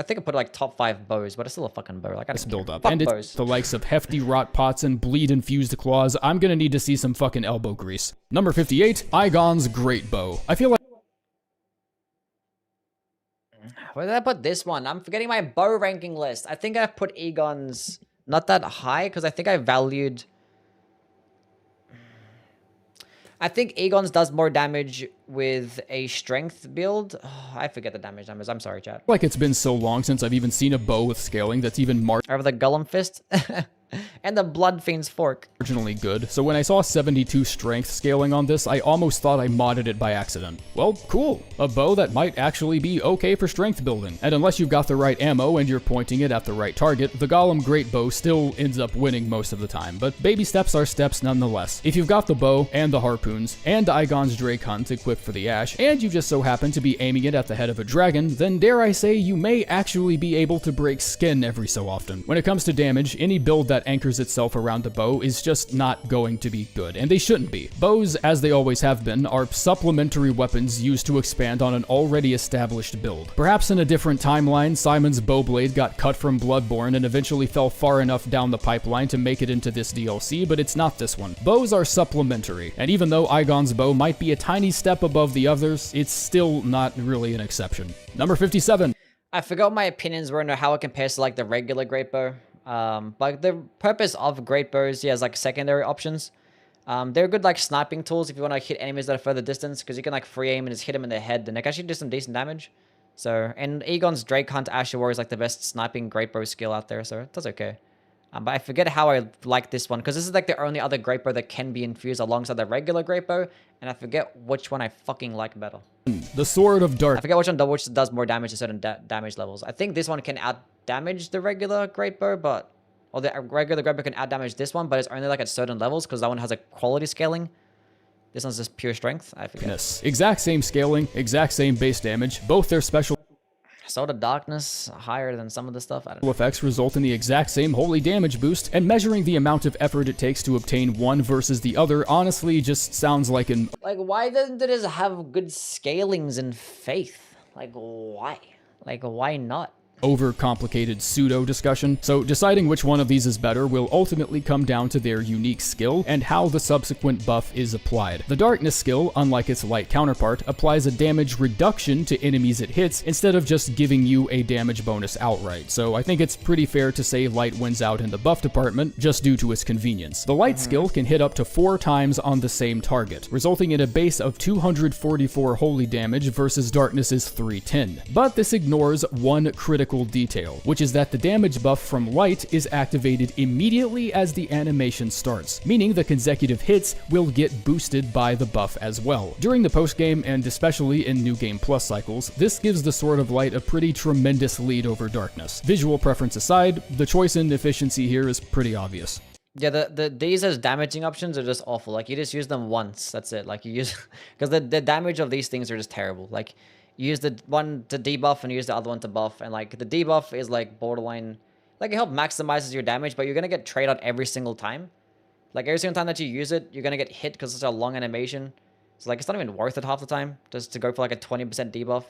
Speaker 1: top 5 bows, but it's still a fucking bow. Like I just
Speaker 2: build up. And it's the likes of hefty rot pots and bleed infused claws. I'm gonna need to see some fucking elbow grease. Number 58, Igon's Greatbow. I feel like...
Speaker 1: Where did I put this one? I'm forgetting my bow ranking list. I think I put Egon's not that high because I think I valued... I think Egon's does more damage with a strength build. Oh, I forget the damage numbers. I'm sorry, chat.
Speaker 2: Like it's been so long since I've even seen a bow with scaling that's even
Speaker 1: over the Golem Fist and the Blood Fiend's Fork.
Speaker 2: Marginally good. So when I saw 72 strength scaling on this, I almost thought I modded it by accident. Well, cool. A bow that might actually be okay for strength building. And unless you've got the right ammo and you're pointing it at the right target, the Golem Greatbow still ends up winning most of the time. But baby steps are steps nonetheless. If you've got the bow and the harpoons and Igon's Drake Hunt equipped for the Ash, and you just so happen to be aiming it at the head of a dragon, then dare I say you may actually be able to break skin every so often. When it comes to damage, any build that anchors itself around a bow is just not going to be good, and they shouldn't be. Bows, as they always have been, are supplementary weapons used to expand on an already established build. Perhaps in a different timeline, Simon's bowblade got cut from Bloodborne and eventually fell far enough down the pipeline to make it into this DLC, but it's not this one. Bows are supplementary, and even though Igon's bow might be a tiny step above the others, it's still not really an exception. Number 57.
Speaker 1: I forgot my opinions were on how it compares to like the regular Greatbow. But the purpose of Greatbows, yeah, is like secondary options. They're good like sniping tools if you want to hit enemies that are further distance, because you can like free aim and just hit them in the head, and they can actually do some decent damage. So, and Egon's Drake Hunt Asher War is like the best sniping Greatbow skill out there, so that's okay. But I forget how I like this one, because this is like the only other Greatbow that can be infused alongside the regular Greatbow, and I forget which one I fucking like better.
Speaker 2: The Sword of Dark.
Speaker 1: I forget which does more damage to certain damage levels. I think this one can out damage the regular Greatbow, but... Or the regular Greatbow can out damage this one, but it's only like at certain levels, because that one has a quality scaling. This one's just pure strength. I forget.
Speaker 2: Yes. Exact same scaling, exact same base damage. Both their special
Speaker 1: Sword of Darkness higher than some of the stuff. I don't know.
Speaker 2: Effects result in the exact same holy damage boost, and measuring the amount of effort it takes to obtain one versus the other honestly just sounds like an...
Speaker 1: Like, why doesn't it just have good scalings and faith? Like, why? Like, why not?
Speaker 2: Overcomplicated pseudo discussion. So deciding which one of these is better will ultimately come down to their unique skill and how the subsequent buff is applied. The darkness skill, unlike its light counterpart, applies a damage reduction to enemies it hits instead of just giving you a damage bonus outright. So I think it's pretty fair to say light wins out in the buff department just due to its convenience. The light skill can hit up to 4 times on the same target, resulting in a base of 244 holy damage versus darkness's 310. But this ignores one critical detail, which is that the damage buff from light is activated immediately as the animation starts, meaning the consecutive hits will get boosted by the buff as well. During the post-game, and especially in New Game Plus cycles, this gives the Sword of Light a pretty tremendous lead over darkness. Visual preference aside, the choice in efficiency here is pretty obvious.
Speaker 1: Yeah, these as damaging options are just awful. Like, you just use them once, that's it. Like, you use... Because the damage of these things are just terrible. Like, you use the one to debuff and use the other one to buff, and like the debuff is like borderline, like it helps maximizes your damage, but you're gonna get trade out every single time. Like every single time that you use it, you're gonna get hit because it's a long animation. So like it's not even worth it half the time just to go for like a 20% debuff.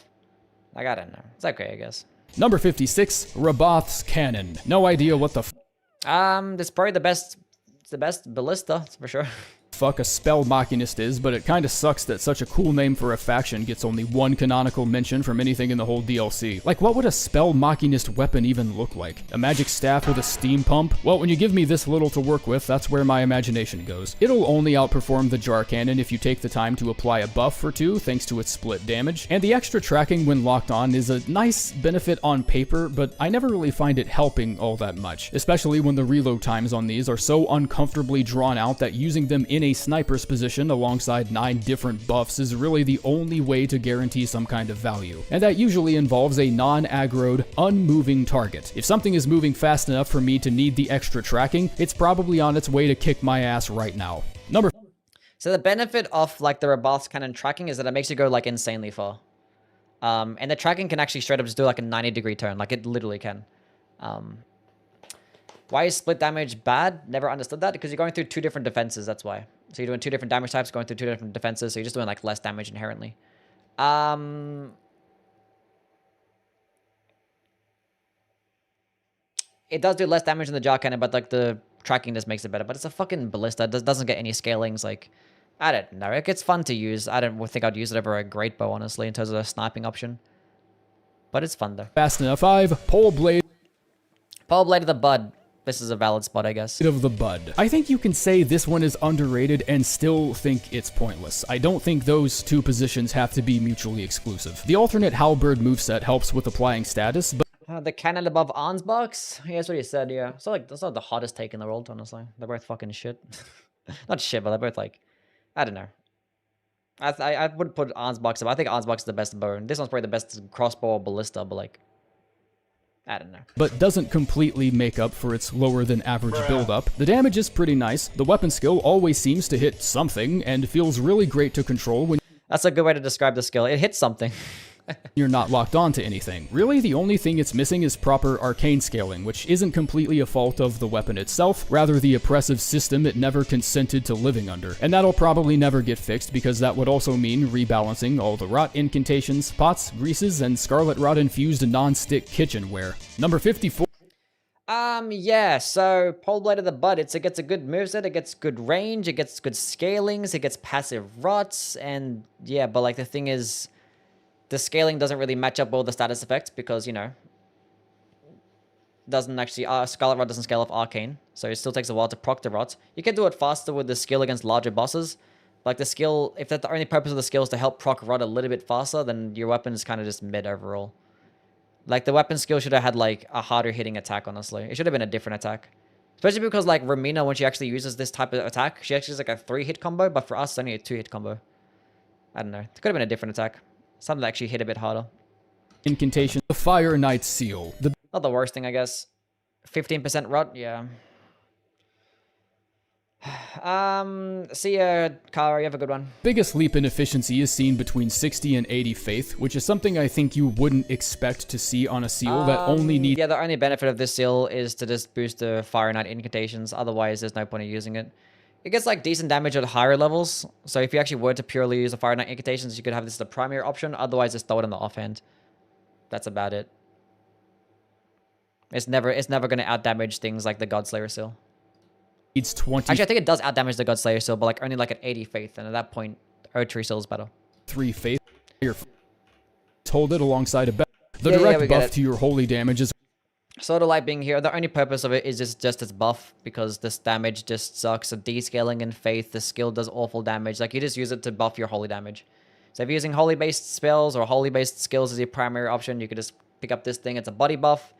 Speaker 1: Like I don't know, it's okay I guess.
Speaker 2: Number 56, Raboth's Cannon. No idea what the
Speaker 1: it's probably the best. It's the best ballista for sure.
Speaker 2: Fuck a spell machinist is, but it kinda sucks that such a cool name for a faction gets only one canonical mention from anything in the whole DLC. Like, what would a spell machinist weapon even look like? A magic staff with a steam pump? Well, when you give me this little to work with, that's where my imagination goes. It'll only outperform the jar cannon if you take the time to apply a buff or two, thanks to its split damage, and the extra tracking when locked on is a nice benefit on paper, but I never really find it helping all that much, especially when the reload times on these are so uncomfortably drawn out that using them in a sniper's position alongside 9 different buffs is really the only way to guarantee some kind of value. And that usually involves a non-aggroed, unmoving target. If something is moving fast enough for me to need the extra tracking, it's probably on its way to kick my ass right now.
Speaker 1: So the benefit of like the Raboth's Cannon tracking is that it makes you go like insanely far. And the tracking can actually straight up just do like a 90-degree turn, like it literally can. Why is split damage bad? Never understood that, because you're going through 2 different defenses, that's why. So you're doing 2 different damage types, going through 2 different defenses, so you're just doing like less damage inherently. It does do less damage than the jar cannon, but like the tracking just makes it better. But it's a fucking ballista. It doesn't get any scalings. Like, I don't know. It gets fun to use. I don't think I'd use it over a Greatbow, honestly, in terms of a sniping option. But it's fun though.
Speaker 2: Fast enough. 5, Pole Blade.
Speaker 1: Pole Blade of the Bud. This is a valid spot, I guess.
Speaker 2: Of the Bud. I think you can say this one is underrated and still think it's pointless. I don't think those 2 positions have to be mutually exclusive. The alternate Halberd moveset helps with applying status, but
Speaker 1: the cannon above Arn's box? Yeah, that's what he said, yeah. So like, that's not the hottest take in the world, honestly. They're both fucking shit. Not shit, but they're both like, I don't know. I would put Arn's box up. I think Arn's box is the best bow. This one's probably the best crossbow or ballista, but like, I don't know.
Speaker 2: But doesn't completely make up for its lower than average build-up. The damage is pretty nice, the weapon skill always seems to hit something, and feels really great to control when...
Speaker 1: That's a good way to describe the skill. It hits something.
Speaker 2: You're not locked on to anything. Really, the only thing it's missing is proper arcane scaling, which isn't completely a fault of the weapon itself, rather the oppressive system it never consented to living under. And that'll probably never get fixed, because that would also mean rebalancing all the rot incantations, pots, greases, and scarlet rot infused non-stick kitchenware. Number 54.
Speaker 1: Yeah, so Pole Blade of the Bud, it gets a good moveset, it gets good range, it gets good scalings, it gets passive rots, and yeah, but like the thing is, the scaling doesn't really match up well with the status effects because, you know, doesn't actually, Scarlet Rot doesn't scale off Arcane, so it still takes a while to proc the Rot. You can do it faster with the skill against larger bosses. Like the skill, if that's the only purpose of the skill is to help proc Rot a little bit faster, then your weapon is kind of just mid overall. Like the weapon skill should have had like a harder hitting attack, honestly. It should have been a different attack. Especially because like Romina, when she actually uses this type of attack, she actually has like a 3-hit combo, but for us it's only a 2-hit combo. I don't know. It could have been a different attack. Something that actually hit a bit harder.
Speaker 2: Incantation, the Fire Knight Seal.
Speaker 1: Not the worst thing, I guess. 15% rot, yeah. See ya, Kara, you have a good one.
Speaker 2: Biggest leap in efficiency is seen between 60 and 80 faith, which is something I think you wouldn't expect to see on a seal that only needs...
Speaker 1: Yeah, the only benefit of this seal is to just boost the Fire Knight incantations, otherwise there's no point in using it. It gets like decent damage at higher levels, so if you actually were to purely use the Fire Knight incantations, you could have this as the primary option, otherwise just throw it on the offhand. That's about it. It's never going to outdamage things like the Godslayer seal.
Speaker 2: Needs 20.
Speaker 1: Actually, I think it does outdamage the Godslayer seal, but like only like at 80 faith, and at that point, Erdtree seal is better.
Speaker 2: 3 faith. Hold it alongside a the direct buff to your holy damage is...
Speaker 1: Sword of Light being here, the only purpose of it is just its buff, because this damage just sucks. So descaling in faith, the skill does awful damage. Like you just use it to buff your holy damage. So if you're using holy-based spells or holy-based skills as your primary option, you could just pick up this thing. It's a body buff.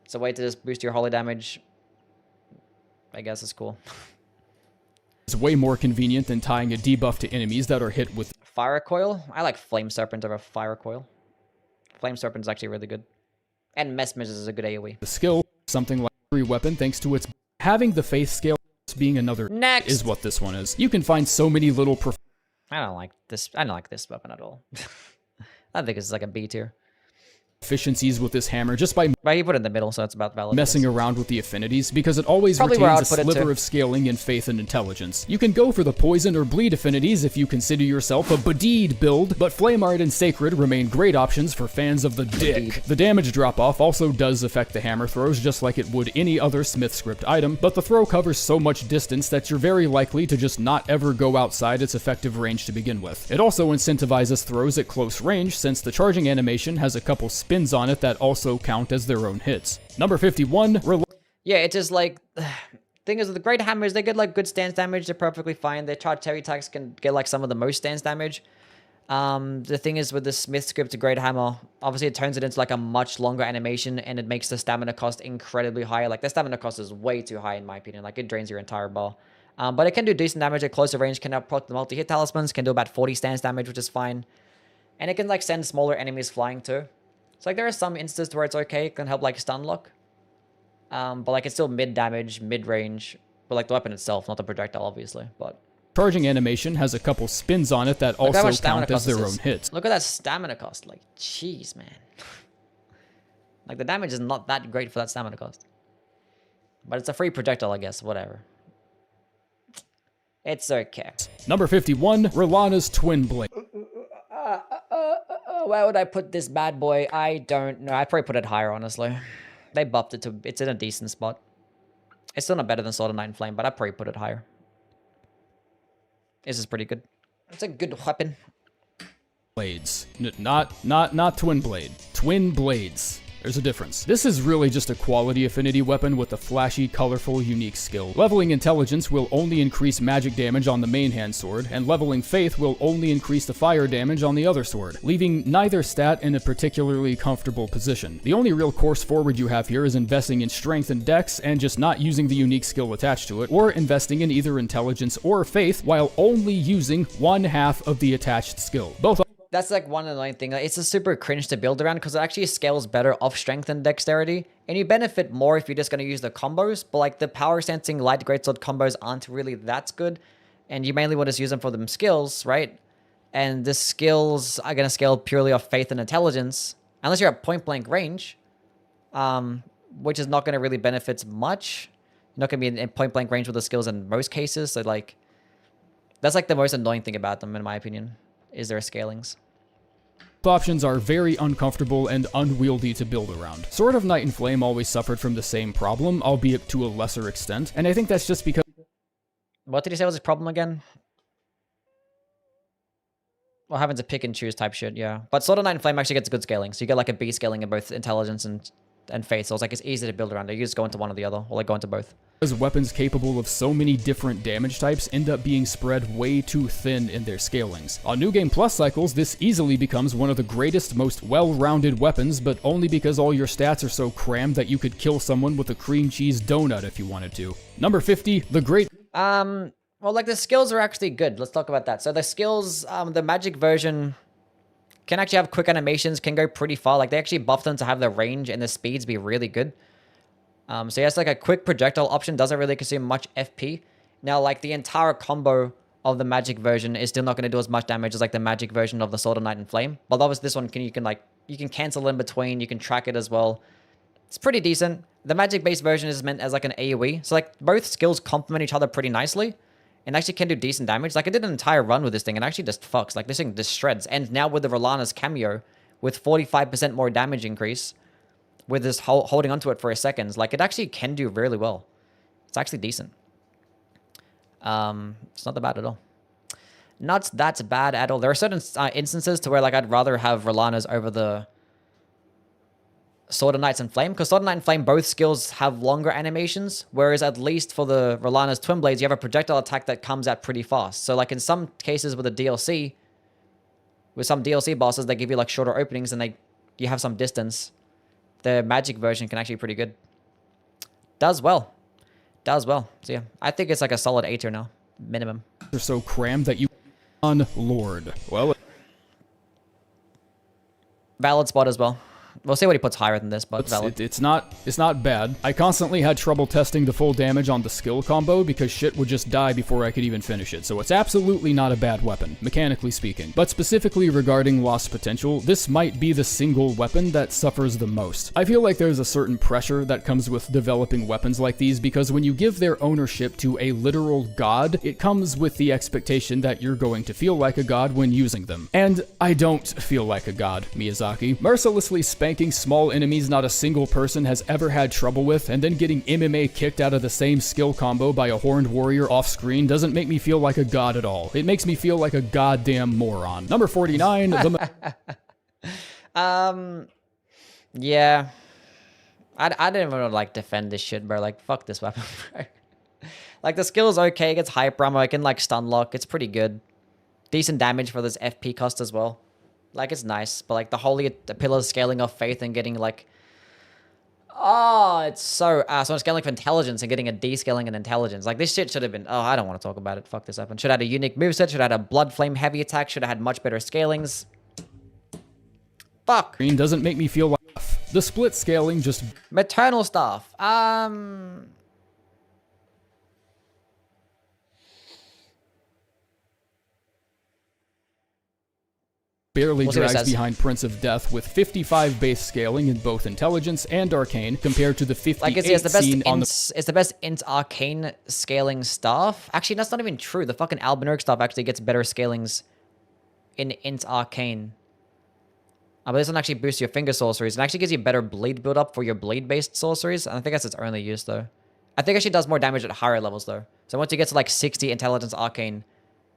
Speaker 1: It's a way to just boost your holy damage. I guess it's cool.
Speaker 2: It's way more convenient than tying a debuff to enemies that are hit with...
Speaker 1: Fire Coil? I like Flame Serpent over Fire Coil. Flame Serpent is actually really good. And Mesmers is a good AoE.
Speaker 2: The skill, something like every weapon, thanks to its... Having the faith scale being another...
Speaker 1: Next!
Speaker 2: Is what this one is. You can find so many little...
Speaker 1: I don't like this weapon at all. I think it's like a B tier.
Speaker 2: Efficiencies with this hammer just by
Speaker 1: you put it in the middle, so it's about valid.
Speaker 2: Messing around with the affinities, because it always retains a sliver of scaling in faith and intelligence. You can go for the poison or bleed affinities if you consider yourself a Badied build, but Flame Art and Sacred remain great options for fans of the dick. The damage drop-off also does affect the hammer throws just like it would any other Smith script item, but the throw covers so much distance that you're very likely to just not ever go outside its effective range to begin with. It also incentivizes throws at close range, since the charging animation has a couple spins on it that also count as their own hits. Number 51.
Speaker 1: Yeah, it's just like... Thing is, with the Great Hammers, they get like good stance damage. They're perfectly fine. Their charged heavy attacks can get like some of the most stance damage. The thing is, with the Smith script to Great Hammer, obviously it turns it into like a much longer animation, and it makes the stamina cost incredibly high. Like the stamina cost is way too high in my opinion. Like it drains your entire bar. But it can do decent damage at closer range. Can outproc the multi-hit talismans. Can do about 40 stance damage, which is fine. And it can like send smaller enemies flying too. So like there are some instances where it's okay. It can help like stun lock. But like it's still mid damage, mid range. But like the weapon itself, not the projectile, obviously. But
Speaker 2: charging animation has a couple spins on it that also count as their own hits.
Speaker 1: Look at that stamina cost. Like, jeez, man. Like the damage is not that great for that stamina cost. But it's a free projectile, I guess. Whatever. It's okay.
Speaker 2: Number 51, Rellana's Twin Blade.
Speaker 1: Where would I put this bad boy? I don't know. I'd probably put it higher, honestly. They buffed it to... It's in a decent spot. It's still not better than Sword of Night and Flame, but I'd probably put it higher. This is pretty good. It's a good weapon.
Speaker 2: Blades. Not Twin Blade. Twin Blades. There's a difference. This is really just a quality affinity weapon with a flashy, colorful, unique skill. Leveling Intelligence will only increase magic damage on the main hand sword, and leveling Faith will only increase the fire damage on the other sword, leaving neither stat in a particularly comfortable position. The only real course forward you have here is investing in strength and dex, and just not using the unique skill attached to it, or investing in either intelligence or faith while only using one half of the attached skill. Both
Speaker 1: That's like one annoying thing. It's a super cringe to build around because it actually scales better off strength and dexterity. And you benefit more if you're just going to use the combos. But like the power sensing light greatsword combos aren't really that good. And you mainly want to use them for them skills, right? And the skills are going to scale purely off faith and intelligence. Unless you're at point blank range. Which is not going to really benefit much. You're not going to be in point blank range with the skills in most cases. So like, that's like the most annoying thing about them in my opinion. Is their scalings.
Speaker 2: Options are very uncomfortable and unwieldy to build around. Sword of Night and Flame always suffered from the same problem, albeit to a lesser extent, and I think that's just because...
Speaker 1: What did he say was his problem again? Or having to pick and choose type shit, yeah. But Sword of Night and Flame actually gets good scaling. So you get like a B scaling in both intelligence and faith. So it's like it's easy to build around. You just go into one or the other, or like go into both.
Speaker 2: As weapons capable of so many different damage types end up being spread way too thin in their scalings. On New Game Plus cycles, this easily becomes one of the greatest, most well-rounded weapons, but only because all your stats are so crammed that you could kill someone with a cream cheese donut if you wanted to. Number 50, the Great...
Speaker 1: Well, like, the skills are actually good. Let's talk about that. So the skills, the magic version can actually have quick animations, can go pretty far. Like, they actually buff them to have the range and the speeds be really good. So yeah, it's like a quick projectile option. Doesn't really consume much FP. Now, like, the entire combo of the magic version is still not going to do as much damage as, like, the magic version of the Sword of Night and Flame. But obviously, this one, you can cancel in between. You can track it as well. It's pretty decent. The magic-based version is meant as, like, an AoE. So, like, both skills complement each other pretty nicely. And actually can do decent damage. Like, I did an entire run with this thing and actually just fucks. Like, this thing just shreds. And now with the Rellana's cameo, with 45% more damage increase, with this holding onto it for a second, like, it actually can do really well. It's actually decent. It's not that bad at all. Not that bad at all. There are certain instances to where, like, I'd rather have Rellana's over the Sword of Knights and Flame, because Sword of Night and Flame, both skills have longer animations, whereas at least for the Rellana's Twin Blades, you have a projectile attack that comes out pretty fast. So, like, in some cases with the DLC, with some DLC bosses, they give you, like, shorter openings and you have some distance. The magic version can actually be pretty good. Does well. Does well. So, yeah, I think it's like a solid 8 tier now, minimum.
Speaker 2: They're so crammed that you... on Lord. Well...
Speaker 1: Valid spot as well. We'll see what he puts higher than this, but valid.
Speaker 2: It's not bad. I constantly had trouble testing the full damage on the skill combo because shit would just die before I could even finish it, so it's absolutely not a bad weapon, mechanically speaking. But specifically regarding lost potential, this might be the single weapon that suffers the most. I feel like there's a certain pressure that comes with developing weapons like these because when you give their ownership to a literal god, it comes with the expectation that you're going to feel like a god when using them. And I don't feel like a god, Miyazaki. Mercilessly spanking small enemies not a single person has ever had trouble with, and then getting MMA kicked out of the same skill combo by a horned warrior off screen doesn't make me feel like a god at all. It makes me feel like a goddamn moron. Number 49,
Speaker 1: yeah. I didn't even like defend this shit, bro. Like, fuck this weapon, bro. Like, the skill is okay. It gets hyper ammo. I can, like, stun lock. It's pretty good. Decent damage for this FP cost as well. Like, it's nice, but, like, the holy pillars scaling off faith and getting, like... Oh, it's so... so I'm scaling for intelligence and getting a D-scaling in intelligence. Like, this shit should have been... Oh, I don't want to talk about it. Fuck this weapon. Should have had a unique moveset. Should have had a blood flame heavy attack. Should have had much better scalings. Fuck.
Speaker 2: Green doesn't make me feel like... The split scaling just...
Speaker 1: Maternal stuff.
Speaker 2: barely drags behind Prince of Death with 55 base scaling in both Intelligence and Arcane compared to the 58
Speaker 1: like it's the best
Speaker 2: seen on the...
Speaker 1: It's the best int Arcane scaling staff. Actually, that's not even true. The fucking Albinauric staff actually gets better scalings in int Arcane. But this one actually boosts your finger sorceries and actually gives you better bleed build up for your bleed-based sorceries. And I think that's its only use, though. I think it actually does more damage at higher levels, though. So once you get to like 60 Intelligence Arcane...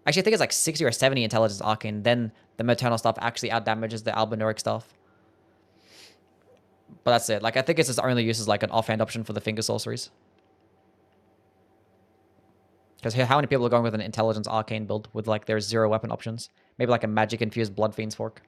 Speaker 1: Actually, I think it's like 60 or 70 Intelligence Arcane. Then the Maternal stuff actually out-damages the Albinauric stuff. But that's it. Like, I think its only use is like an offhand option for the finger sorceries. Because how many people are going with an Intelligence Arcane build with like their 0 weapon options? Maybe like a magic-infused Blood Fiend's Fork.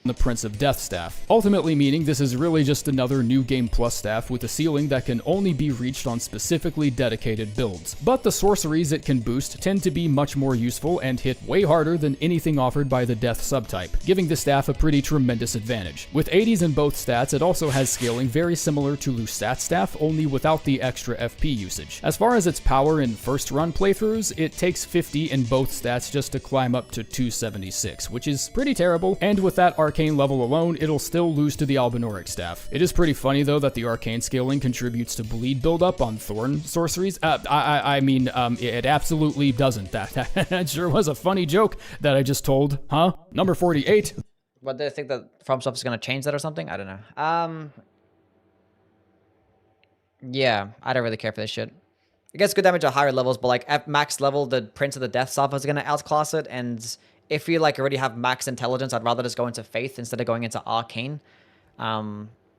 Speaker 2: The Prince of Death staff, ultimately meaning this is really just another New Game Plus staff with a ceiling that can only be reached on specifically dedicated builds. But the sorceries it can boost tend to be much more useful and hit way harder than anything offered by the Death subtype, giving the staff a pretty tremendous advantage. With 80s in both stats, it also has scaling very similar to Lusat's staff, only without the extra FP usage. As far as its power in first run playthroughs, it takes 50 in both stats just to climb up to 276, which is pretty terrible, and with that Arcane level alone, it'll still lose to the Albinauric staff. It is pretty funny though that the Arcane scaling contributes to bleed buildup on Thorn sorceries. I mean, it absolutely doesn't. That sure was a funny joke that I just told, huh? Number 48.
Speaker 1: What, do they think that FromSoft is going to change that or something? I don't know. Yeah, I don't really care for this shit. It gets good damage at higher levels, but like at max level, the Prince of the Death stuff is going to outclass it, and if you like already have max intelligence, I'd rather just go into Faith instead of going into Arcane.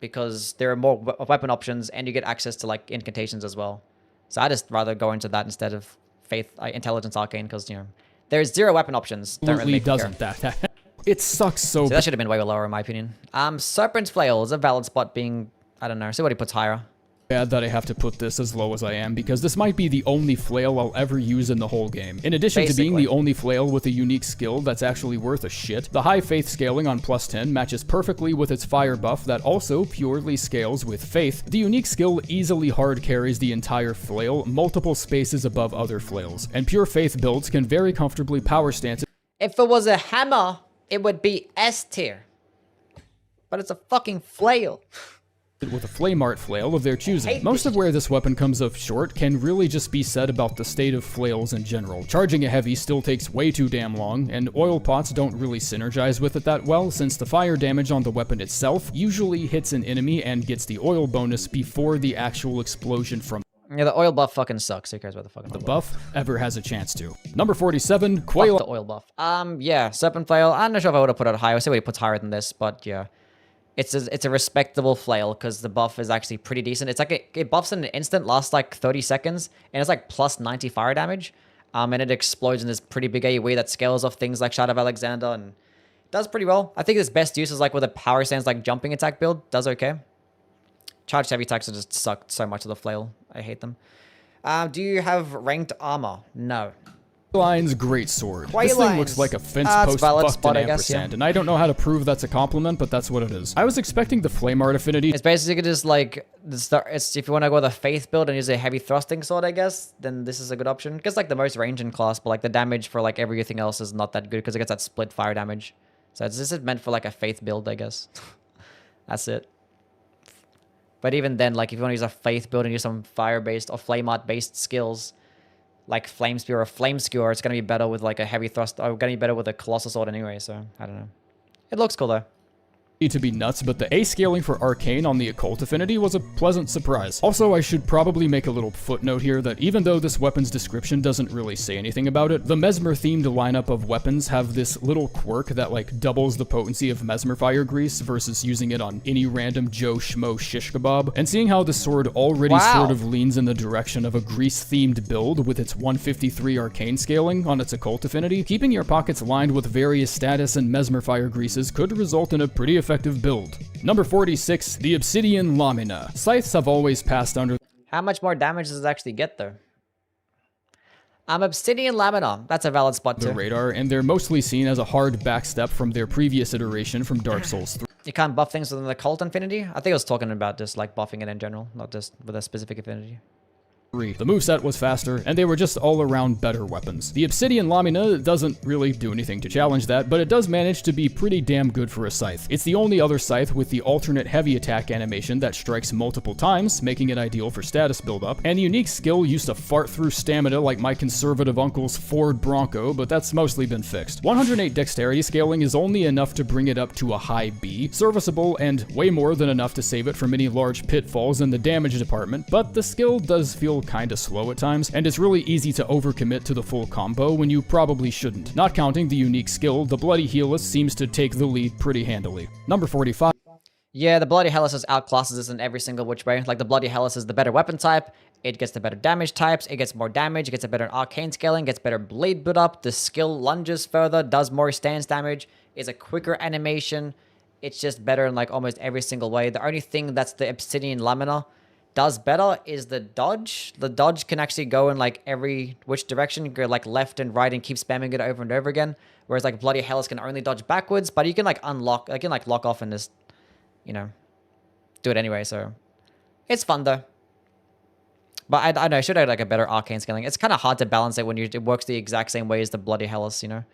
Speaker 1: Because there are more weapon options and you get access to like incantations as well. So I just rather go into that instead of Faith, Intelligence, Arcane, because you know there's 0 weapon options.
Speaker 2: Don't really doesn't that. It sucks so.
Speaker 1: That should have been way lower in my opinion. Serpent Flail is a valid spot being, I don't know, see what he puts higher.
Speaker 2: Bad that I have to put this as low as I am, because this might be the only flail I'll ever use in the whole game. In addition to being the only flail with a unique skill that's actually worth a shit, the high Faith scaling on +10 matches perfectly with its fire buff that also purely scales with Faith. The unique skill easily hard carries the entire flail multiple spaces above other flails, and pure Faith builds can very comfortably power stance.
Speaker 1: If it was a hammer, it would be S tier. But it's a fucking flail.
Speaker 2: With a flame art flail of their choosing. Most of where this weapon comes up short can really just be said about the state of flails in general. Charging a heavy still takes way too damn long, and oil pots don't really synergize with it that well, since the fire damage on the weapon itself usually hits an enemy and gets the oil bonus before the actual explosion from.
Speaker 1: Yeah, the oil buff fucking sucks. Who cares about the fucking
Speaker 2: the buff ever has a chance to. Number 47, Quail.
Speaker 1: Fuck the oil buff. Yeah, Serpent Flail. I'm not sure if I would have put it higher. I'll see what he puts higher than this, but yeah. It's a respectable flail because the buff is actually pretty decent. It's like it buffs in an instant, lasts like 30 seconds, and it's like plus 90 fire damage. And it explodes in this pretty big AoE that scales off things like Shadow of Alexander and does pretty well. I think its best use is like with a power stance like jumping attack build. Does okay. Charged heavy attacks just suck so much of the flail. I hate them. Do you have ranked armor? No.
Speaker 2: Line's Greatsword. This thing looks like a fence post bucked in ampersand, and I don't know how to prove that's a compliment, but that's what it is. I was expecting the flame art affinity.
Speaker 1: It's basically just like, it's if you want to go with a Faith build and use a heavy thrusting sword, I guess, then this is a good option. Because like the most range in class, but like the damage for like everything else is not that good because it gets that split fire damage. So this is meant for like a Faith build, I guess. That's it. But even then, like if you want to use a Faith build and use some fire-based or flame art-based skills, like Flame Spear or Flame Skewer, it's going to be better with like a heavy thrust, or going to be better with a Colossal Sword anyway, so I don't know. It looks cool though.
Speaker 2: To be nuts, but the A scaling for Arcane on the Occult Affinity was a pleasant surprise. Also, I should probably make a little footnote here that even though this weapon's description doesn't really say anything about it, the Mesmer-themed lineup of weapons have this little quirk that like doubles the potency of Mesmer Fire Grease versus using it on any random Joe Schmo shish kebab. And seeing how the sword already sort of leans in the direction of a Grease-themed build with its 153 Arcane scaling on its Occult Affinity, keeping your pockets lined with various status and Mesmer Fire Greases could result in a pretty effective build. Number 46, the Obsidian Lamina. Scythes have always passed under.
Speaker 1: How much more damage does it actually get though? Obsidian Lamina. That's a valid spot too.
Speaker 2: The radar, and they're mostly seen as a hard backstep from their previous iteration from Dark Souls 3.
Speaker 1: You can't buff things with an Occult Affinity? I think I was talking about just like buffing it in general, not just with a specific affinity.
Speaker 2: The moveset was faster, and they were just all-around better weapons. The Obsidian Lamina doesn't really do anything to challenge that, but it does manage to be pretty damn good for a scythe. It's the only other scythe with the alternate heavy attack animation that strikes multiple times, making it ideal for status buildup, and the unique skill used to fart through stamina like my conservative uncle's Ford Bronco, but that's mostly been fixed. 108 dexterity scaling is only enough to bring it up to a high B, serviceable and way more than enough to save it from any large pitfalls in the damage department, but the skill does feel kinda slow at times, and it's really easy to overcommit to the full combo when you probably shouldn't. Not counting the unique skill, the Bloody Hellas seems to take the lead pretty handily. Number 45.
Speaker 1: Yeah, the Bloody Hellas outclasses this in every single which way. Like the Bloody Hellas is the better weapon type, it gets the better damage types, it gets more damage, it gets a better arcane scaling, gets better bleed build up, the skill lunges further, does more stance damage, is a quicker animation. It's just better in like almost every single way. The only thing that's the Obsidian Lamina does better is the dodge. The dodge can actually go in like every which direction. You go like left and right and keep spamming it over and over again. Whereas like Bloody Hellas can only dodge backwards, but you can like unlock, I can like lock off and just, you know, do it anyway. So it's fun though. But I don't know, I should have like a better arcane scaling. It's kind of hard to balance it when it works the exact same way as the Bloody Hellas, you know.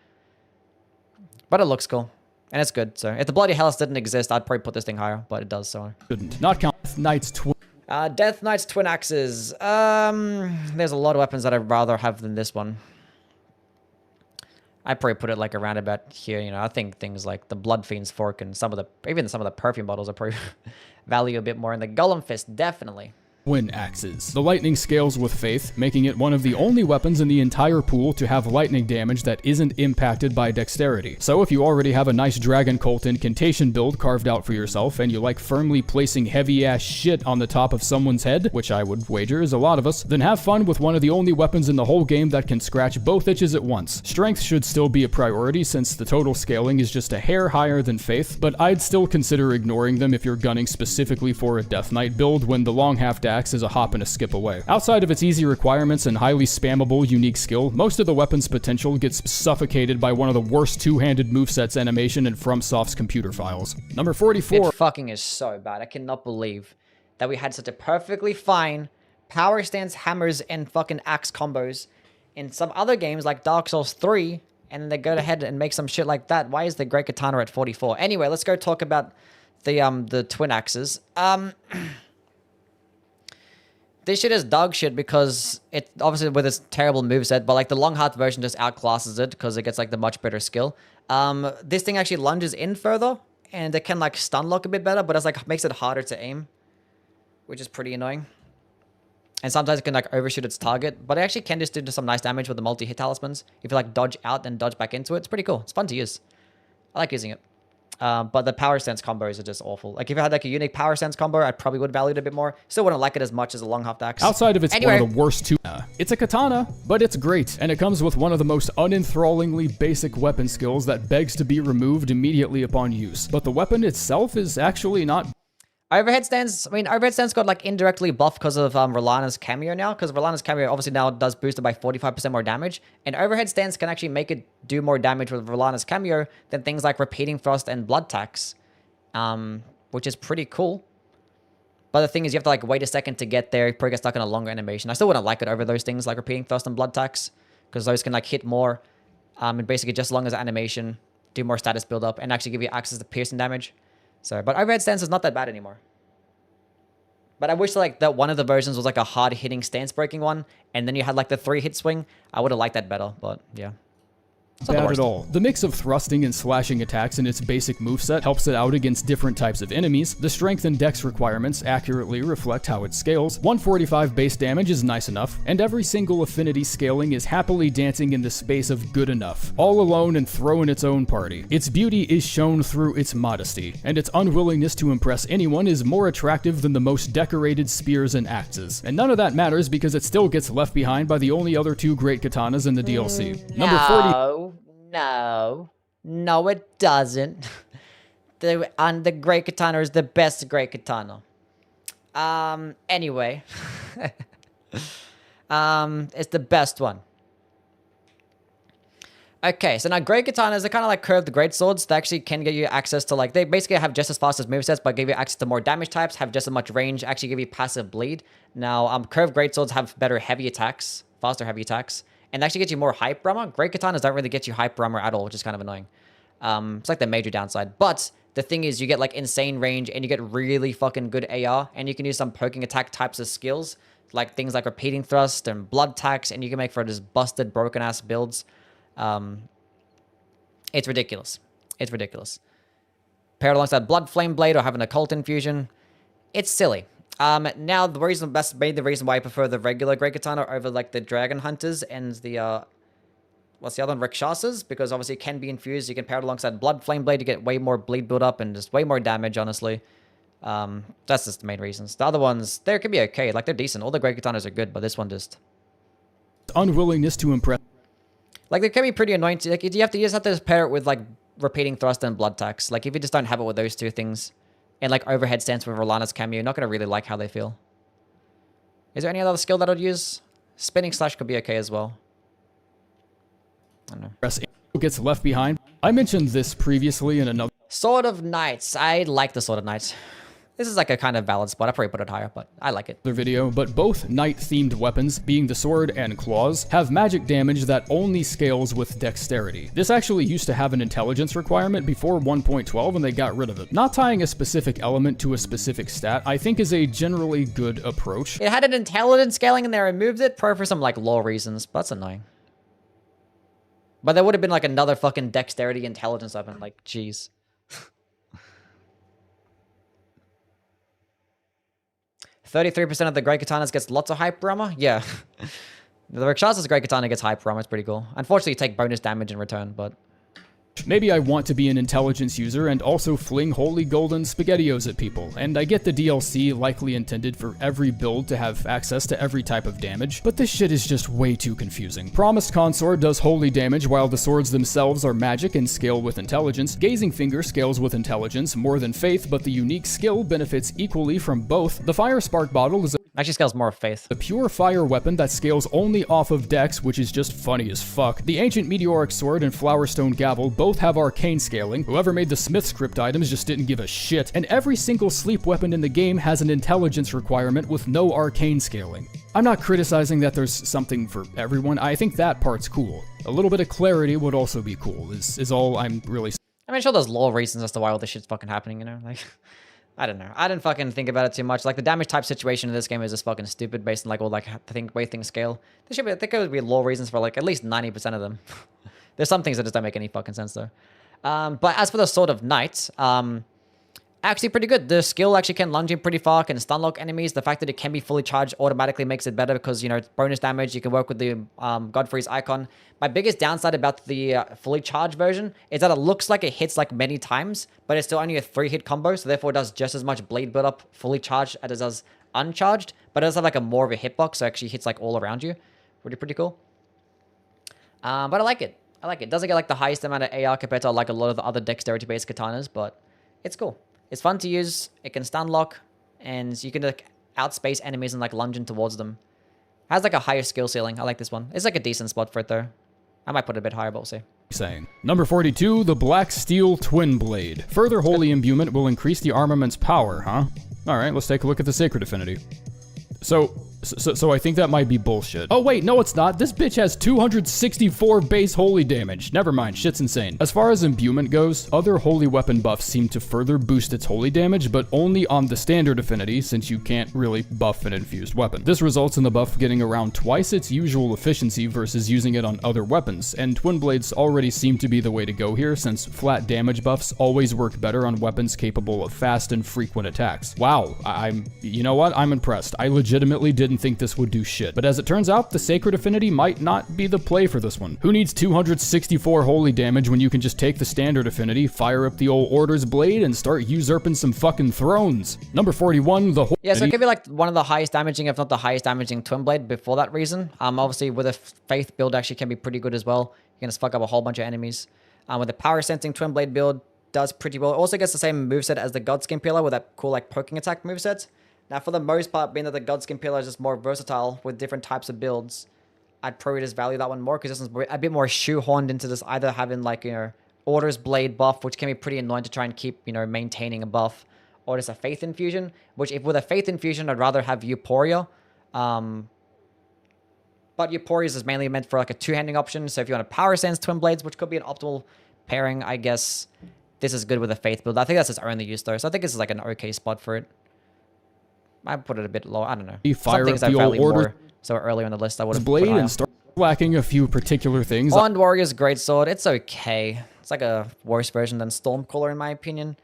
Speaker 1: But it looks cool. And it's good. So if the Bloody Hellas didn't exist, I'd probably put this thing higher, but it does, so.
Speaker 2: Shouldn't. Not count Knight's Twin.
Speaker 1: Death Knight's Twin Axes. There's a lot of weapons that I'd rather have than this one. I'd probably put it like around about here, you know. I think things like the Blood Fiend's Fork and even some of the Perfume bottles are probably value a bit more. And the Golem Fist, definitely.
Speaker 2: twin axes. The lightning scales with faith, making it one of the only weapons in the entire pool to have lightning damage that isn't impacted by dexterity. So if you already have a nice Dragon Cult Incantation build carved out for yourself, and you like firmly placing heavy ass shit on the top of someone's head, which I would wager is a lot of us, then have fun with one of the only weapons in the whole game that can scratch both itches at once. Strength should still be a priority since the total scaling is just a hair higher than faith, but I'd still consider ignoring them if you're gunning specifically for a Death Knight build when the long half-dash is a hop and a skip away. Outside of its easy requirements and highly spammable unique skill, most of the weapon's potential gets suffocated by one of the worst two-handed movesets animation in FromSoft's computer files. Number 44.
Speaker 1: It fucking is so bad. I cannot believe that we had such a perfectly fine power stance, hammers, and fucking axe combos in some other games like Dark Souls 3, and then they go ahead and make some shit like that. Why is the Great Katana at 44? Anyway, let's go talk about the twin axes. This shit is dog shit because it obviously with its terrible moveset, but like the long heart version just outclasses it because it gets like the much better skill. This thing actually lunges in further and it can like stun lock a bit better, but it's like makes it harder to aim, which is pretty annoying. And sometimes it can like overshoot its target, but it actually can just do some nice damage with the multi-hit talismans. If you like dodge out and dodge back into it, it's pretty cool. It's fun to use. I like using it. But the power stance combos are just awful. Like if I had like a unique power stance combo, I probably would value it a bit more. Still wouldn't like it as much as a long half axe.
Speaker 2: Outside of its one of the worst two. It's a katana, but it's great, and it comes with one of the most unenthrallingly basic weapon skills that begs to be removed immediately upon use. But the weapon itself is actually not.
Speaker 1: Overhead stands, overhead stands got like indirectly buffed because of Rellana's cameo now, because Rellana's cameo obviously now does boost it by 45% more damage, and overhead stands can actually make it do more damage with Rellana's cameo than things like repeating thrust and blood tax, which is pretty cool. But the thing is, you have to like wait a second to get there, you probably get stuck in a longer animation. I still wouldn't like it over those things like repeating thrust and blood tax, because those can like hit more, and basically just as long as animation, do more status build up, and actually give you access to piercing damage. So, but overhead stance is not that bad anymore. But I wish like that one of the versions was like a hard hitting stance breaking one, and then you had like the 3-hit swing. I would have liked that better, but yeah. It's not
Speaker 2: bad at all. The mix of thrusting and slashing attacks in its basic moveset helps it out against different types of enemies. The strength and dex requirements accurately reflect how it scales. 145 base damage is nice enough, and every single affinity scaling is happily dancing in the space of good enough, all alone and throwing its own party. Its beauty is shown through its modesty, and its unwillingness to impress anyone is more attractive than the most decorated spears and axes. And none of that matters because it still gets left behind by the only other two great katanas in the DLC. Number 40. No, it doesn't. The Great Katana is the best Great Katana. Anyway. It's the best one. Okay, so now Great Katanas are kind of like curved Greatswords. They actually can get you access to like, they basically have just as fast as movesets, but give you access to more damage types, have just as much range, actually give you passive bleed. Now, curved Greatswords have better heavy attacks, faster heavy attacks. And actually get you more hype armor. Great Katanas don't really get you hype armor at all, which is kind of annoying. It's like the major downside. But the thing is, you get like insane range and you get really fucking good AR. And you can use some poking attack types of skills. Like things like repeating thrust and blood tax. And you can make for just busted, broken ass builds. It's ridiculous. It's ridiculous. Paired alongside Blood Flame Blade or having a Cult Infusion. It's silly. Now the reason why I prefer the regular Great Katana over like the Dragon Hunters and the what's the other one, Rakshasas, because obviously it can be infused. You can pair it alongside Blood Flame Blade to get way more bleed build up and just way more damage, honestly. That's just the main reasons. The other ones, they could be okay, like they're decent. All the Great Katanas are good, but this one just unwillingness to impress.
Speaker 1: Like they can be pretty annoying. Like you just have to pair it with like repeating thrust and blood tax. Like if you just don't have it with those two things. And like overhead stance with Rellana's cameo, you're not going to really like how they feel. Is there any other skill that I'd use? Spinning slash could be okay as well. I don't know.
Speaker 2: Gets left behind. I mentioned this previously in another
Speaker 1: Sword of Knights. I like the Sword of Knights. This is like a kind of valid spot. I probably put it higher, but I like it.
Speaker 2: Video, but both knight-themed weapons, being the sword and claws, have magic damage that only scales with dexterity. This actually used to have an intelligence requirement before 1.12 and they got rid of it. Not tying a specific element to a specific stat, I think is a generally good approach.
Speaker 1: It had an intelligence scaling and they removed it, probably for some like lore reasons, but that's annoying. But there would have been like another fucking dexterity intelligence weapon, like, jeez. 33% of the Great Katanas gets lots of hyper armor. Yeah. The Rakshas's Great Katana gets hyper armor. It's pretty cool. Unfortunately, you take bonus damage in return, but...
Speaker 2: Maybe I want to be an intelligence user and also fling holy golden spaghettios at people, and I get the DLC likely intended for every build to have access to every type of damage, but this shit is just way too confusing. Promised Consort does holy damage while the swords themselves are magic and scale with intelligence. Gazing Finger scales with intelligence more than Faith, but the unique skill benefits equally from both. The Fire Spark Bottle is
Speaker 1: actually scales more of Faith.
Speaker 2: A pure fire weapon that scales only off of Dex, which is just funny as fuck. The Ancient Meteoric Sword and Flowerstone Gavel both have arcane scaling. Whoever made the Smith script items just didn't give a shit. And every single sleep weapon in the game has an intelligence requirement with no arcane scaling. I'm not criticizing that there's something for everyone. I think that part's cool. A little bit of clarity would also be cool, is all I'm really...
Speaker 1: I mean, sure, there's lore reasons as to why all this shit's fucking happening, you know? Like... I don't know. I didn't fucking think about it too much. Like, the damage type situation in this game is just fucking stupid based on, like, all, like, the way things scale. I think there would be lore reasons for, like, at least 90% of them. There's some things that just don't make any fucking sense, though. But as for the Sword of Night, actually pretty good. The skill actually can lunge in pretty far, can stun lock enemies. The fact that it can be fully charged automatically makes it better because, you know, it's bonus damage. You can work with the Godfrey's icon. My biggest downside about the fully charged version is that it looks like it hits like many times, but it's still only a 3-hit combo, so therefore it does just as much bleed build-up fully charged as it does uncharged, but it does have like a more of a hitbox, so it actually hits like all around you. Pretty cool. But I like it. It doesn't get like the highest amount of AR compared to like a lot of the other dexterity-based katanas, but it's cool. It's fun to use, it can stun lock, and you can like outspace enemies and like lunge in towards them. It has like a higher skill ceiling. I like this one. It's like a decent spot for it though. I might put it a bit higher, but we'll see.
Speaker 2: Saying. Number 42, the Black Steel Twin Blade. Further holy imbuement will increase the armament's power, huh? Alright, let's take a look at the Sacred Affinity. So I think that might be bullshit. Oh wait, no it's not. This bitch has 264 base holy damage. Never mind, shit's insane. As far as imbuement goes, other holy weapon buffs seem to further boost its holy damage, but only on the standard affinity since you can't really buff an infused weapon. This results in the buff getting around twice its usual efficiency versus using it on other weapons, and Twin Blades already seem to be the way to go here since flat damage buffs always work better on weapons capable of fast and frequent attacks. Wow, you know what? I'm impressed. I legitimately didn't think this would do shit. But as it turns out, the Sacred Affinity might not be the play for this one. Who needs 264 holy damage when you can just take the standard affinity, fire up the old Order's Blade, and start usurping some fucking thrones? Number 41, the
Speaker 1: yeah, so it could be like one of the highest damaging, if not the highest damaging Twin Blade before that reason. Obviously with a Faith build actually can be pretty good as well. You can just fuck up a whole bunch of enemies. With the Power Sensing Twin Blade build, does pretty well. It also gets the same moveset as the Godskin Pillar with that cool like poking attack moveset. Now, for the most part, being that the Godskin Pillar is just more versatile with different types of builds, I'd probably just value that one more because this one's a bit more shoehorned into this either having like, you know, Order's Blade buff, which can be pretty annoying to try and keep, you know, maintaining a buff, or just a Faith Infusion, which if with a Faith Infusion, I'd rather have Euphoria. But Euphoria is mainly meant for like a two-handing option, so if you want to Power Sense Twin Blades, which could be an optimal pairing, I guess this is good with a Faith build. I think that's its only use though, so I think this is like an okay spot for it. I put it a bit low. I don't know.
Speaker 2: Fire up the old Order.
Speaker 1: So earlier on the list, I would have
Speaker 2: Blade and start lacking a few particular things.
Speaker 1: Bond Warrior's Greatsword. It's okay. It's like a worse version than Stormcaller in my opinion.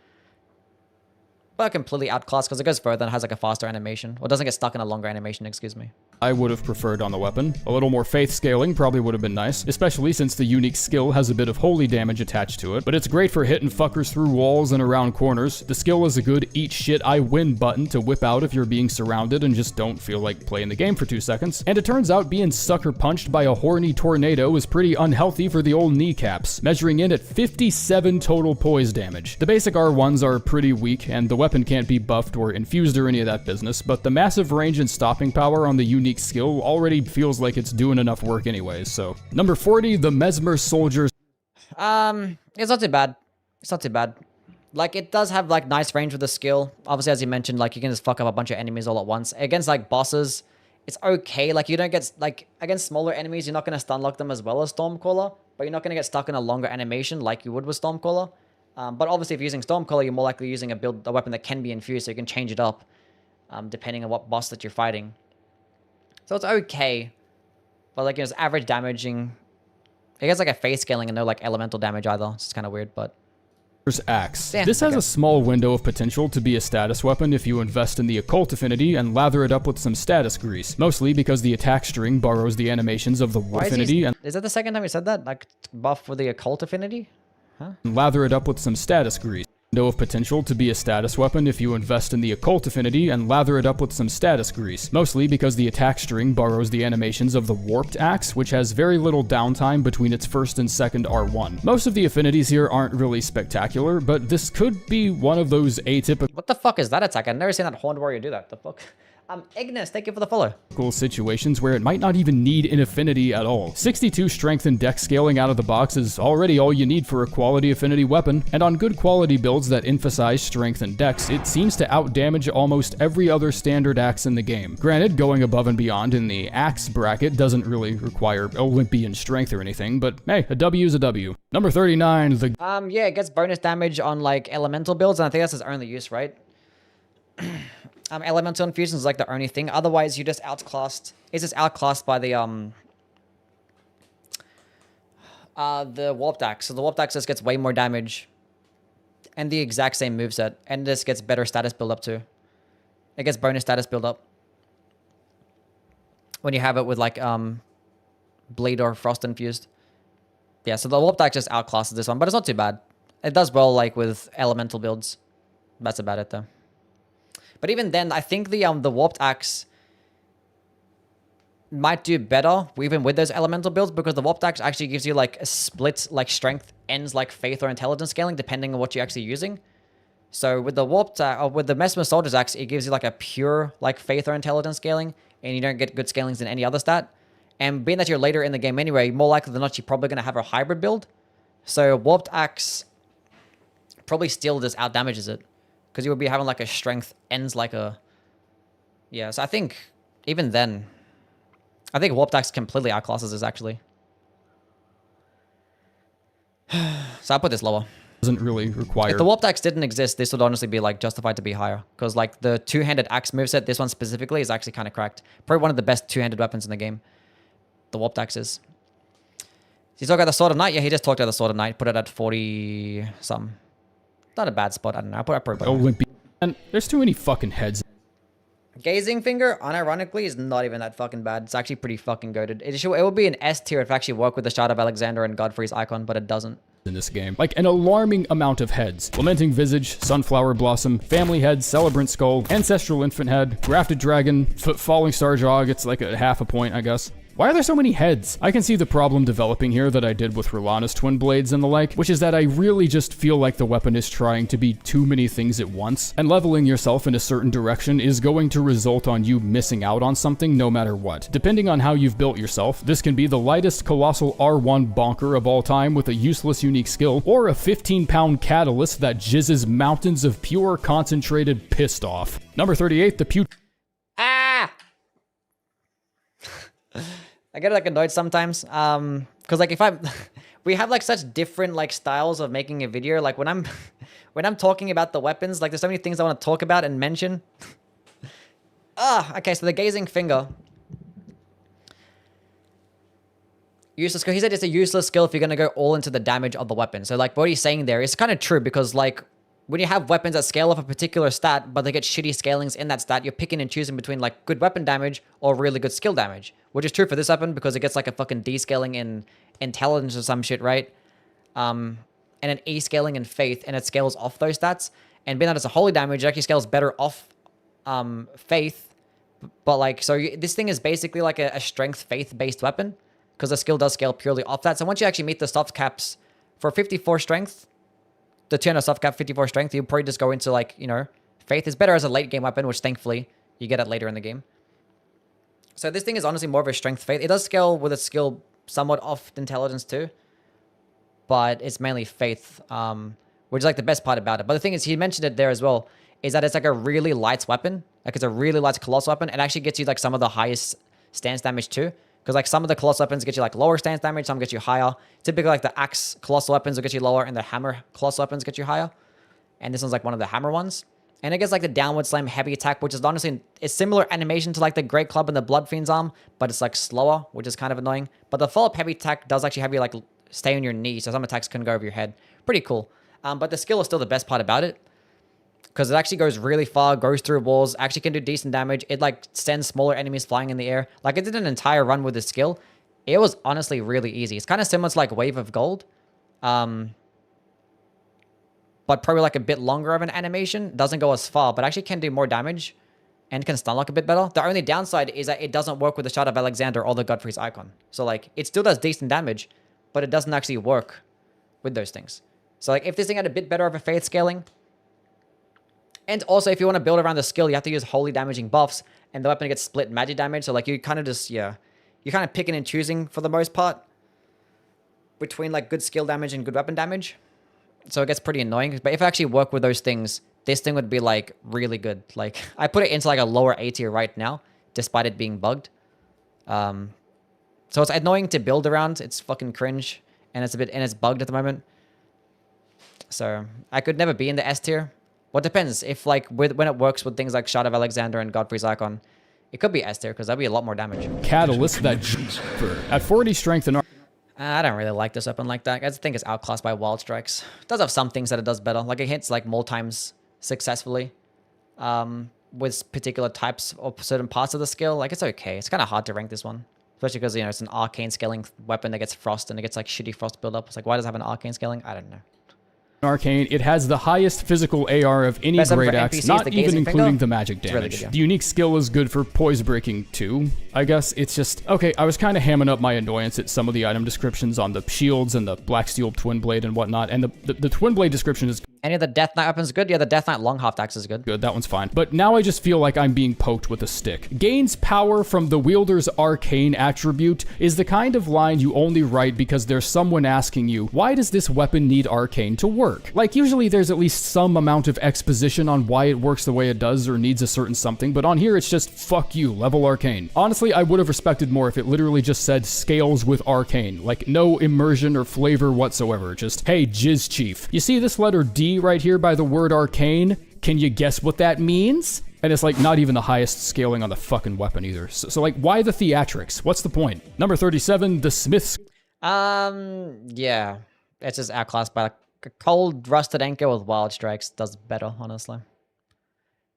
Speaker 1: But completely outclassed because it goes further and has like a faster animation. Or doesn't get stuck in a longer animation, excuse me.
Speaker 2: I would have preferred on the weapon. A little more Faith scaling probably would have been nice, especially since the unique skill has a bit of holy damage attached to it, but it's great for hitting fuckers through walls and around corners. The skill is a good eat shit I win button to whip out if you're being surrounded and just don't feel like playing the game for 2 seconds. And it turns out being sucker punched by a horny tornado is pretty unhealthy for the old kneecaps, measuring in at 57 total poise damage. The basic R1s are pretty weak, and the weapon can't be buffed or infused or any of that business, but the massive range and stopping power on the unique skill already feels like it's doing enough work anyways, so. Number 40, the Mesmer Soldiers.
Speaker 1: It's not too bad. It's not too bad. Like, it does have, like, nice range with the skill. Obviously, as you mentioned, like, you can just fuck up a bunch of enemies all at once. Against, like, bosses, it's okay. Like, you don't get, like, against smaller enemies, you're not going to stun lock them as well as Stormcaller, but you're not going to get stuck in a longer animation like you would with Stormcaller. But obviously, if you're using Stormcaller, you're more likely using a weapon that can be infused, so you can change it up depending on what boss that you're fighting. So it's okay, but like, it's average damaging. It gets like a face scaling and no like elemental damage either. It's kind of weird, but
Speaker 2: Axe.
Speaker 1: Damn,
Speaker 2: This has a small window of potential to be a status weapon if you invest in the occult affinity and lather it up with some status grease, mostly because the attack string borrows the animations of the war affinity and
Speaker 1: is that the second time you said that? Like buff with the occult affinity?
Speaker 2: lather it up with some status grease. Window of potential to be a status weapon if you invest in the occult affinity and lather it up with some status grease, mostly because the attack string borrows the animations of the warped axe, which has very little downtime between its first and second R1. Most of the affinities here aren't really spectacular, but this could be one of those atypical
Speaker 1: What the fuck is that attack? I've never seen that horned warrior do that. The fuck? Ignis, thank you for the follow.
Speaker 2: situations where it might not even need an affinity at all. 62 strength and dex scaling out of the box is already all you need for a quality affinity weapon, and on good quality builds that emphasize strength and dex, it seems to outdamage almost every other standard axe in the game. Granted, going above and beyond in the axe bracket doesn't really require Olympian strength or anything, but hey, a W is a W. Number 39, the...
Speaker 1: Yeah, it gets bonus damage on, like, elemental builds, and I think that's its only use, right? Elemental infusion is like the only thing. Otherwise, you just outclassed. It's just outclassed by the warped axe. So the warped axe just gets way more damage, and the exact same moveset, and this gets better status build up too. It gets bonus status build up when you have it with like bleed or frost infused. Yeah, so the warped axe just outclasses this one, but it's not too bad. It does well like with elemental builds. That's about it though. But even then, I think the warped axe might do better even with those elemental builds, because the warped axe actually gives you like a split like strength ends like faith or intelligence scaling depending on what you're actually using. So with the warped with the Messmer Soldier's axe, it gives you like a pure like faith or intelligence scaling, and you don't get good scalings in any other stat. And being that you're later in the game anyway, more likely than not, you're probably gonna have a hybrid build. So warped axe probably still just out damages it, because you would be having like a strength ends like a... Yeah, so I think even then, I think warped axe completely outclasses this actually. So I'll put this lower.
Speaker 2: Doesn't really require...
Speaker 1: If the warped axe didn't exist, this would honestly be like justified to be higher, because like the two-handed axe moveset, this one specifically, is actually kind of cracked. Probably one of the best two-handed weapons in the game. The warped axe is. He's talking about the Sword of Night? Yeah, he just talked about the Sword of Night. Put it at 40 something. Not a bad spot. I don't know. I'll put it
Speaker 2: Olympian. And there's too many fucking heads.
Speaker 1: Gazing Finger, unironically, is not even that fucking bad. It's actually pretty fucking goated. It would be an S tier if it actually worked with the Shard of Alexander and Godfrey's icon, but it doesn't.
Speaker 2: In this game, like an alarming amount of heads. Lamenting Visage, Sunflower Blossom, Family Head, Celebrant Skull, Ancestral Infant Head, Grafted Dragon, Falling Star Jog. It's like a half a point, I guess. Why are there so many heads? I can see the problem developing here that I did with Rellana's twin blades and the like, which is that I really just feel like the weapon is trying to be too many things at once, and leveling yourself in a certain direction is going to result on you missing out on something no matter what. Depending on how you've built yourself, this can be the lightest colossal R1 bonker of all time with a useless unique skill, or a 15-pound catalyst that jizzes mountains of pure concentrated pissed off. Number 38, the
Speaker 1: I get like annoyed sometimes, because like if we have like such different like styles of making a video. Like when I'm talking about the weapons, like there's so many things I want to talk about and mention. Okay, so the Gazing Finger. Useless skill. He said it's a useless skill if you're gonna go all into the damage of the weapon. So like what he's saying there is kind of true, because like when you have weapons that scale off a particular stat, but they get shitty scalings in that stat, you're picking and choosing between like good weapon damage or really good skill damage, which is true for this weapon because it gets like a fucking D scaling in intelligence or some shit, right? And an E scaling in faith, and it scales off those stats. And being that it's a holy damage, it actually scales better off faith. But like, so this thing is basically like a strength faith based weapon, because the skill does scale purely off that. So once you actually meet the soft caps for 54 strength, the 200 soft cap 54 strength, you'll probably just go into like, you know, faith is better as a late game weapon, which thankfully you get it later in the game. So this thing is honestly more of a strength faith. It does scale with its skill somewhat off intelligence too, but it's mainly faith, which is like the best part about it. But the thing is, he mentioned it there as well, is that it's like a really light weapon. Like it's a really light colossal weapon. It actually gets you like some of the highest stance damage too. Because like some of the colossal weapons get you like lower stance damage, some get you higher. Typically like the axe colossal weapons will get you lower, and the hammer colossal weapons get you higher. And this one's like one of the hammer ones. And it gets like the downward slam heavy attack, which is honestly, it's similar animation to like the Great Club and the Blood Fiend's arm, but it's like slower, which is kind of annoying. But the follow-up heavy attack does actually have you like stay on your knee, so some attacks couldn't go over your head. Pretty cool. But the skill is still the best part about it. Because it actually goes really far, goes through walls, actually can do decent damage. It like sends smaller enemies flying in the air. Like I did an entire run with the skill. It was honestly really easy. It's kind of similar to like Wave of Gold. But probably like a bit longer of an animation. Doesn't go as far, but actually can do more damage. And can stun lock a bit better. The only downside is that it doesn't work with the Shard of Alexander or the Godfrey's Icon. So like, it still does decent damage, but it doesn't actually work with those things. So like, if this thing had a bit better of a faith scaling, and also, if you want to build around the skill, you have to use holy damaging buffs, and the weapon gets split magic damage. So, like, you kind of just, yeah, you're kind of picking and choosing for the most part between, like, good skill damage and good weapon damage. So it gets pretty annoying. But if I actually work with those things, this thing would be, like, really good. Like, I put it into, like, a lower A tier right now, despite it being bugged. So it's annoying to build around. It's fucking cringe, and it's bugged at the moment. So I could never be in the S tier. Well, it depends. If, like, when it works with things like Shard of Alexander and Godfrey's Icon, it could be S tier, because that'd be a lot more damage.
Speaker 2: Catalyst that at 40 strength and...
Speaker 1: I don't really like this weapon like that. I just think it's outclassed by Wild Strikes. It does have some things that it does better. Like, it hits, like, more times successfully with particular types or certain parts of the skill. Like, it's okay. It's kind of hard to rank this one. Especially because, you know, it's an arcane scaling weapon that gets frost, and it gets, like, shitty frost build-up. It's like, why does it have an arcane scaling? I don't know.
Speaker 2: Arcane, it has the highest physical AR of any great axe, not even including the magic damage. Really good, yeah. The unique skill is good for poise breaking too. I guess it's just, okay, I was kind of hamming up my annoyance at some of the item descriptions on the shields and the black steel twin blade and whatnot, and the twin blade description is...
Speaker 1: Any of the Death Knight weapons good? Yeah, the Death Knight long half axe is good.
Speaker 2: Good, that one's fine. But now I just feel like I'm being poked with a stick. Gains power from the wielder's arcane attribute is the kind of line you only write because there's someone asking you, why does this weapon need arcane to work? Like, usually there's at least some amount of exposition on why it works the way it does or needs a certain something, but on here it's just, fuck you, level arcane. Honestly, I would have respected more if it literally just said scales with arcane. Like, no immersion or flavor whatsoever. Just, hey, Jizz Chief, you see this letter D right here by the word arcane? Can you guess what that means? And it's like not even the highest scaling on the fucking weapon either. So like, why the theatrics? What's the point? Number 37, the Smith's...
Speaker 1: Yeah. It's just outclassed by like a cold rusted anchor with wild strikes. Does better, honestly.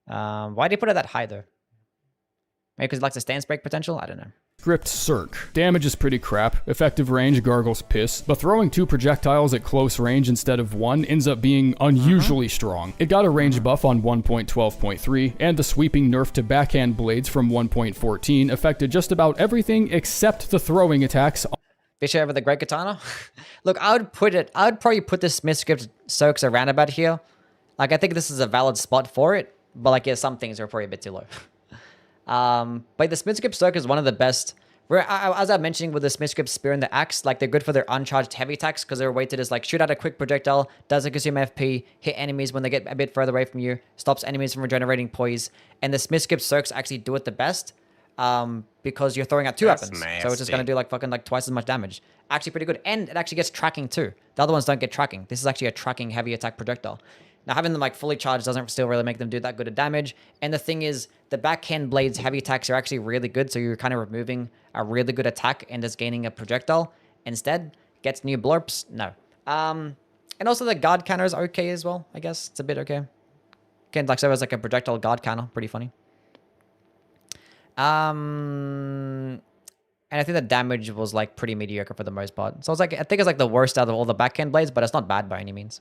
Speaker 1: Why do you put it that high though? Maybe because it likes the stance break potential? I don't know.
Speaker 2: Script Circ. Damage is pretty crap. Effective range, Gargle's piss. But throwing 2 projectiles at close range instead of 1 ends up being unusually strong. It got a range buff on 1.12.3, and the sweeping nerf to backhand blades from 1.14 affected just about everything except the throwing attacks.
Speaker 1: Bishop over the Great Katana? Look, I would probably put the Smith Script Circs around about here. Like, I think this is a valid spot for it, but like, yeah, some things are probably a bit too low. But the Smith Script Circ is one of the best. As I mentioned with the Smith Script Spear and the Axe, like they're good for their uncharged heavy attacks because their way to just like shoot out a quick projectile, doesn't consume FP, hit enemies when they get a bit further away from you, stops enemies from regenerating poise, and the Smith Script Circs actually do it the best because you're throwing out 2 weapons, so it's just gonna do like fucking like twice as much damage. Actually pretty good, and it actually gets tracking too. The other ones don't get tracking. This is actually a tracking heavy attack projectile. Now, having them like fully charged doesn't still really make them do that good of damage. And the thing is, the backhand blades heavy attacks are actually really good. So you're kind of removing a really good attack and just gaining a projectile. Instead, gets new blurps. No. And also the guard counter is okay as well, I guess. It's a bit okay. Can like serve as like a projectile guard counter. Pretty funny. And I think the damage was like pretty mediocre for the most part. So it's like, I think it's like the worst out of all the backhand blades, but it's not bad by any means.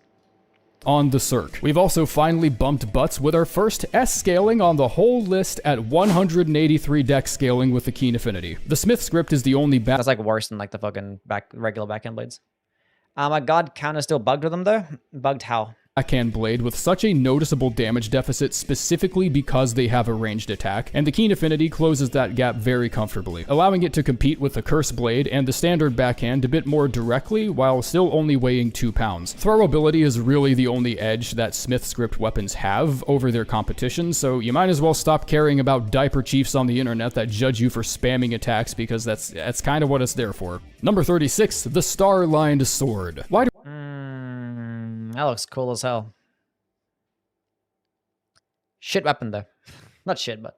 Speaker 2: On the Circ. We've also finally bumped butts with our first S scaling on the whole list at 183 dex scaling with the Keen Affinity. The Smith Script is the only
Speaker 1: That's like worse than like the fucking regular backhand blades. My god count is still bugged with them though. Bugged how?
Speaker 2: Backhand blade with such a noticeable damage deficit specifically because they have a ranged attack, and the Keen Affinity closes that gap very comfortably, allowing it to compete with the Curse blade and the standard backhand a bit more directly while still only weighing 2 pounds. Throwability is really the only edge that Smith Script weapons have over their competition, so you might as well stop caring about diaper chiefs on the internet that judge you for spamming attacks because that's kind of what it's there for. Number 36, the Star-Lined Sword. Why do
Speaker 1: that looks cool as hell. Shit weapon though. Not shit, but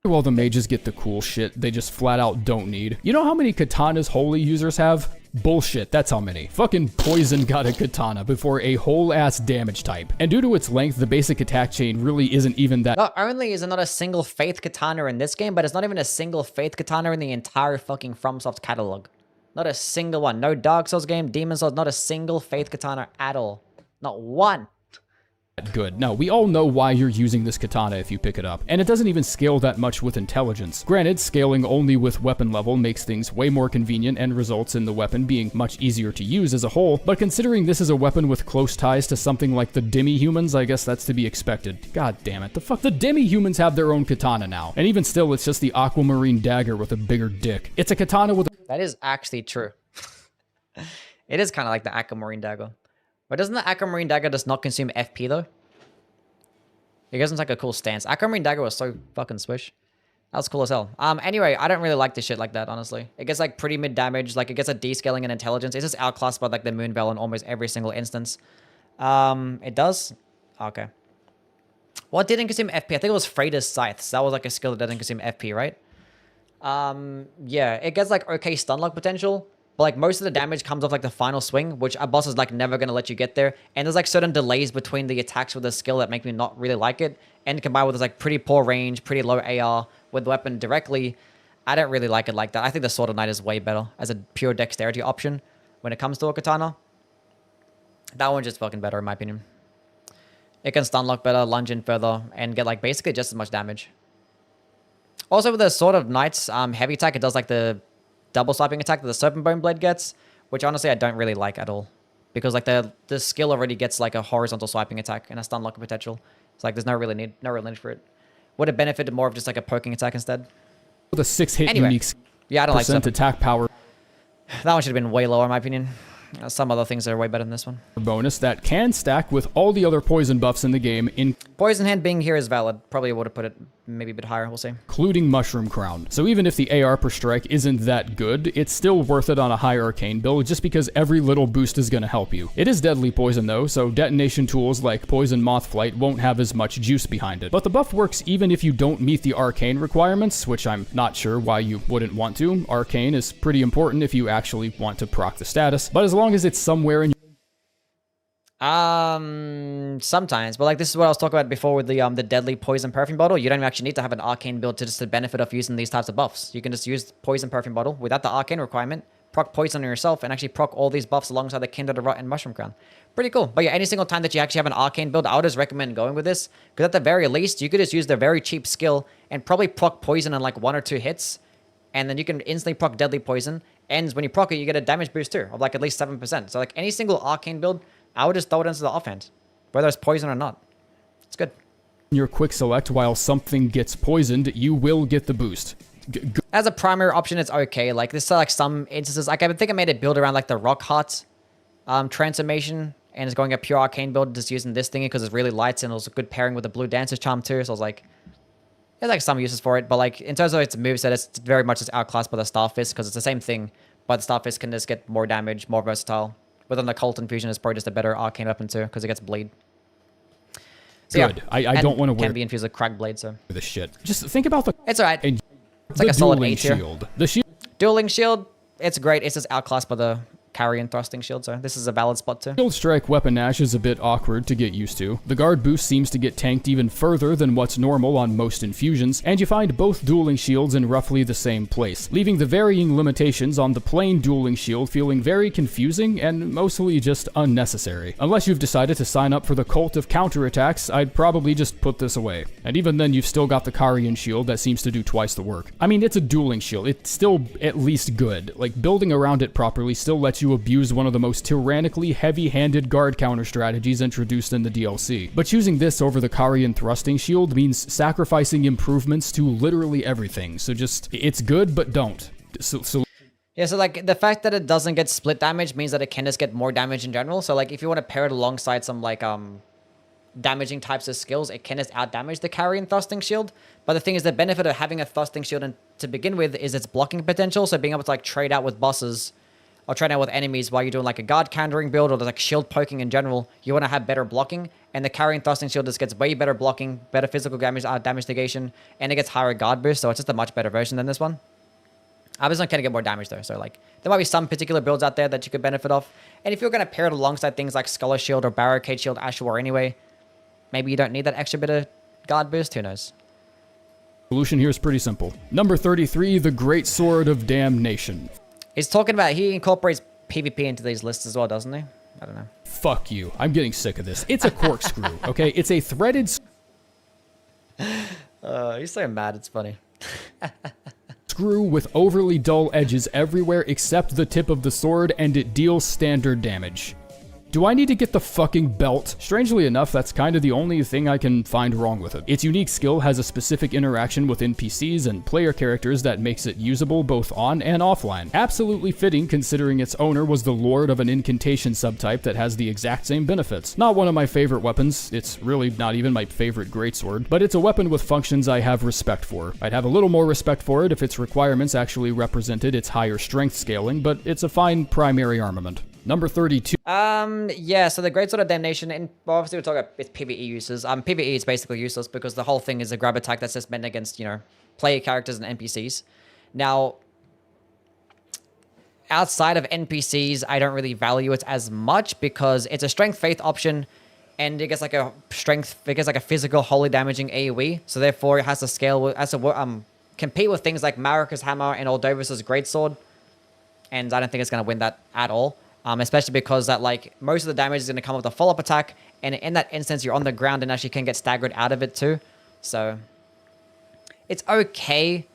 Speaker 2: While the mages get the cool shit they just flat out don't need. You know how many katanas holy users have? Bullshit, that's how many. Fucking Poison got a katana before a whole ass damage type. And due to its length, the basic attack chain really isn't even that.
Speaker 1: Not only is it not a single Faith katana in this game, but it's not even a single Faith katana in the entire fucking FromSoft catalog. Not a single one. No Dark Souls game, Demon Souls, not a single Faith katana at all. Not one.
Speaker 2: Good. Now, we all know why you're using this katana if you pick it up, and it doesn't even scale that much with intelligence. Granted, scaling only with weapon level makes things way more convenient and results in the weapon being much easier to use as a whole, but considering this is a weapon with close ties to something like the demi-humans, I guess that's to be expected. God damn it, the fuck? The demi-humans have their own katana now, and even still, it's just the aquamarine dagger with a bigger dick. It's a katana with a—
Speaker 1: That is actually true. It is kind of like the aquamarine dagger. But doesn't the aquamarine dagger just not consume FP though? It gives them like a cool stance. Aquamarine dagger was so fucking swish. That was cool as hell. Anyway, I don't really like this shit like that, honestly. It gets like pretty mid damage. Like it gets a descaling in intelligence. It's just outclassed by like the Moonveil in almost every single instance. It does? Okay. What didn't consume FP? I think it was Freighter's Scythe. So that was like a skill that doesn't consume FP, right? Yeah, it gets like okay stun lock potential. But like most of the damage comes off like the final swing, which a boss is like never going to let you get there. And there's like certain delays between the attacks with the skill that make me not really like it. And combined with this like pretty poor range, pretty low AR with the weapon directly, I don't really like it like that. I think the Sword of Night is way better as a pure dexterity option when it comes to a katana. That one's just fucking better in my opinion. It can stun lock better, lunge in further, and get like basically just as much damage. Also with the Sword of Knight's heavy attack, it does like the double swiping attack that the Serpent Bone Blade gets, which honestly I don't really like at all. Because like the skill already gets like a horizontal swiping attack and a stun lock potential. It's like there's no real need for it. Would have benefited more of just like a poking attack instead.
Speaker 2: With a 6-hit
Speaker 1: anyway,
Speaker 2: unique
Speaker 1: yeah, I don't like
Speaker 2: attack power.
Speaker 1: That one should have been way lower in my opinion. Some other things are way better than this one.
Speaker 2: Bonus that can stack with all the other poison buffs in the game,
Speaker 1: Poison Hand being here is valid. Probably would have put it maybe a bit higher, we'll see.
Speaker 2: Including Mushroom Crown. So even if the AR per strike isn't that good, it's still worth it on a high arcane build just because every little boost is going to help you. It is deadly poison though, so detonation tools like Poison Moth Flight won't have as much juice behind it. But the buff works even if you don't meet the arcane requirements, which I'm not sure why you wouldn't want to. Arcane is pretty important if you actually want to proc the status, but as long as it's somewhere in
Speaker 1: sometimes, but like this is what I was talking about before with the deadly poison perfume bottle. You don't actually need to have an arcane build to just the benefit of using these types of buffs. You can just use poison perfume bottle without the arcane requirement, proc poison on yourself, and actually proc all these buffs alongside the Kindred of Rot and Mushroom Crown. Pretty cool. But yeah, any single time that you actually have an arcane build, I would just recommend going with this, because at the very least, you could just use the very cheap skill and probably proc poison in like 1 or 2 hits, and then you can instantly proc deadly poison. And when you proc it, you get a damage boost too, of like at least 7%. So like any single arcane build, I would just throw it into the offhand, whether it's poison or not. It's good.
Speaker 2: Your quick select while something gets poisoned, you will get the boost.
Speaker 1: As a primary option, it's okay. Like this is like some instances, like I think I made it build around like the Rock Heart transformation, and it's going a pure arcane build just using this thingy because it's really light and it was a good pairing with the Blue Dancer's Charm too. So I was like, there's like some uses for it, but like in terms of its moveset, it's very much just outclassed by the Starfist because it's the same thing, but the Starfist can just get more damage, more versatile. Within the Cult Infusion is probably just a better arcane weapon too, because it gets bleed. So
Speaker 2: good. Yeah, I don't want to wear.
Speaker 1: Can be infused with Crag Blade, so.
Speaker 2: This shit. Just think about the.
Speaker 1: It's alright. It's like a solid A tier.
Speaker 2: Shield. The shield.
Speaker 1: Dueling shield. It's great. It's just outclassed by the Carian thrusting shield, so this is a valid spot too.
Speaker 2: Shield strike weapon Ash is a bit awkward to get used to. The guard boost seems to get tanked even further than what's normal on most infusions, and you find both dueling shields in roughly the same place, leaving the varying limitations on the plain dueling shield feeling very confusing and mostly just unnecessary. Unless you've decided to sign up for the cult of counterattacks, I'd probably just put this away. And even then you've still got the Carian shield that seems to do twice the work. I mean, it's a dueling shield. It's still at least good. Like, building around it properly still lets you abuse one of the most tyrannically heavy-handed guard counter strategies introduced in the DLC. But choosing this over the Carian thrusting shield means sacrificing improvements to literally everything. So just, it's good, but don't.
Speaker 1: Yeah, so like the fact that it doesn't get split damage means that it can just get more damage in general. So like if you want to pair it alongside some like damaging types of skills, it can just out-damage the Carian thrusting shield. But the thing is, the benefit of having a thrusting shield to begin with is its blocking potential. So being able to like trade out with bosses or trying out with enemies while you're doing like a guard countering build or like shield poking in general, you want to have better blocking. And the Carian thrusting shield just gets way better blocking, better physical damage negation, and it gets higher guard boost. So it's just a much better version than this one. This one can get more damage though. So like there might be some particular builds out there that you could benefit off. And if you're going to pair it alongside things like Scholar Shield or Barricade Shield, Ash War anyway, maybe you don't need that extra bit of guard boost. Who knows?
Speaker 2: Solution here is pretty simple. Number 33, the Greatsword of Damnation.
Speaker 1: He's talking about, he incorporates PvP into these lists as well, doesn't he? I don't know.
Speaker 2: Fuck you. I'm getting sick of this. It's a corkscrew, okay? It's a threaded...
Speaker 1: He's so mad, it's funny.
Speaker 2: Screw with overly dull edges everywhere except the tip of the sword, and it deals standard damage. Do I need to get the fucking belt? Strangely enough, that's kind of the only thing I can find wrong with it. Its unique skill has a specific interaction with NPCs and player characters that makes it usable both on and offline. Absolutely fitting considering its owner was the lord of an incantation subtype that has the exact same benefits. Not one of my favorite weapons, it's really not even my favorite greatsword, but it's a weapon with functions I have respect for. I'd have a little more respect for it if its requirements actually represented its higher strength scaling, but it's a fine primary armament. Number 32.
Speaker 1: Yeah, so the Greatsword of Damnation, and obviously we're talking about its PvE uses. PvE is basically useless because the whole thing is a grab attack that's just meant against, you know, player characters and NPCs. Now, outside of NPCs, I don't really value it as much because it's a strength faith option, and it gets like a physical holy damaging AoE. So therefore, it has to scale, compete with things like Marika's Hammer and Ordovis's Greatsword, and I don't think it's going to win that at all. Especially because that, like, most of the damage is going to come with a follow-up attack, and in that instance, you're on the ground and actually can get staggered out of it too. So, it's okay,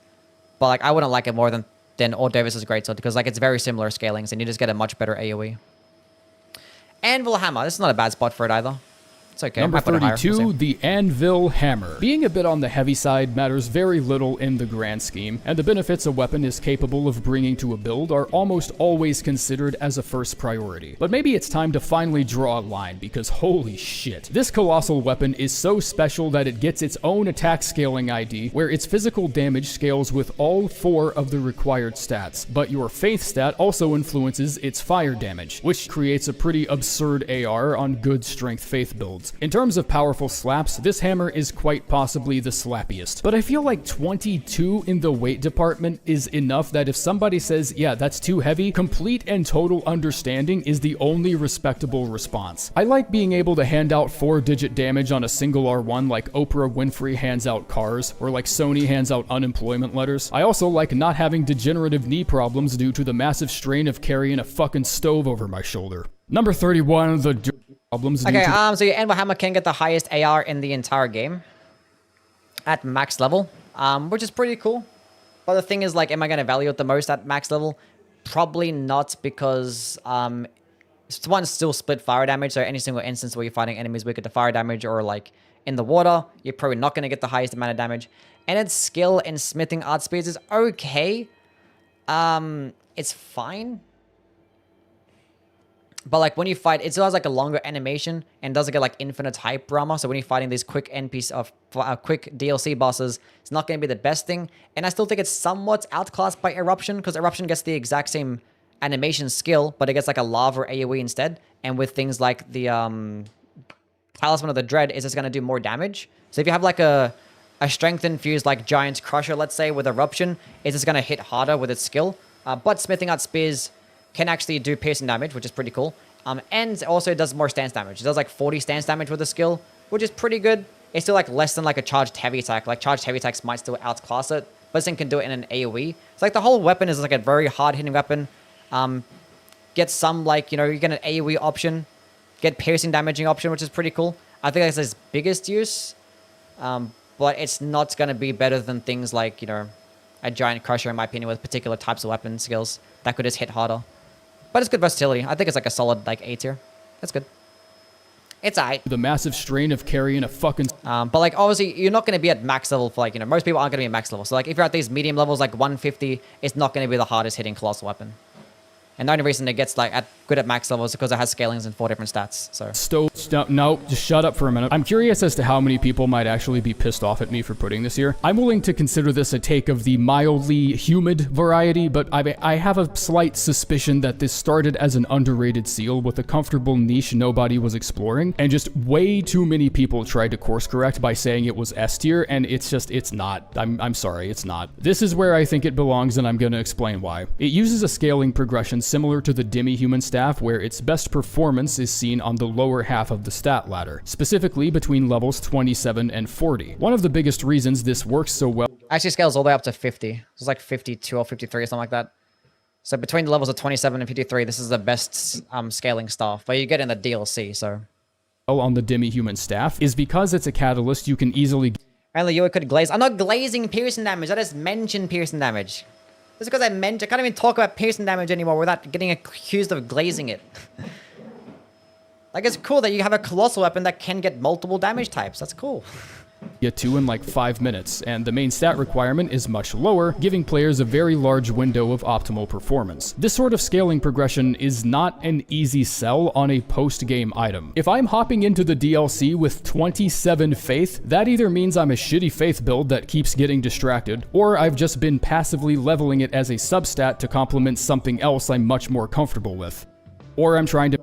Speaker 1: but, like, I wouldn't like it more than Ordovis's Greatsword, because, like, it's very similar scalings, and you just get a much better AoE. Anvil Hammer, this is not a bad spot for it either. It's okay.
Speaker 2: Number 32, the Anvil Hammer. Being a bit on the heavy side matters very little in the grand scheme, and the benefits a weapon is capable of bringing to a build are almost always considered as a first priority. But maybe it's time to finally draw a line, because holy shit. This colossal weapon is so special that it gets its own attack scaling ID, where its physical damage scales with all 4 of the required stats, but your faith stat also influences its fire damage, which creates a pretty absurd AR on good strength faith builds. In terms of powerful slaps, this hammer is quite possibly the slappiest, but I feel like 22 in the weight department is enough that if somebody says, yeah, that's too heavy, complete and total understanding is the only respectable response. I like being able to hand out 4-digit damage on a single R1 like Oprah Winfrey hands out cars, or like Sony hands out unemployment letters. I also like not having degenerative knee problems due to the massive strain of carrying a fucking stove over my shoulder. Number 31, the problems.
Speaker 1: Okay, so your Anvil Hammer can get the highest AR in the entire game at max level, which is pretty cool. But the thing is, like, am I going to value it the most at max level? Probably not, because one, still split fire damage, so any single instance where you're fighting enemies weak to fire damage, or like in the water, you're probably not going to get the highest amount of damage. And its skill in smithing art speeds is okay. It's fine. But, like, when you fight, it still has, like, a longer animation and doesn't get, like, infinite hype drama. So when you're fighting these quick quick DLC bosses, it's not going to be the best thing. And I still think it's somewhat outclassed by Eruption, because Eruption gets the exact same animation skill, but it gets, like, a lava AoE instead. And with things like the Talisman of the Dread, it's just going to do more damage. So if you have, like, a strength-infused, like, Giant Crusher, let's say, with Eruption, it's just going to hit harder with its skill. But Smithing Art Spears can actually do piercing damage, which is pretty cool. And also it does more stance damage. It does like 40 stance damage with the skill, which is pretty good. It's still like less than like a charged heavy attack. Like charged heavy attacks might still outclass it, but this thing can do it in an AoE. It's like the whole weapon is like a very hard hitting weapon. Get some, like, you know, you get an AoE option, get piercing damaging option, which is pretty cool. I think that's its biggest use. But it's not going to be better than things like, you know, a Giant Crusher, in my opinion, with particular types of weapon skills that could just hit harder. But it's good versatility. I think it's like a solid, like, A tier. That's good. It's alright.
Speaker 2: The massive strain of carrying a fucking...
Speaker 1: but, like, obviously, you're not going to be at max level for, like, you know, most people aren't going to be at max level. So, like, if you're at these medium levels, like 150, it's not going to be the hardest hitting colossal weapon. And the only reason it gets like good at max level is because it has scalings in 4 different stats. So
Speaker 2: no, just shut up for a minute. I'm curious as to how many people might actually be pissed off at me for putting this here. I'm willing to consider this a take of the mildly humid variety, but I have a slight suspicion that this started as an underrated seal with a comfortable niche nobody was exploring, and just way too many people tried to course correct by saying it was S tier, and it's not. I'm sorry, it's not. This is where I think it belongs, and I'm gonna explain why. It uses a scaling progression similar to the demi-human staff, where its best performance is seen on the lower half of the stat ladder, specifically between levels 27 and 40. One of the biggest reasons this works so well
Speaker 1: actually scales all the way up to 50. It's like 52 or 53 or something like that. So between the levels of 27 and 53, this is the best scaling staff, but you get in the DLC, so.
Speaker 2: On the demi-human staff is because it's a catalyst you can easily.
Speaker 1: Only you could glaze. I'm not glazing piercing damage. I just mentioned piercing damage. Just because I can't even talk about piercing damage anymore without getting accused of glazing it. Like, it's cool that you have a colossal weapon that can get multiple damage types. That's cool.
Speaker 2: Get to in like 5 minutes, and the main stat requirement is much lower, giving players a very large window of optimal performance. This sort of scaling progression is not an easy sell on a post-game item. If I'm hopping into the DLC with 27 faith, that either means I'm a shitty faith build that keeps getting distracted, or I've just been passively leveling it as a substat to complement something else I'm much more comfortable with. Or I'm trying to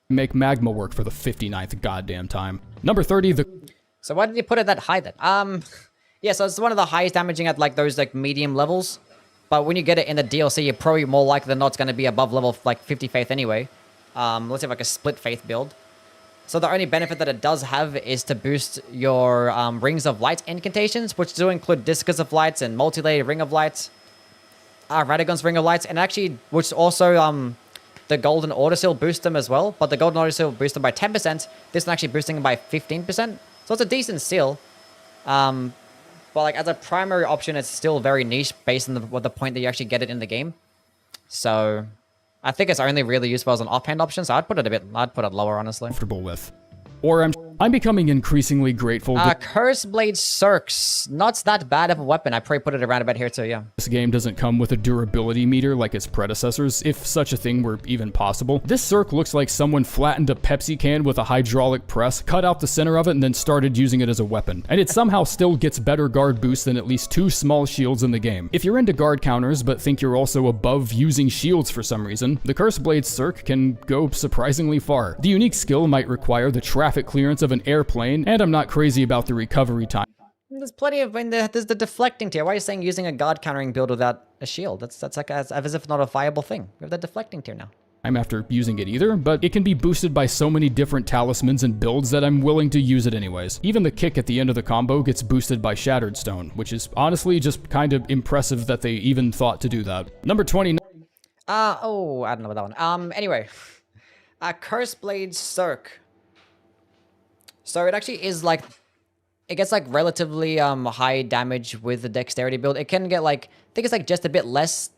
Speaker 2: make magma work for the 59th goddamn time. Number 30,
Speaker 1: So why did you put it that high then? Yeah, so it's one of the highest damaging at like those like medium levels. But when you get it in the DLC, you're probably more likely than not it's going to be above level like 50 faith anyway. Let's have like a split faith build. So the only benefit that it does have is to boost your Rings of Light incantations, which do include Discus of Lights and Multi-Layered Ring of Lights. Radagon's Ring of Lights, and actually, which also the Golden Order Seal boost them as well. But the Golden Order Seal boosts them by 10%. This one actually boosting them by 15%. So it's a decent seal. But like as a primary option, it's still very niche based on the point that you actually get it in the game. So I think it's only really useful as an offhand option. So I'd put it lower, honestly.
Speaker 2: Comfortable with. Or I'm becoming increasingly grateful.
Speaker 1: Curse Blade Cirques. Not that bad of a weapon. I probably put it around about here too, yeah.
Speaker 2: This game doesn't come with a durability meter like its predecessors, if such a thing were even possible. This Cirque looks like someone flattened a Pepsi can with a hydraulic press, cut out the center of it, and then started using it as a weapon. And it somehow still gets better guard boost than at least 2 small shields in the game. If you're into guard counters, but think you're also above using shields for some reason, the Curse Blade Cirque can go surprisingly far. The unique skill might require the traffic clearance of an airplane, and I'm not crazy about the recovery time.
Speaker 1: There's plenty of, there's the deflecting tier. Why are you saying using a guard countering build without a shield? That's like as if not a viable thing. We have the deflecting tier now.
Speaker 2: I'm after using it either, but it can be boosted by so many different talismans and builds that I'm willing to use it anyways. Even the kick at the end of the combo gets boosted by Shattered Stone, which is honestly just kind of impressive that they even thought to do that. Number 20.
Speaker 1: I don't know about that one. Anyway. Curse Blade Cirque. So it actually is like, it gets like relatively high damage with the dexterity build. It can get like, I think it's like just a bit less